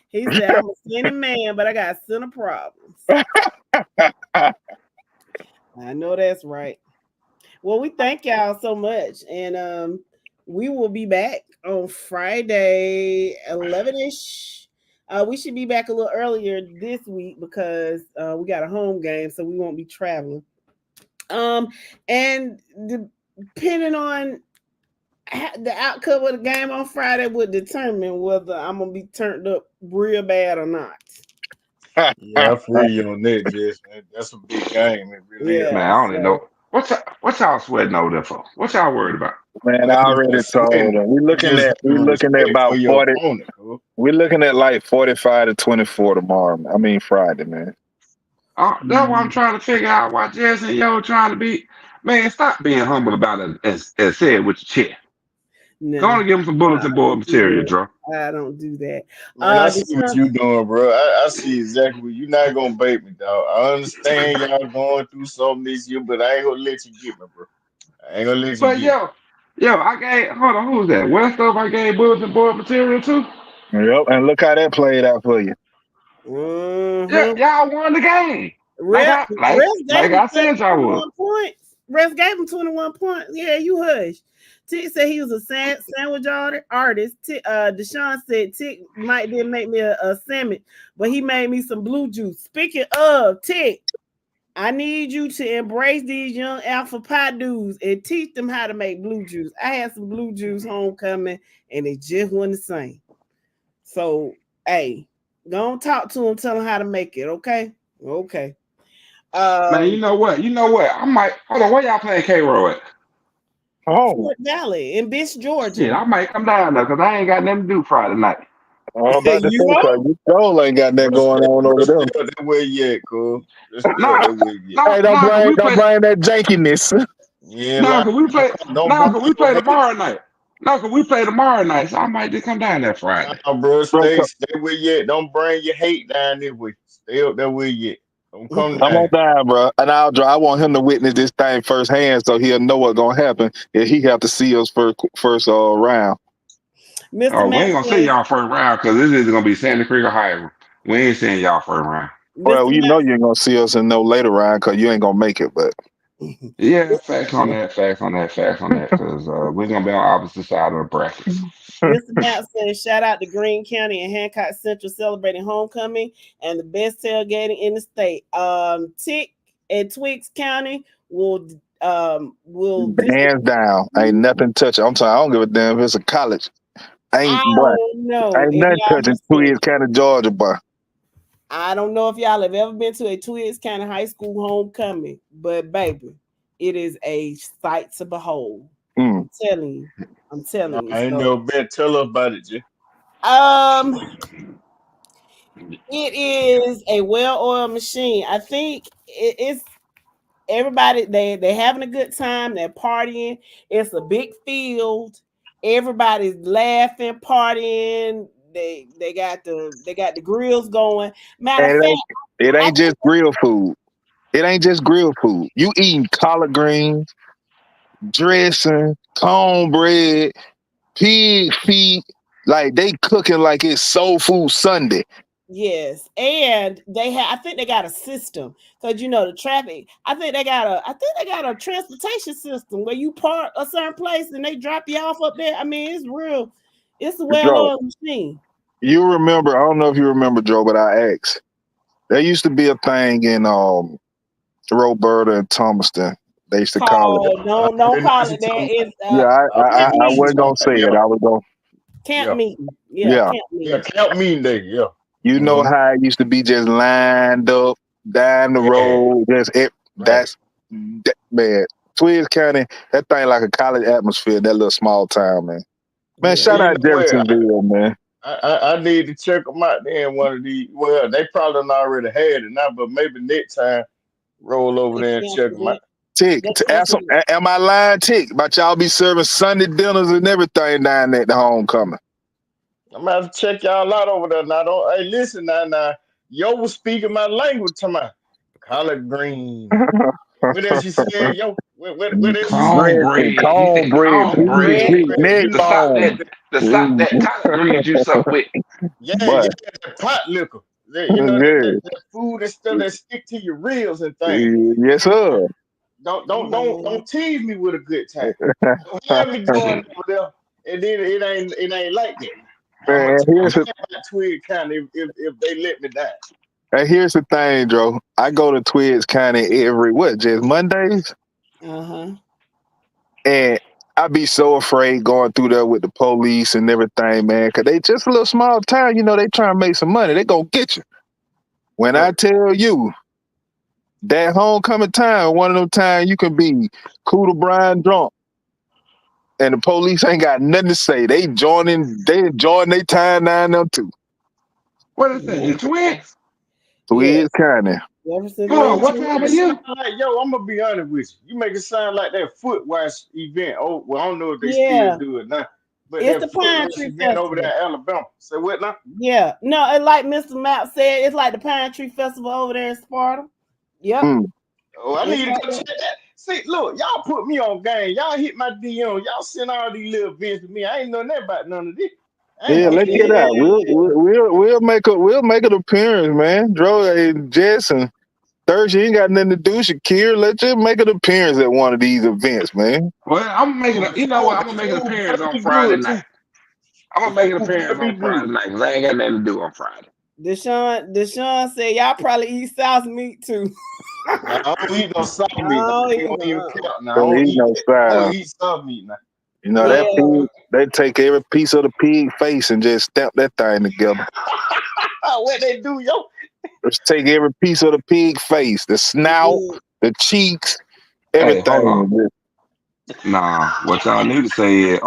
He said, I'm a sinning man, but I got sinner problems. I know that's right. Well, we thank y'all so much. And we will be back on Friday, 11-ish. We should be back a little earlier this week because we got a home game, so we won't be traveling. And depending on the outcome of the game on Friday would determine whether I'm gonna be turned up real bad or not. Yeah, I feel you on that, Jess. That's a big game. It really is. Man, I don't even know. What y'all sweating over there for? What y'all worried about? Man, I Man, you already just told sweating. them. You just We having looking at respect for about your 40. opponent, bro. We're looking at like 45 to 24 tomorrow. I mean Friday, man. That's why I'm trying to figure out why Jess and Yo trying to be. Man, stop being humble about it as said with your chest. Go on No, and give him some bulletin I board don't do material, that. Joe. I don't do that. Man, I see what Deshaun, you doing, bro. I see exactly what you're not gonna bait me, dog. I understand y'all going through something this year, but I ain't gonna let you get me, bro. I ain't gonna let you But get me. I gave. Hold on, who's that? Westover, I gave bulletin board material to. Yep, and look how that played out for you. Yeah, mm-hmm. y'all won the game. Like Rest gave him I said y'all would. 21 points. Rest gave him 21 points. Yeah, you hush. Tick said he was a sandwich artist. Deshaun said Tick didn't make me a sandwich, but he made me some blue juice. Speaking of Tick, I need you to embrace these young alpha pie dudes and teach them how to make blue juice. I had some blue juice homecoming, and it just wasn't the same. So, hey, go and talk to them, tell them how to make it, okay? Okay. Man, you know what? I might hold on. Where y'all playing K-Row at? Oh, Fort Valley in Bish, Shit, Georgia. I might come down there because I ain't got nothing to do Friday night. I'm about to You say, cause you Joel ain't got that going on over there. Still that way yet, cool. Still No, that way yet. Hey, don't cause bring we play. that jankiness. Yeah, No, like cause we play. don't No, bring cause we your play hate. tomorrow night. No, cause we play tomorrow night, so I might just come down there Friday. Nah, bro, Bro, stay with yet. Don't bring your hate down this way. Stay up that way yet. Don't come I'm on down. down, bro, and I want him to witness this thing firsthand, so he'll know what's gonna happen if he have to see us first round. Mr. Oh, we Matt ain't gonna say says, y'all first round because this is gonna be Sandy Creek or Highland. We ain't saying y'all first round. Well, Mr. you know Matt, you ain't gonna see us in no later round because you ain't gonna make it. But Yeah, facts on that. Because we're gonna be on opposite side of the brackets. Mr. Matt says, shout out to Greene County and Hancock Central celebrating homecoming and the best tailgating in the state. Tick and Twiggs County will hands down, ain't nothing touching. I'm telling you, I don't give a damn if it's a college. I Boy, don't know ain't if nothing y'all touching listen. Tweeds County, Georgia, boy. I don't know if y'all have ever been to a Twiggs County High School homecoming, but baby, it is a sight to behold. I'm telling No, you. I ain't So, never been. Tell us about it, G. it is a well-oiled machine. I think it's everybody. They're having a good time. They're partying. It's a big field. Everybody's laughing, partying. They got the grills going. Matter of And fact, it ain't just grill food. It ain't just grill food. You eating collard greens, dressing, cornbread, pig feet. Like they cooking like it's soul food Sunday. yes, and I think they got a system because the traffic. I think they got a transportation system where you park a certain place and they drop you off up there. I mean, it's real. It's a Joe, well-oiled machine. you remember? I don't know if you remember, Joe, but I asked. There used to be a thing in Roberta and Thomaston. They used to call it. Don't call it that. It's Yeah, camp I meeting. wasn't gonna say it. I was gonna. Camp meeting. Yeah, Yeah. camp Yeah, meeting. count me day. Yeah. You know how it used to be just lined up down the road. That's man. Twiggs County, that thing like a college atmosphere, that little small town, man. Man, shout You out know what? Jeffersonville, man. I need to check them out then one of these. Well, they probably done already had it now, but maybe next time roll over there and check them out. Tick, am I lying, Tick? About y'all be serving Sunday dinners and everything down there at the homecoming. I'm gonna have to check y'all out over there now. Hey, listen now. Yo was speaking my language to my collard green. What else you said, yo? What else you said? Cornbread. He said Cornbread, cornbread. neck To stop bone. that collard green juice up with. Yeah, But, the pot liquor. yeah. That food and stuff that stick to your ribs and things. Yes, sir. Don't tease me with a good time. Don't have me going over there, and then it ain't like that. I'm gonna Man, tell you about Twiggs County if they let me die. Hey, here's the thing, Joe. I go to Twiggs County just Mondays? And I be so afraid going through there with the police and everything, man, because they just a little small town, they trying to make some money. They gonna get you. When I tell you, that homecoming time, one of them times you can be Cooter Brian drunk, and the police ain't got nothing to say. They enjoying their time down there too. What is that? The twins? Tweeds County. Jefferson Hold on, Lynn what Twins. time of year? Like, yo, I'm gonna be honest with you. You make it sound like that foot wash event. Oh, well, I don't know if they Yeah. still do it now. But It's that the Pine foot wash Tree event over Festival. there in Alabama. Say what now? Yeah. No, and like Mr. Map said, it's like the Pine Tree Festival over there in Sparta. Yep. Oh, I It's need to like go that. check that. See, look, y'all put me on game. Y'all hit my DM. Y'all send all these little events to me. I ain't know nothing about none of this. I ain't Yeah, let's get out. We'll make an appearance, man. Dro and Jess and Thursday ain't got nothing to do. Shakir, let's just make an appearance at one of these events, man. Well, I'm making a, you know what? I'm gonna make an appearance on Friday night. I'm gonna make an appearance on Friday night because I ain't got nothing to do on Friday. Deshaun said y'all probably eat sauce meat too. I don't eat no soft meat. Oh, I don't even count now. I Don't don't eat no I side. don't eat soft meat now. You know that pig, they take every piece of the pig face and just stamp that thing together. What they do, yo? Just take every piece of the pig face, the snout, the cheeks, everything. Hey, hold on. Nah, what y'all need to say is,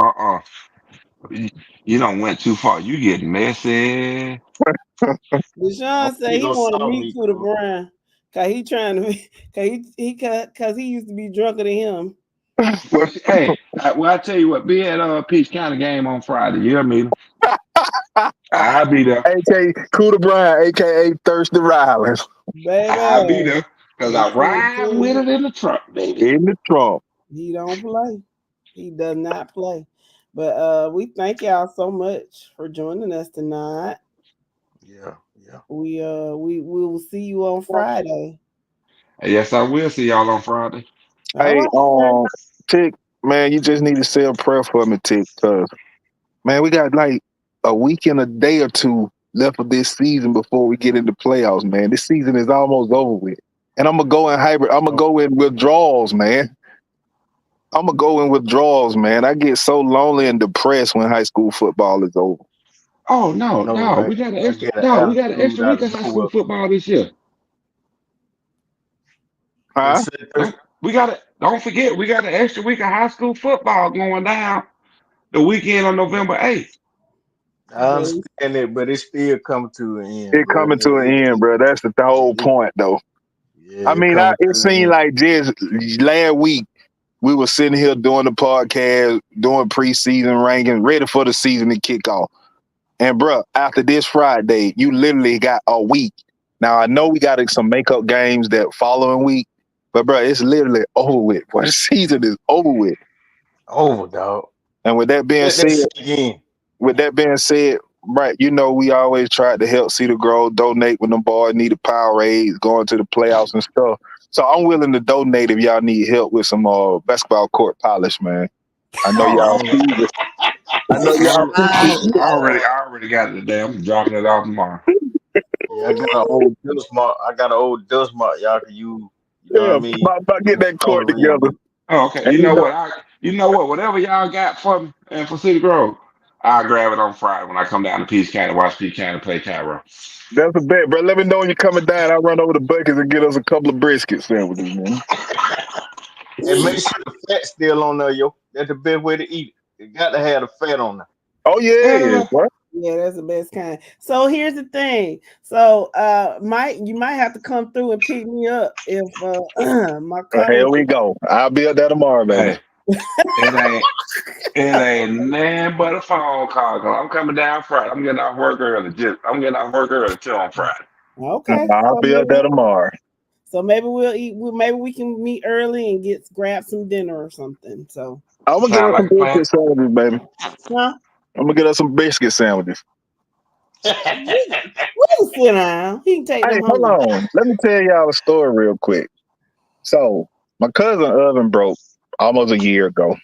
you don't went too far. You get messy. Deshaun said he want to meet Cooter Brian cause he trying to, cause he used to be drunker than him. Well, hey, I tell you what, be at Peach County game on Friday. You hear me? I'll be there. AKA Cooter Brian, aka Thirsty Riley. I'll be there because I ride with it in the truck, baby. In the trunk. He don't play. He does not play. But we thank y'all so much for joining us tonight. Yeah. We will see you on Friday. Yes, I will see y'all on Friday. Hey, Tick, man, you just need to say a prayer for me, Tick, because, man, we got like a week and a day or two left of this season before we get into playoffs, man. This season is almost over with. And I'm going to go in hybrid. I'm going to go in withdrawals, man. I get so lonely and depressed when high school football is over. Oh, no. We got an extra week of high school football this year. Huh? Don't forget, we got an extra week of high school football going down the weekend on November 8th. I understand it, but it's still coming to an end. It coming to an end, bro. That's the whole point, though. Yeah, I mean, it seemed like just last week we were sitting here doing the podcast, doing preseason rankings, ready for the season to kick off. And, bro, after this Friday, you literally got a week. Now, I know we got some makeup games that following week, but, bro, it's literally over with. Boy, the season is over with. Over, dog. And with that being said, right, you know, we always tried to help Cedar Grove donate when the boys needed Powerades, going to the playoffs and stuff. So I'm willing to donate if y'all need help with some basketball court polish, man. I know y'all see this. I already got it today. I'm dropping it off tomorrow. Yeah, I got an old dust mark. Y'all can use. You know what I mean? About get that court together. Oh, okay. And you know what? Whatever y'all got for me and for Cedar Grove, I'll grab it on Friday when I come down to Peach County, watch Peach County play Cairo. That's a bet, bro. Let me know when you're coming down. I'll run over the buckets and get us a couple of brisket sandwiches, man. And make sure the fat's still on there, yo. That's the best way to eat it. You got to have the fat on there. Oh, yeah. What? Yeah, that's the best kind. So here's the thing. So you might have to come through and pick me up if my car. Here we go. I'll be up there tomorrow, man. It ain't nothing but a phone call. I'm coming down Friday. I'm getting off work early. Till on Friday. Okay. I'll be up there tomorrow. So maybe we'll eat. Maybe we can meet early and grab some dinner or something. So I'm gonna get us some biscuit sandwiches, baby. Huh? I'm gonna get us some biscuit sandwiches. We can sit down. He can take them home. Hold on. Let me tell y'all a story real quick. So my cousin oven broke almost a year ago.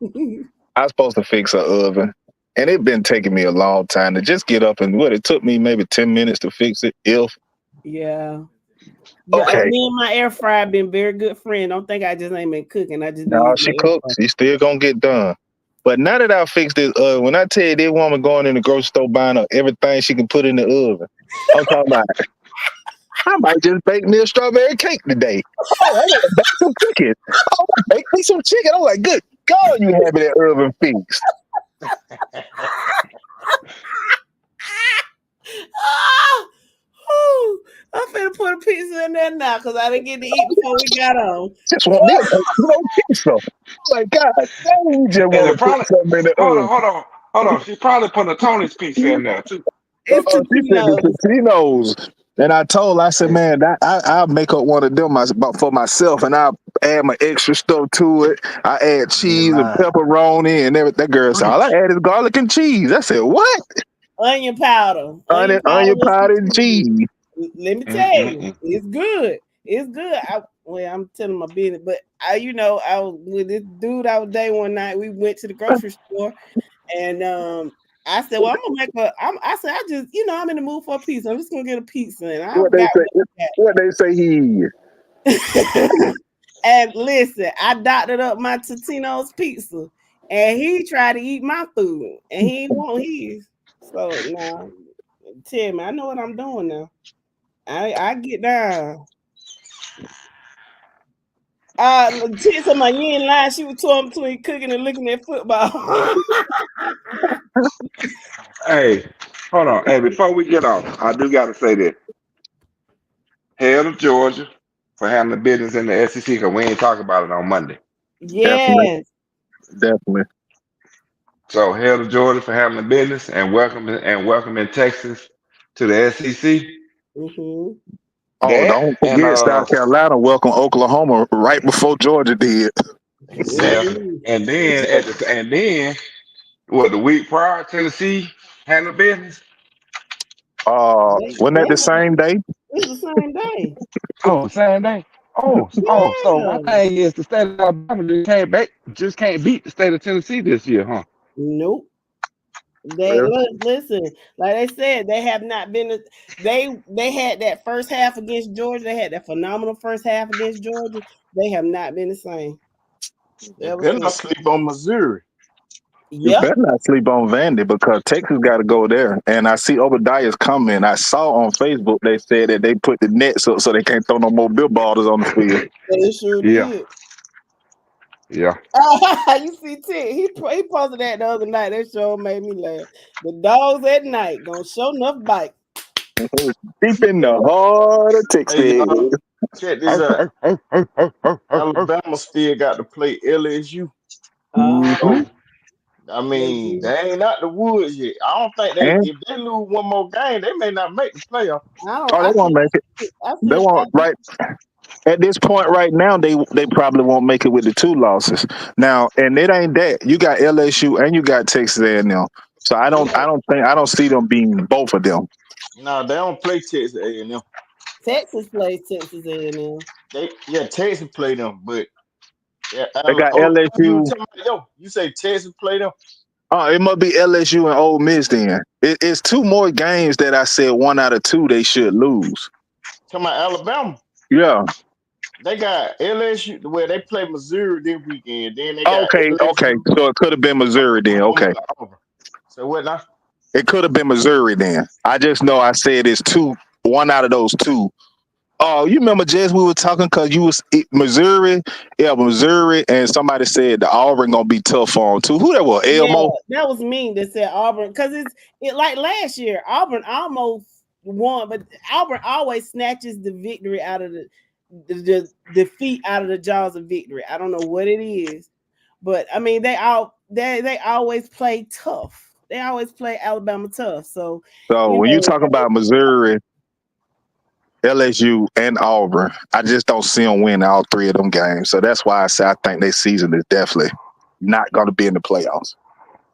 I was supposed to fix her oven, and it been taking me a long time to just get up and it took me maybe 10 minutes to fix it. Yeah. Okay. Me and my air fryer been very good friend. Don't think I just ain't been cooking. I just no, she cooks. She still gonna get done. But now that I fixed this oven, when I tell you this woman going in the grocery store buying up everything she can put in the oven, I'm talking about I might just bake me a strawberry cake today. Oh, I gotta bake some chicken. Oh, bake me some chicken. I'm like, good God, you have it at Urban Feast. I'm finna put a pizza in there now because I didn't get to eat before we got on. Just want me a pizza. I'm like, God dang, you just want to put something in the oven. Hold on. She probably put a Tony's pizza in there too. She said the Totino's. And I told her, I said, man, I'll make up one of them for myself, and I'll add my extra stuff to it. I add cheese and pepperoni and everything. That girl said, all I add is garlic and cheese. I said, what? Onion powder. Onion powder and cheese. Let me tell you, it's good. It's good. I'm telling my business, but I was with this dude I was dating one night. We went to the grocery store, and I said, well, I'm gonna make I'm in the mood for a pizza. I'm just gonna get a pizza. And what they say he is. And listen, I doctored up my Totino's pizza, and he tried to eat my food, and he didn't want his. So now, tell me, I know what I'm doing now. I get down. Tia told me you ain't lying. She was torn between cooking and looking at football. Hey, hold on. Hey, before we get off, I do got to say this. Hail to Georgia for having the business in the SEC because we ain't talking about it on Monday. Yes. Definitely. So hail to Georgia for having the business and welcoming Texas to the SEC. Mm-hmm. Oh, don't forget South Carolina welcome Oklahoma right before Georgia did. Exactly. And then what, the week prior, Tennessee handled business? Wasn't that the same day? It's the same day. Oh, same day. So my thing is the state of Alabama just can't beat the state of Tennessee this year, huh? Nope. Listen, like they said, they have not been. They had that first half against Georgia. They had that phenomenal first half against Georgia. They have not been the same. They better not sleep on Missouri. You better not sleep on Vandy because Texas got to go there. And I see Obadiah's coming. I saw on Facebook they said that they put the nets up so they can't throw no more billboards on the field. They sure did. Yeah. You see, T, he posted that the other night. That show made me laugh. The dogs at night gonna show enough bite. Deep in the heart of Texas. Check this out. Alabama still got to play LSU. I mean, they ain't out the woods yet. I don't think if they lose one more game, they may not make the playoff. They won't make it. They won't. Right at this point, right now, they probably won't make it with the 2 losses. Now, and it ain't that. You got LSU and you got Texas A&M. So I don't see them being both of them. No, they don't play Texas A&M. Texas plays Texas A&M. Texas play them, but they got LSU. You say Texas play them? It must be LSU and Ole Miss then. It's 2 more games that I said 1 out of 2 they should lose. Talking about Alabama? Yeah. They got LSU where they play Missouri this weekend. Then they got okay. So it could have been Missouri then. Okay. So what now? It could have been Missouri then. I just know I said it's 1 out of those 2. Oh, you remember, Jess, we were talking because you was Missouri, and somebody said the Auburn gonna be tough on too. Who that was? Elmo? That was me that said Auburn because it like last year. Auburn almost won, but Auburn always snatches the victory out of the defeat out of the jaws of victory. I don't know what it is, but I mean they always play tough. They always play Alabama tough. So when you talk about Missouri, LSU and Auburn, I just don't see them win all 3 of them games. So that's why I say I think their season is definitely not going to be in the playoffs.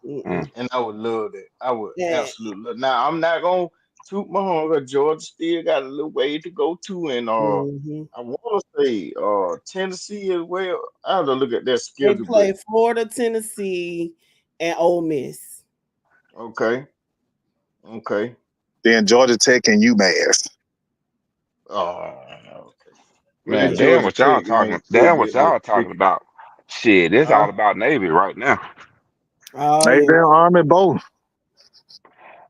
And I would love that. I would absolutely love. Now I'm not going to toot my horn. Georgia still got a little way to go too, and I want to say Tennessee as well. I have to look at their schedule. They play Florida, Tennessee, and Ole Miss. Okay. Then Georgia Tech and UMass. Oh, okay. Man, damn what y'all talking. Damn what y'all talking about. Shit, it's all about Navy right now. Navy and Army both.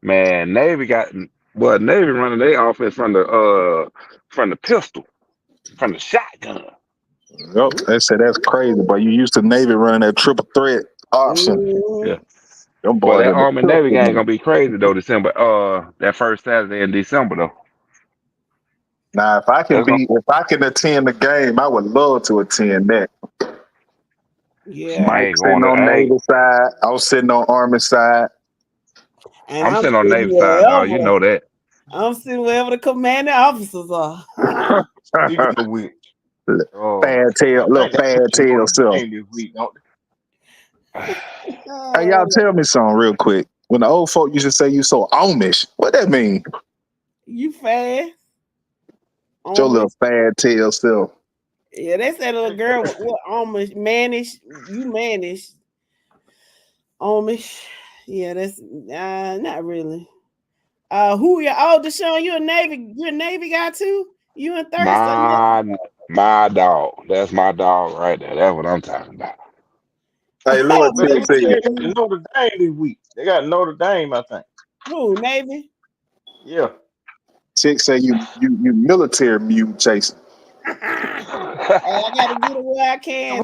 Man, Navy running their offense from from the pistol, from the shotgun. Yep, they said that's crazy, but you used to Navy running that triple threat option. Yeah. Them Well, boys that in the Army Navy pistol. game gonna be crazy though. December, that first Saturday in December though. Now, if I can attend the game, I would love to attend that. Yeah. I I ain't was sitting going on to. Hey, Navy side. I was sitting on Army side. And I'm I'm sitting on sitting Navy side, dog. You wherever. know that. I'm sitting wherever the commanding officers are. Speaking of which, Fad tail, I little think they fad can go tail to self. game this week, don't Hey, y'all tell me something real quick. When the old folk used to say you so Amish, what that mean? You fast? Your little fad tail self. Yeah, they said a little girl what Amish, mannish, you mannish. Amish. Yeah, that's not really. Who you? Oh, Deshaun, you're a Navy guy too? You and Thurston? My dog. That's my dog right there. That's what I'm talking about. Hey, Lord, they? But they said Notre Dame this week. They got Notre Dame, I think. Who, Navy? Yeah. Chick say you military mute chasing. Hey, I gotta get it where I can.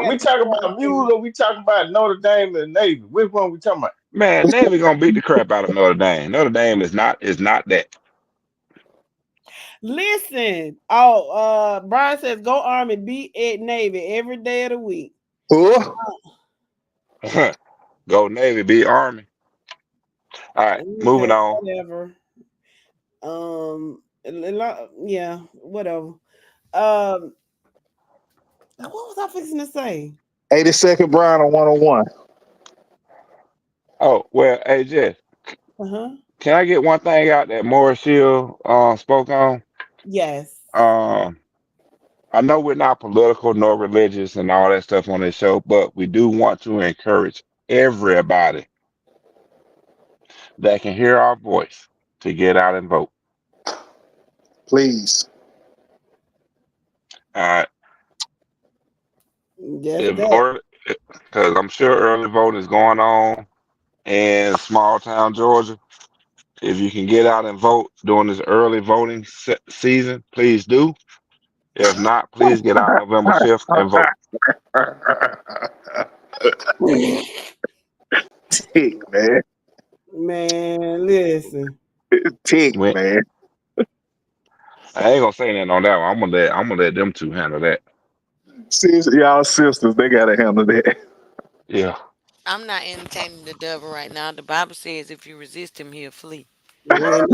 We talking about mules or we talking about Notre Dame and Navy? Which one we talking about? Man, Navy gonna beat the crap out of Notre Dame. Notre Dame is not that. Listen, Brian says go Army, beat at Navy every day of the week. Go Navy, beat Army. All right, moving on. Whatever. Yeah, whatever. What was I fixing to say? 82nd Brown on 101. Oh, well, hey Jeff. Can I get one thing out that Morris Shield spoke on? Yes. I know we're not political nor religious and all that stuff on this show, but we do want to encourage everybody that can hear our voice to get out and vote. Please. All right. Yes, because I'm sure early voting is going on in small town Georgia. If you can get out and vote during this early voting season, please do. If not, please get out November 5th and vote. Tick, man. Man, listen. Tick, man. I ain't gonna say nothing on that one. I'm gonna let them two handle that. Y'all sisters, they gotta handle that. Yeah. I'm not entertaining the devil right now. The Bible says if you resist him, he'll flee. That's what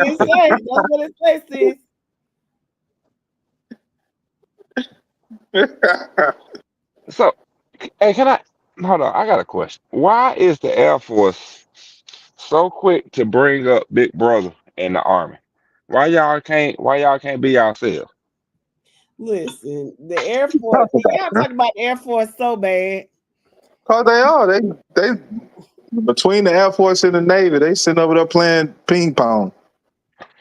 it says. That's what it says, sis. So, hey, hold on? I got a question. Why is the Air Force so quick to bring up Big Brother in the Army? Why y'all can't be yourselves? Listen, the Air Force. Y'all talk about the Air Force so bad. Cause they are. They between the Air Force and the Navy, they sitting over there playing ping pong.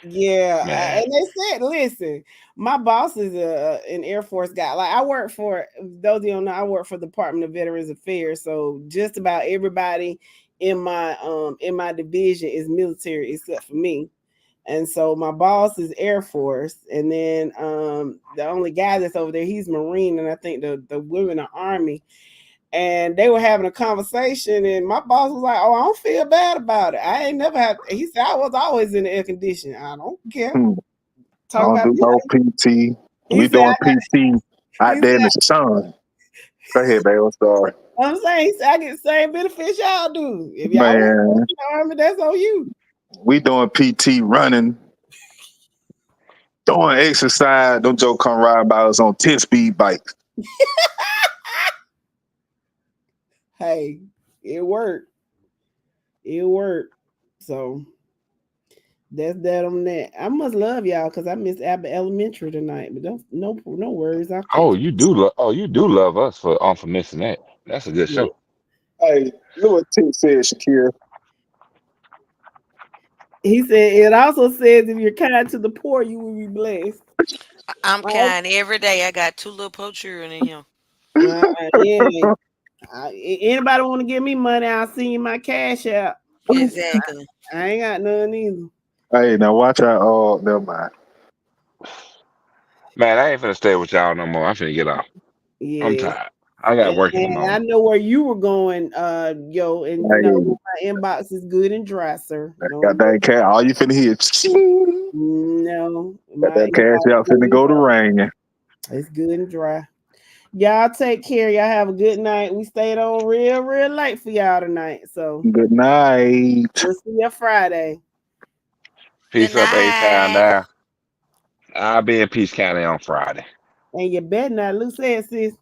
Yeah, and they said, listen, my boss is an Air Force guy. Like I work for, those of you don't know, I work for the Department of Veterans Affairs. So just about everybody in my division is military except for me. And so my boss is Air Force, and then the only guy that's over there, he's Marine, and I think the women are Army. And they were having a conversation, and my boss was like, "Oh, I don't feel bad about it. I ain't never had." He said, "I was always in the air conditioning. I don't care." Talk about no PT. We doing PT out there in the sun. Go ahead, babe. I'm sorry. I'm saying, he said, I get the same benefits y'all do. If y'all want to go to the Army, that's on you. We doing PT, running, doing exercise. Don't joke, come ride by us on 10-speed bikes. Hey, it worked. It worked. So that's that on that. I must love y'all because I missed Abbott Elementary tonight. But no worries. You do love us for missing that. That's a good show. Hey, look what Tim said, Shakira. He said it also says if you're kind to the poor, you will be blessed. I'm kind every day. I got 2 little poor children in here. Yeah. Anybody want to give me money? I'll send you my cash out. Exactly. I ain't got none either. Hey, now watch out. Oh, never mind. Man, I ain't finna stay with y'all no more. I'm finna get off. I'm Yeah. tired. I got work in the And I morning. know where you were going, yo, and you Hey, know my inbox is good and dry, sir. got that cat. All you finna hear. No, Got my that cash inbox out finna go to rain. it's good and dry. Y'all take care. Y'all have a good night. We stayed on real late for y'all tonight. So Good night. we'll see you Friday. Peace Good up, A-Town night. down. I'll be in Peace County on Friday. And you better not lose that, sis.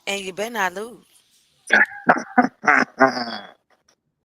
And you better not lose.